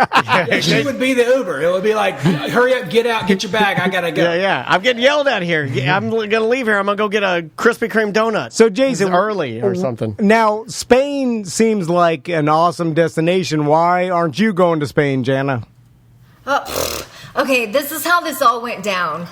She would be the Uber. It would be like, hurry up, get out, get your bag. I gotta go. Yeah. I'm getting yelled at here. I'm gonna leave here. I'm gonna go get a Krispy Kreme donut. So Jason, it's early or something. Now Spain seems like an awesome destination. Why aren't you going to Spain, Jana? Okay, this is how this all went down.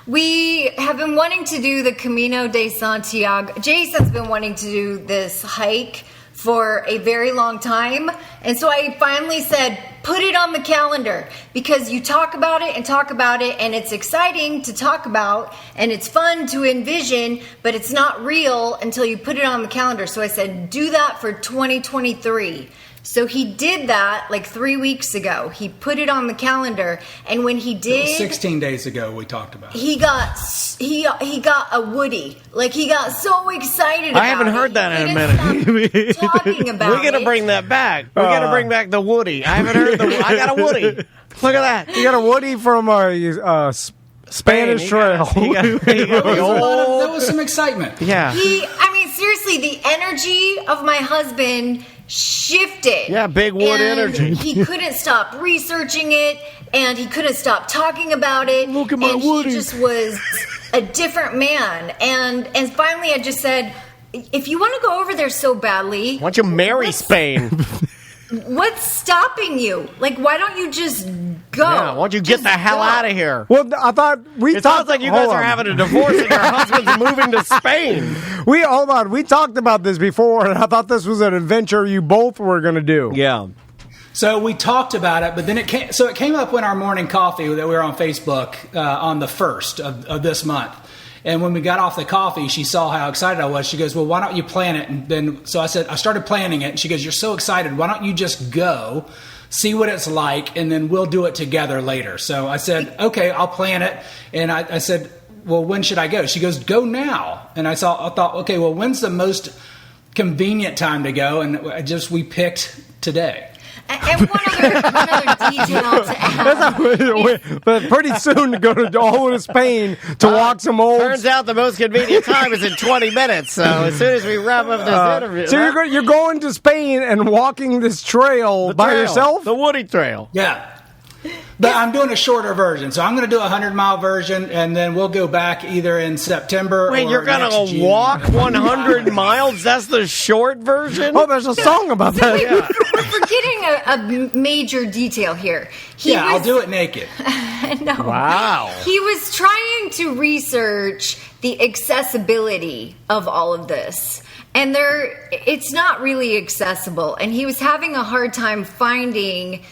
We have been wanting to do the Camino de Santiago. Jason's been wanting to do this hike for a very long time. And so I finally said, put it on the calendar, because you talk about it, and it's exciting to talk about, and it's fun to envision, but it's not real until you put it on the calendar. So I said, do that for 2023. So he did that like 3 weeks ago. He put it on the calendar, and when he did, 16 days ago we talked about it. He got a Woody. Like, he got so excited about it. I haven't heard that in a minute. Talking about We're gonna bring that back. We're gonna bring back the Woody. I haven't heard I got a Woody. Look at that. You got a Woody from Spanish Trail. There was some excitement. Yeah. Seriously, the energy of my husband shifted. Yeah, big wood energy. He couldn't stop researching it, and he couldn't stop talking about it. Look at my Woody. He just was a different man. And finally I just said, if you want to go over there so badly, why don't you marry Spain? What's stopping you? Like, why don't you just go? Yeah, why don't you get the hell out of here? Well, I thought it sounds like you guys are having a divorce and your husband's moving to Spain. Hold on. We talked about this before, and I thought this was an adventure you both were going to do. Yeah. So we talked about it, but then it came up in our morning coffee that we were on Facebook on the 1st of this month. And when we got off the coffee, she saw how excited I was. She goes, well, why don't you plan it? And then, so I said, I started planning it. And she goes, you're so excited. Why don't you just go, see what it's like, and then we'll do it together later. So I said, okay, I'll plan it. And I said, well, when should I go? She goes, go now. And I thought, okay, well, when's the most convenient time to go? And we picked today. And one other detail to add. But pretty soon to go to Spain to walk some old. Turns out the most convenient time is in 20 minutes. So as soon as we wrap up this interview. So you're going to Spain and walking this trail by yourself? The Woody Trail. Yeah. But I'm doing a shorter version. So I'm going to do a 100-mile version, and then we'll go back either in September Wait, or you're going to walk 100 miles? That's the short version? Oh, there's a song about that. We're forgetting a major detail here. I'll do it naked. No. Wow. He was trying to research the accessibility of all of this. And it's not really accessible. And he was having a hard time finding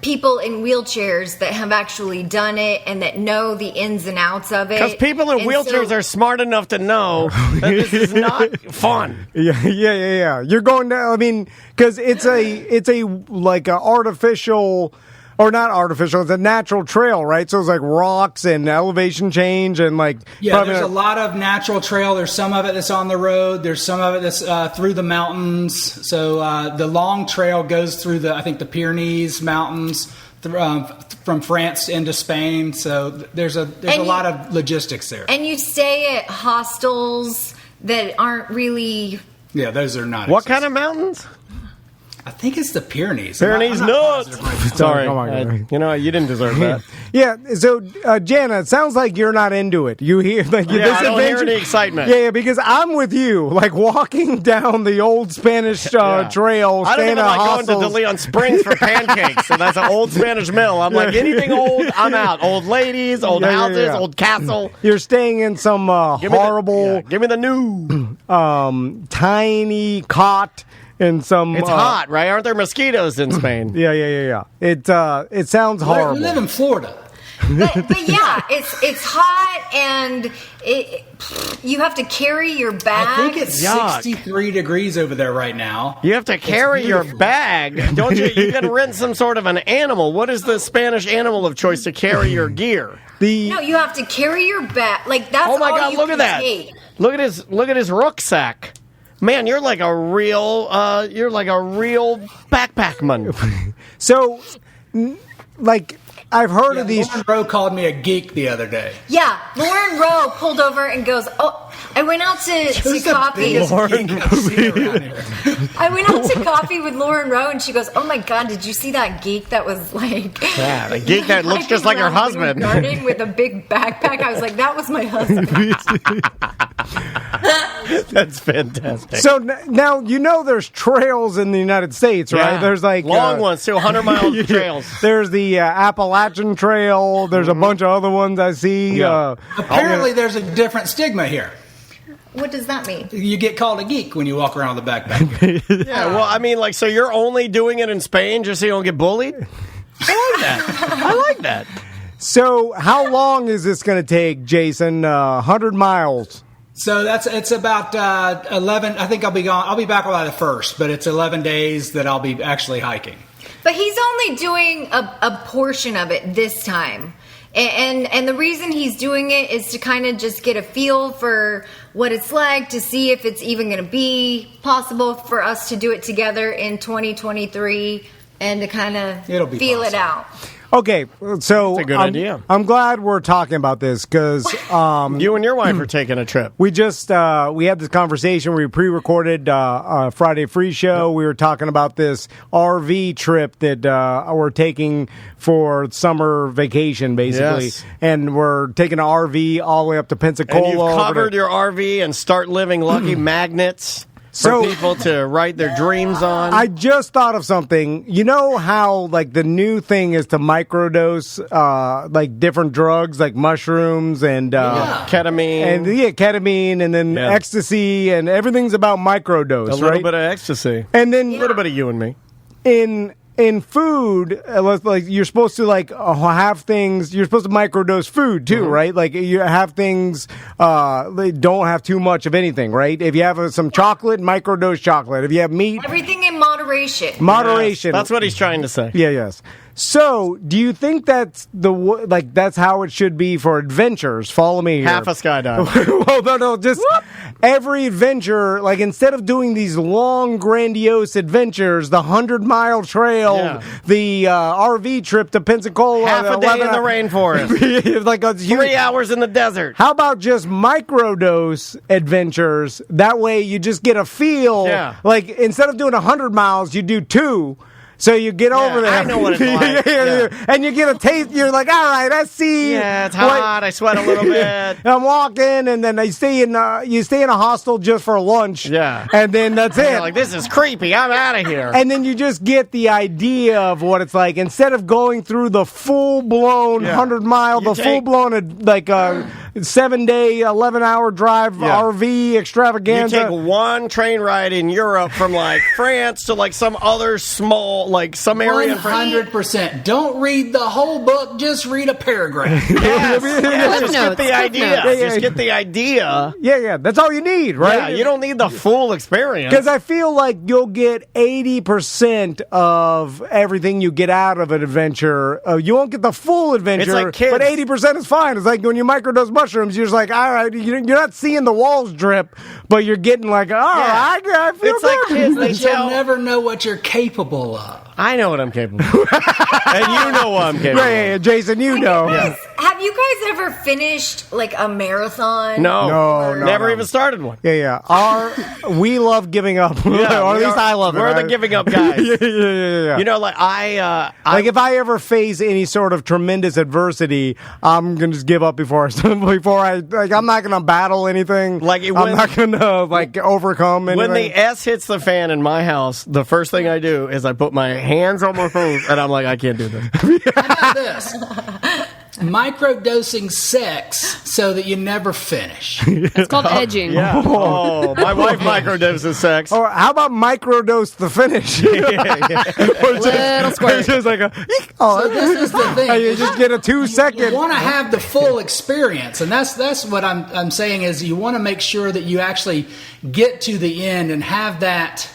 people in wheelchairs that have actually done it and that know the ins and outs of it. Because people in wheelchairs are smart enough to know that this is not fun. Yeah. You're going to, because it's a like a artificial, or not artificial, it's a natural trail, right? So it's like rocks and elevation change and like... Yeah, there's a lot of natural trail. There's some of it that's on the road. There's some of it that's through the mountains. So the long trail goes through the Pyrenees mountains from France into Spain. So there's a lot of logistics there. And you stay at hostels that aren't really... Yeah, those are not What kind of mountains? I think it's the Pyrenees. Pyrenees nuts. Sorry. You know, you didn't deserve that. Yeah. So, Jana, it sounds like you're not into it. You hear like this I don't hear any excitement. Yeah, because I'm with you. Like walking down the old Spanish trail. I don't even like going to De Leon Springs for pancakes. So that's an old Spanish mill. I'm like, anything old, I'm out. Old ladies, old houses, old castle. You're staying in some horrible. Give me the new tiny cot. It's hot, right? Aren't there mosquitoes in Spain? Yeah. It sounds horrible. We live in Florida. But yeah, it's hot and you have to carry your bag. I think it's 63 degrees over there right now. You have to carry your bag. Don't you? You got to rent some sort of an animal. What is the Spanish animal of choice to carry your gear? No, you have to carry your bag. Like that's oh my all God! you Look can at that! take. Look at his rucksack. Man, you're like a real backpack man. So, like, I've heard of these. Lauren Rowe called me a geek the other day. Yeah, Lauren Rowe pulled over and goes, "Oh, I went out to coffee. I went out to coffee with Lauren Rowe, and she goes, "Oh my God, did you see that geek that was like?" Yeah, the geek that looks just like her husband. Garden with a big backpack. I was like, "That was my husband." That's fantastic. So now you know there's trails in the United States, right? There's like long ones, 100-mile trails. There's the Appalachian Trail. There's a bunch of other ones I see. Yeah. Apparently, there's a different stigma here. What does that mean? You get called a geek when you walk around with a backpack. Yeah, well, I mean, like, so you're only doing it in Spain just so you don't get bullied? I like that. So how long is this going to take, Jason? 100 miles. So it's about 11. I think I'll be gone. I'll be back by the 1st, but it's 11 days that I'll be actually hiking. But he's only doing a portion of it this time. And the reason he's doing it is to kind of just get a feel for what it's like, to see if it's even going to be possible for us to do it together in 2023 and to kind of feel it out. Okay, so that's a good idea. I'm glad we're talking about this because you and your wife are taking a trip. We just we had this conversation. We pre-recorded Friday Free Show. We were talking about this RV trip that we're taking for summer vacation, basically, and we're taking an RV all the way up to Pensacola. And you've covered your RV and start living lucky magnets. For people to write their dreams on. I just thought of something. You know how like the new thing is to microdose like different drugs like mushrooms and ketamine and then ecstasy and everything's about microdose. A little bit of ecstasy and then a little bit of you and me. In food, like you're supposed to like have things. You're supposed to microdose food too, right? Like you have things. They don't have too much of anything, right? If you have some chocolate, microdose chocolate. If you have meat, everything in moderation. Moderation. Yes, that's what he's trying to say. Yeah. Yes. So, do you think that's that's how it should be for adventures? Follow me here. Half a skydive. Well, no, just every adventure. Like instead of doing these long, grandiose adventures, the 100-mile trail, the RV trip to Pensacola, half a day in the rainforest, like 3 hours in the desert. How about just microdose adventures? That way, you just get a feel. Yeah. Like instead of doing 100 miles, you do 2. So you get over there. I know what it's like. And you get a taste. You're like, all right, I see. Yeah, it's hot. I sweat a little bit. I'm walking, and then I stay in a hostel just for lunch. Yeah. And then that's it. You're like, this is creepy. I'm out of here. And then you just get the idea of what it's like. Instead of going through the full-blown 100-mile, full-blown 7-day, 11-hour drive RV extravaganza. You take one train ride in Europe from like France to like some other small, like some area. 100%. Don't read the whole book. Just read a paragraph. Just get the idea. Just get the idea. Yeah. That's all you need, right? Yeah, you don't need the full experience. Because I feel like you'll get 80% of everything you get out of an adventure. You won't get the full adventure, it's like kids. But 80% is fine. It's like when you microdose mushrooms, you're just like, all right, you're not seeing the walls drip, but you're getting like, I feel it's good. Like kids, you'll never know what you're capable of. I know what I'm capable of. And you know what I'm capable of. Yeah, Jason, you know. Have you guys ever finished like a marathon? No, never even started one. Yeah. We love giving up. Or at least I love it. We're the giving up guys. Yeah. You know, like if I ever face any sort of tremendous adversity, I'm gonna just give up before I I'm not gonna battle anything. I'm not gonna overcome anything. When the S hits the fan in my house, the first thing I do is I put my hands on my face and I'm like, I can't do this. How about this? Microdosing sex so that you never finish. It's called edging. Yeah. Oh, my wife microdoses sex. Or how about microdose the finish? Little squirt. Just like so this is the thing. You just get a 2-second. You want to have the full experience, and that's what I'm saying is you want to make sure that you actually get to the end and have that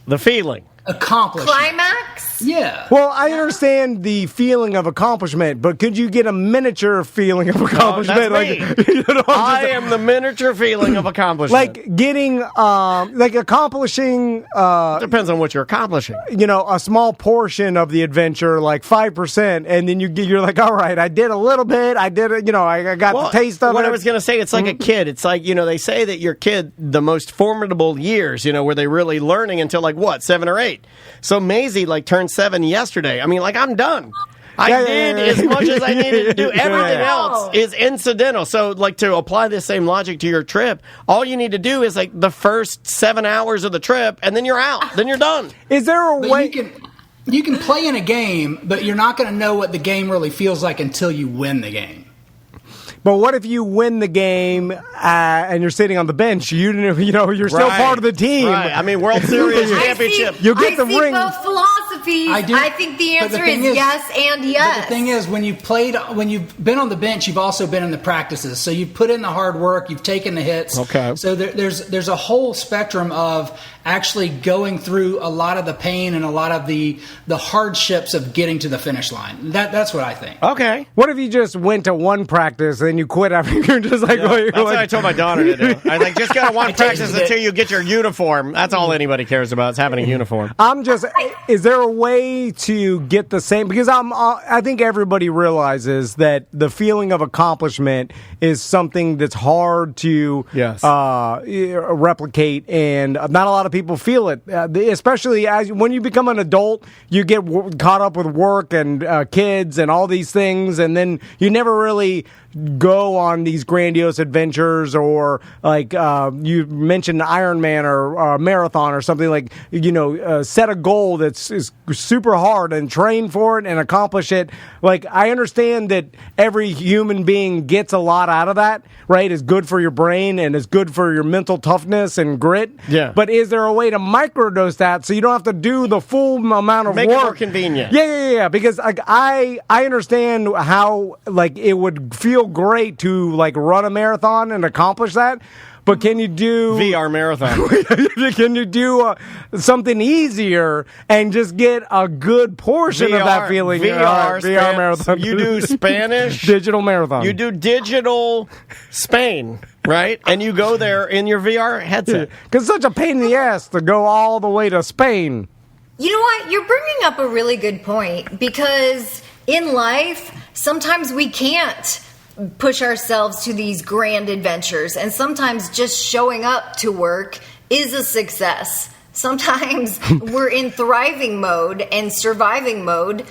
the feeling. Accomplishment. Climax? Yeah. Well, I understand the feeling of accomplishment, but could you get a miniature feeling of accomplishment? That's me. I am the miniature feeling of accomplishment. Like getting, accomplishing. Depends on what you're accomplishing. A small portion of the adventure, like 5%, and then you're like, all right, I did a little bit. I did it. I got the taste of it. What I was going to say, it's like a kid. It's like they say that your kid, the most formidable years, where they really learning until 7 or 8. So Maisie turned 7 yesterday. I mean, I'm done. I did as much as I needed to do. Everything else is incidental. So, to apply this same logic to your trip, all you need to do is the first 7 hours of the trip, and then you're out. Then you're done. Is there a way? You can play in a game, but you're not going to know what the game really feels like until you win the game. But what if you win the game and you're sitting on the bench? You're still part of the team. Right. I mean, World Series championship. You get the ring. Both philosophies. I think the answer is yes and yes. But the thing is, when you've been on the bench, you've also been in the practices. So you've put in the hard work. You've taken the hits. Okay. So there's a whole spectrum of actually going through a lot of the pain and a lot of the hardships of getting to the finish line. That's what I think. Okay. What if you just went to one practice and you quit after you're just that's what I told my daughter to do. I just go to one practice until you get your uniform. That's all anybody cares about is having a uniform. Is there a way to get the same? Because I think everybody realizes that the feeling of accomplishment is something that's hard to replicate, and not a lot of people feel it. Especially when you become an adult, you get caught up with work and kids and all these things, and then you never really go on these grandiose adventures, or you mentioned Ironman or marathon or something, set a goal that's is super hard and train for it and accomplish it. I understand that every human being gets a lot out of that, right? It's good for your brain and it's good for your mental toughness and grit. Yeah. But is there a way to microdose that so you don't have to do the full amount of work? Make it more convenient. Yeah. Because I understand how it would feel great to run a marathon and accomplish that. But can you do VR marathon? Can you do something easier and just get a good portion of that feeling? VR marathon. You do Spanish digital marathon. You do digital Spain, right? And you go there in your VR headset. Because it's such a pain in the ass to go all the way to Spain. You know what? You're bringing up a really good point, because in life, sometimes we can't push ourselves to these grand adventures, and sometimes just showing up to work is a success. Sometimes we're in thriving mode and surviving mode.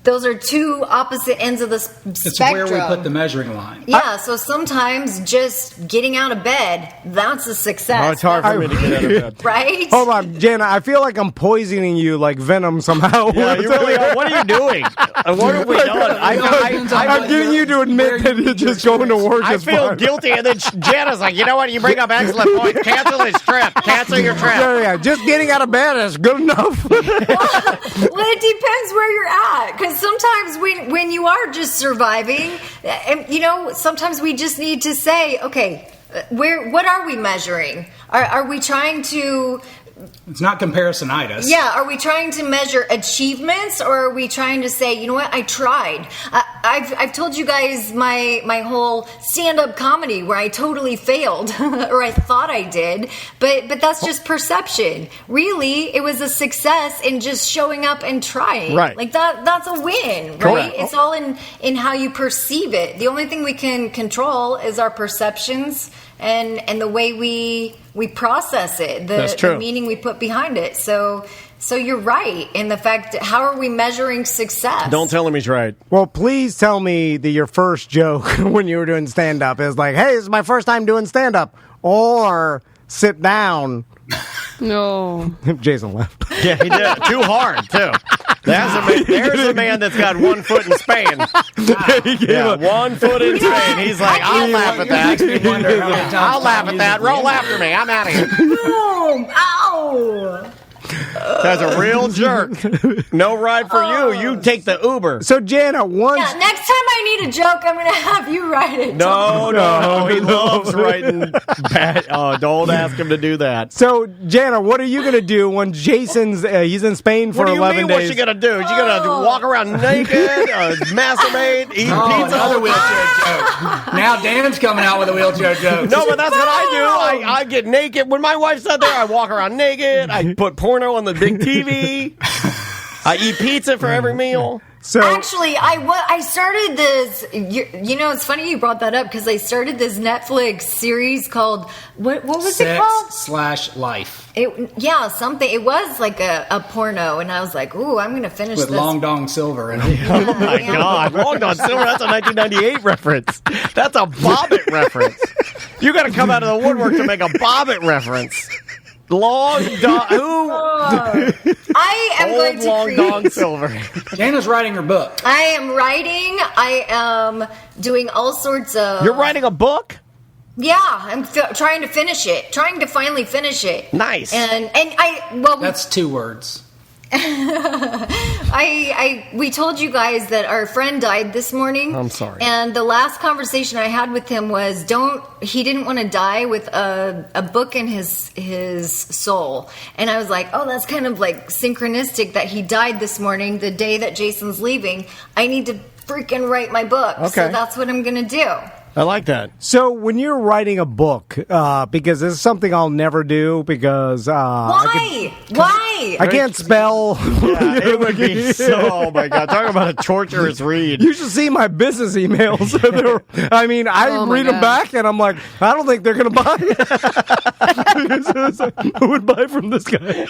Those are two opposite ends of the spectrum. It's where we put the measuring line. Yeah, so sometimes just getting out of bed, that's a success. Oh, it's hard for me to get out of bed. Right? Hold on, Jenna, I feel like I'm poisoning you like Venom somehow. Yeah, you really are. What are you doing? What have we done? I'm getting you to admit that you're just going to work. I feel guilty, and then Jenna's like, you know what? You bring up excellent points. Cancel this trip. Cancel your trip. Yeah. Just getting out of bed is good enough. Well, it depends where you're at. Because sometimes when you are just surviving, sometimes we just need to say, okay, what are we measuring? Are we trying to It's not comparisonitis. Yeah, are we trying to measure achievements, or are we trying to say, you know what, I tried? I've told you guys my whole stand-up comedy where I totally failed, or I thought I did, but that's just perception. Really, it was a success in just showing up and trying. Right. Like that's a win, right? Correct. It's all in how you perceive it. The only thing we can control is our perceptions and the way we process it, the meaning we put behind it. So you're right in the fact that how are we measuring success? Don't tell him he's right. Well, please tell me that your first joke when you were doing stand-up is like, hey, this is my first time doing stand-up. Or sit down. No. Jason left. Yeah, he did. Too hard, too. There's a man that's got 1 foot in Spain. 1 foot in Spain. He's like, I'll laugh at that. I'll laugh at that. Roll after me. I'm out of here. Boom! Ow! That's a real jerk. No ride for you. You take the Uber. So, Jana, next time I need a joke, I'm going to have you write it. No. He loves writing bad. Oh, don't ask him to do that. So, Jana, what are you going to do when Jason's he's in Spain for 11 days? What do you mean what you going to do? You going to walk around naked, masturbate, eat pizza? Another wheelchair joke. Now Dan's coming out with a wheelchair joke. No, but that's what I do. I get naked. When my wife's not there, I walk around naked. I put porno on the big TV. I eat pizza for every meal. So actually, I started this. You know, it's funny you brought that up because I started this Netflix series called what was it called? /Life. Something. It was like a porno, and I was like, "Ooh, I'm going to finish with this." Long Dong Silver. And oh my God, Long Dong Silver. That's a 1998 reference. That's a Bobbit reference. You got to come out of the woodwork to make a Bobbit reference. Long Dong. Who? I am going to Long create. Dong Silver. Jana's writing her book. I am writing. I am doing all sorts of. You're writing a book? Yeah, I'm trying to finish it. Trying to finally finish it. Nice. And that's 2 words. We told you guys that our friend died this morning. I'm sorry. And the last conversation I had with him was he didn't want to die with a book in his soul. And I was like, oh, that's kind of like synchronistic that he died this morning, the day that Jason's leaving. I need to freaking write my book. Okay. So that's what I'm going to do. I like that. So when you're writing a book, because this is something I'll never do because why? Why? I can't spell. Yeah, it would be so. Oh my God! Talk about a torturous read. You should see my business emails. I mean, I read them back, and I'm like, I don't think they're going to buy it. Who would buy from this guy?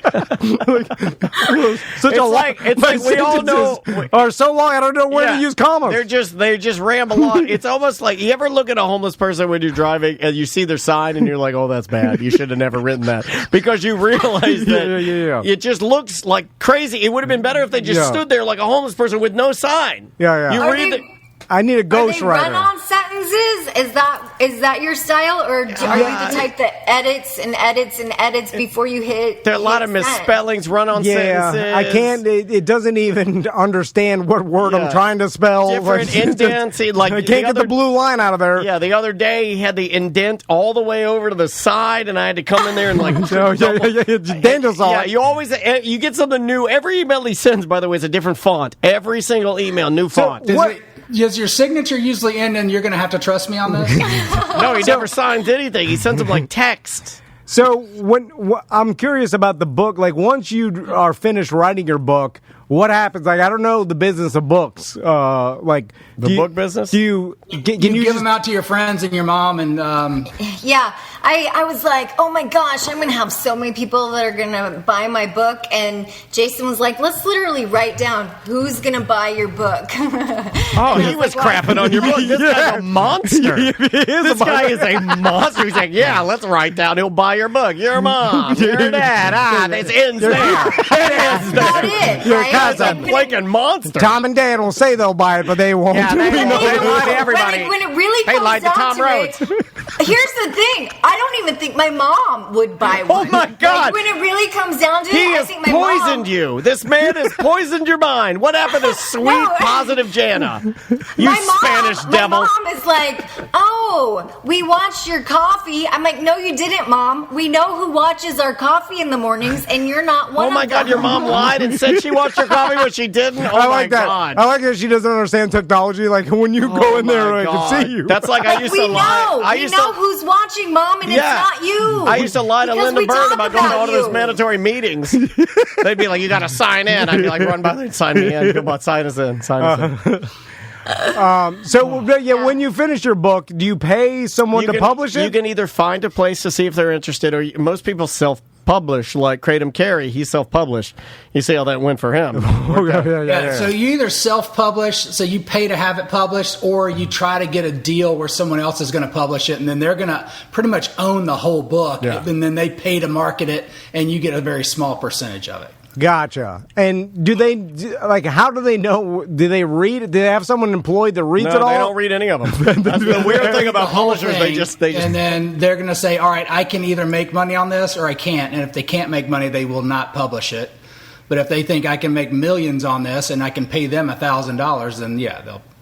It's like we all know, are so long. I don't know where to use commas. They just ramble on. It's almost like you ever look at a homeless person when you're driving and you see their sign and you're like, oh, that's bad. You should have never written that because you realize that it just looks like crazy. It would have been better if they just stood there like a homeless person with no sign. Yeah. You read I need a ghostwriter. Run-on sentences? Is that your style, or are you the type that edits and edits and edits before you hit? There are a lot of misspellings, run-on sentences. I can't. It doesn't even understand what word I'm trying to spell. Different indents. I can't get the blue line out of there. Yeah, the other day he had the indent all the way over to the side, and I had to come in there and like. Daniel saw it. You always you get something new. Every email he sends, by the way, is a different font. Every single email, new font. Does your signature usually end and you're going to have to trust me on this? No, he never signs anything. He sends them like text. So I'm curious about the book. Like once you are finished writing your book, what happens? Like I don't know the business of books. Like the book business. Do you can you give them out to your friends and your mom and? Yeah, I was like, oh my gosh, I'm gonna have so many people that are gonna buy my book. And Jason was like, let's literally write down who's gonna buy your book. Oh, he was crapping on your book. This guy's a monster. This guy is a monster. He's like, yeah, let's write down. He'll buy your book. Your mom, your dad. This ends there. That's about it. Right? Guy's a flaking monster. Tom and Dan will say they'll buy it, but they won't. Yeah, they lie to everybody. When it really comes lied to down Tom to Rhodes. it, Here's the thing. I don't even think my mom would buy one. Oh, my God. Like, when it really comes down to it, I think my poisoned you. This man has poisoned your mind. What happened to sweet, positive Jana? You Spanish devil. My mom is like, oh, we watched your coffee. I'm like, no, you didn't, Mom. We know who watches our coffee in the mornings, and you're not one of them. Oh, my God, your mom lied and said she watched your coffee, but she didn't? Oh, I like that. God. I like that she doesn't understand technology. Like, when you go in there, I can see you. That's like I used to lie. We know who's watching, Mom, and it's not you. I used to lie to Linda Bird about going to all of those mandatory meetings. They'd be like, you got to sign in. I'd be like, run by there, sign me in. Come on, sign us in. When you finish your book, do you pay someone to publish it? You can either find a place to see if they're interested, or most people self-publish, like Kratom Carey. He self-published. You see how that went for him. So you either self-publish, so you pay to have it published, or you try to get a deal where someone else is going to publish it, and then they're going to pretty much own the whole book, and then they pay to market it, and you get a very small percentage of it. Gotcha. And do they, like, how do they know? Do they read? Do they have someone employed that reads it all? No, they don't read any of them. That's the weird thing about publishers. They just. And then they're going to say, all right, I can either make money on this or I can't. And if they can't make money, they will not publish it. But if they think I can make millions on this and I can pay them $1,000, then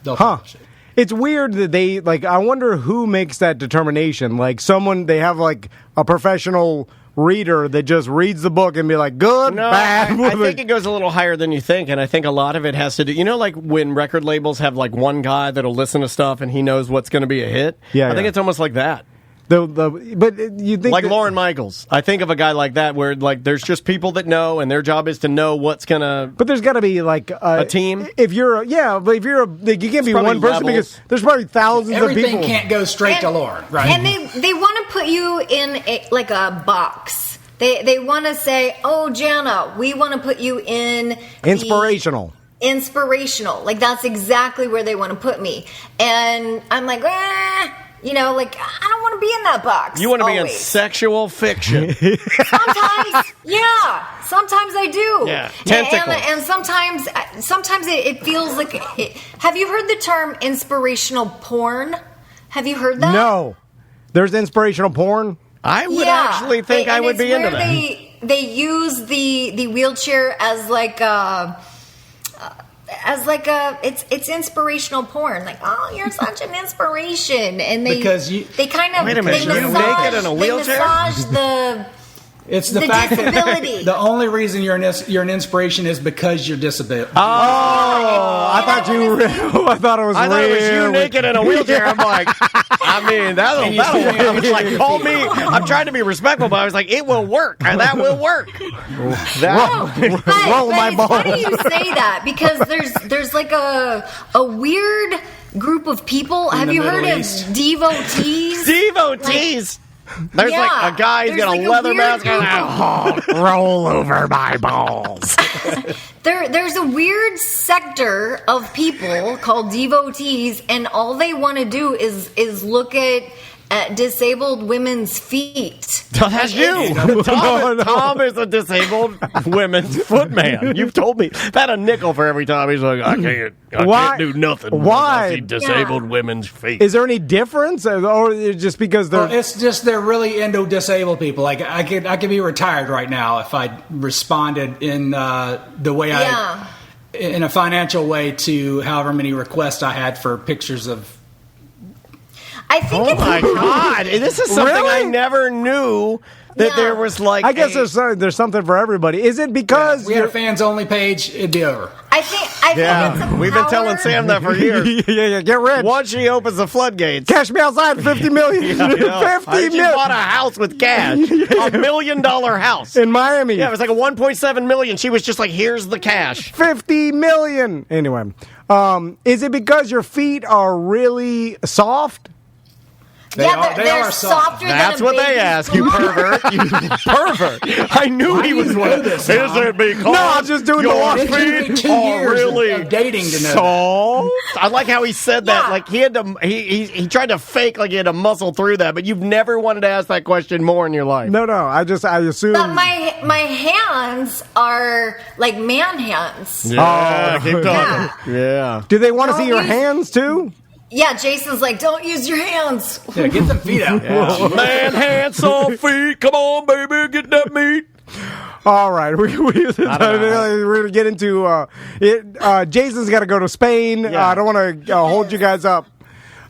they'll publish it. It's weird that they, like, I wonder who makes that determination. Like, they have, like, a professional reader that just reads the book and be like, good, bad. I think it goes a little higher than you think, and I think a lot of it has to do, like when record labels have like one guy that'll listen to stuff and he knows what's going to be a hit. I think it's almost like that. But you think like Lorne Michaels. I think of a guy like that where like there's just people that know, and their job is to know what's gonna. But there's got to be like a team. If you're you can't be one person because there's probably thousands of people. Everything can't go straight to Lorne, right? And they want to put you in like a box. They want to say, oh, Jana, we want to put you in inspirational. Like that's exactly where they want to put me, and I'm like, like, I don't want to be in that box. You want to be in sexual fiction. Sometimes, sometimes I do. Yeah, tentacles. And sometimes it feels like. Have you heard the term inspirational porn? Have you heard that? No. There's inspirational porn? I would actually think I would be into that. They use the wheelchair as like a. It's inspirational porn. Like, oh, you're such an inspiration, and they kind of wait a minute, you're naked in a wheelchair. They massage It's the fact that the only reason you're an inspiration is because you're disabled. Oh, I thought it was I thought it was you naked in a wheelchair. I'm like, that'll like, call me. I'm trying to be respectful, but I was like, it will work. And that will work. It's funny you say that because there's like a weird group of people. Have you heard of devotees? Devotees. There's like a guy, he's got a leather mask and roll over my balls. There's a weird sector of people called devotees, and all they want to do is look at disabled women's feet. That's you. Tom is a disabled women's foot man. You've told me. I've had a nickel for every time he's like, I can't do nothing. Why? I see disabled women's feet. Is there any difference, or just because they're? It's just they're really into disabled people. Like I could be retired right now if I responded in the way in a financial way to however many requests I had for pictures of. I think oh my God! This is something I never knew that there was like. I guess there's something for everybody. Is it because we had a fans only page? It'd be over. I think it's we've been telling Sam that for years. Get rich. Once she opens the floodgates, cash me outside $50 million. $50 million. She bought a house with cash, $1 million house in Miami. Yeah, it was like a $1.7 million. She was just like, "Here's the cash." $50 million. Anyway, is it because your feet are really soft? They're softer than That's what they ask, you pervert. You pervert. I knew he was one of this. Is it because I'm just doing your feet 2 years of dating to know I like how he said that. Like he had to. He tried to fake like he had to muscle through that. But you've never wanted to ask that question more in your life. No. I assume. But my hands are like man hands. Yeah, keep talking. Yeah. Do they want to see your hands too? Yeah, Jason's like, don't use your hands. Yeah, get them feet out. Yeah. Man, hands, soft feet. Come on, baby, get that meat. All right, we're going to get into it. Jason's got to go to Spain. I don't want to hold you guys up.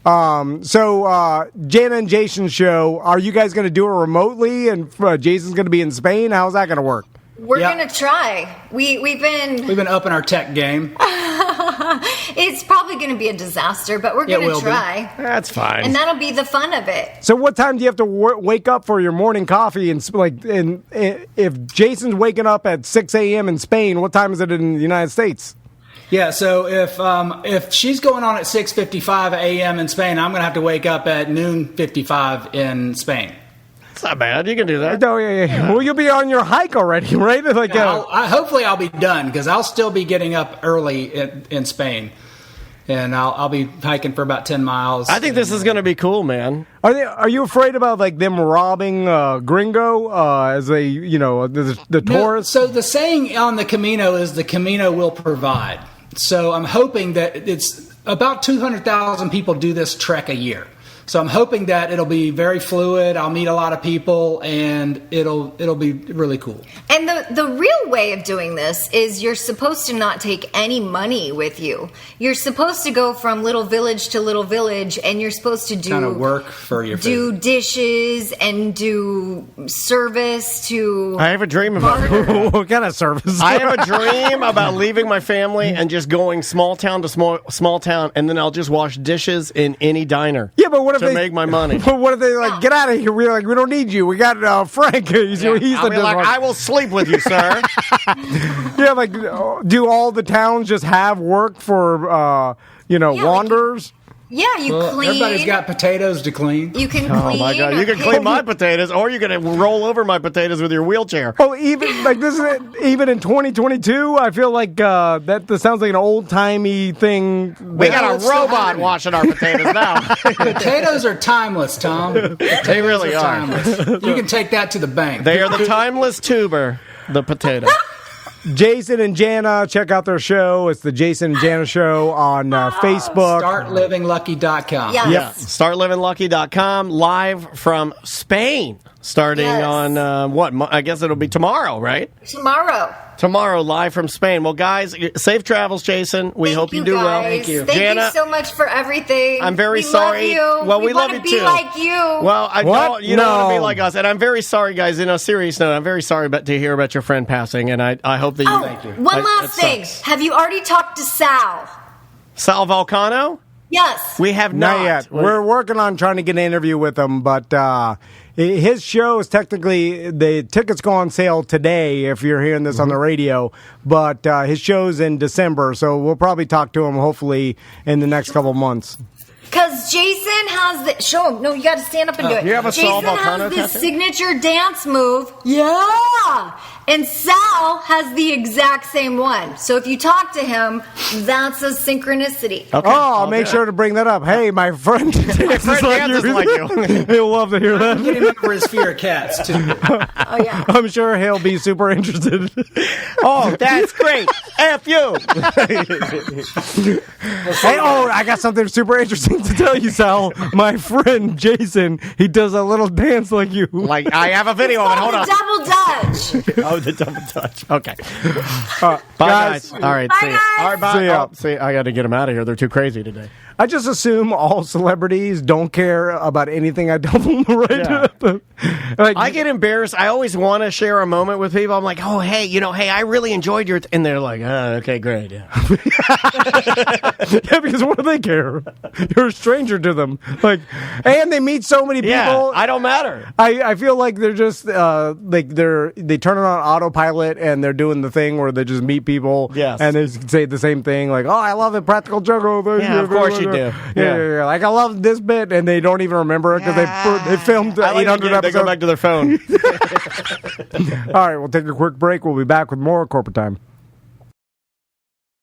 So Jana and Jason's show, are you guys going to do it remotely? And Jason's going to be in Spain? How's that going to work? We're going to try. We've been upping our tech game. It's probably going to be a disaster, but we're going to try. That's fine. And that'll be the fun of it. So what time do you have to wake up for your morning coffee? And if Jason's waking up at 6 a.m. in Spain, what time is it in the United States? Yeah, so if she's going on at 6:55 a.m. in Spain, I'm going to have to wake up at noon 55 in Spain. It's not bad. You can do that. Oh, yeah. Well, you'll be on your hike already, right? Like, hopefully I'll be done because I'll still be getting up early in Spain. And I'll be hiking for about 10 miles. I think this is going to be cool, man. Are you afraid about like them robbing Gringo as they, the tourists? No, so the saying on the Camino is the Camino will provide. So I'm hoping that it's about 200,000 people do this trek a year. So I'm hoping that it'll be very fluid. I'll meet a lot of people, and it'll be really cool. And the real way of doing this is you're supposed to not take any money with you. You're supposed to go from little village to little village, and you're supposed to do kind of work for your do food. dishes and do service to. I have a dream about it. What kind of service? I have a dream about leaving my family and just going small town to small town, and then I'll just wash dishes in any diner. Yeah, but what if to make my money? But what if they get out of here? We're like, we don't need you. We got Frank. He's I'll be like, I will sleep with you, sir. Yeah, like, do all the towns just have work for wanderers? Yeah, you clean. Everybody's got potatoes to clean. You can clean. Oh my God! You can clean my potatoes, or you can roll over my potatoes with your wheelchair. Oh, even like this is even in 2022. I feel like that sounds like an old timey thing. We got a robot washing our potatoes now. Potatoes are timeless, Tom. They really are. Timeless. You can take that to the bank. They are the timeless tuber, the potato. Jason and Jana, check out their show. It's the Jason and Jana Show on Facebook. StartLivingLucky.com. Yes. StartLivingLucky.com, live from Spain, starting on, I guess it'll be tomorrow, right? Tomorrow, live from Spain. Well, guys, safe travels, Jason. We hope you do well. Thank you. Thank you so much for everything. I'm very sorry. Love you. Well, we love you too. too. Like you. Well, you don't want to be like us. And I'm very sorry, guys. In a serious note, I'm very sorry to hear about your friend passing. And I hope that you. Thank you. One last thing. Have you already talked to Sal? Sal Volcano? Yes. We have not yet. We're working on trying to get an interview with him, but his show is technically, the tickets go on sale today if you're hearing this on the radio, but his show's in December, so we'll probably talk to him hopefully in the next couple months. Because Jason has the... Show him. No, you got to stand up and do it. You have a Sal Jason Volcano has this tattoo? signature dance move. Yeah! And Sal has the exact same one. So if you talk to him, that's a synchronicity. Okay. I'll make sure to bring that up. Hey, my friend dances like you. He'll love to hear that. Get him over his fear of cats, too. Oh, yeah. I'm sure he'll be super interested. Oh, that's great. F you. Hey, I got something super interesting to tell you, Sal. My friend Jason, he does a little dance like you. Like, I have a video of it. Hold on. Double Dutch. Oh, the double touch. Okay. Bye, guys. All right. Bye, see you. guys. All right, bye. See ya. See, I got to get them out of here. They're too crazy today. I just assume all celebrities don't care about anything I tell them, right? Yeah. I get embarrassed. I always want to share a moment with people. I'm like, oh, hey, I really enjoyed your... And they're like, okay, great, yeah. Yeah, because what do they care? You're a stranger to them. And they meet so many people. Yeah, I don't matter. I feel like they're just, they turn it on autopilot and they're doing the thing where they just meet people. Yes. And they say the same thing, like, oh, I love it, practical joke. Yeah, of course you do. Yeah. Like, I love this bit, and they don't even remember it because they filmed 800 episodes. They go back to their phone. All right, we'll take a quick break. We'll be back with more Corporate Time.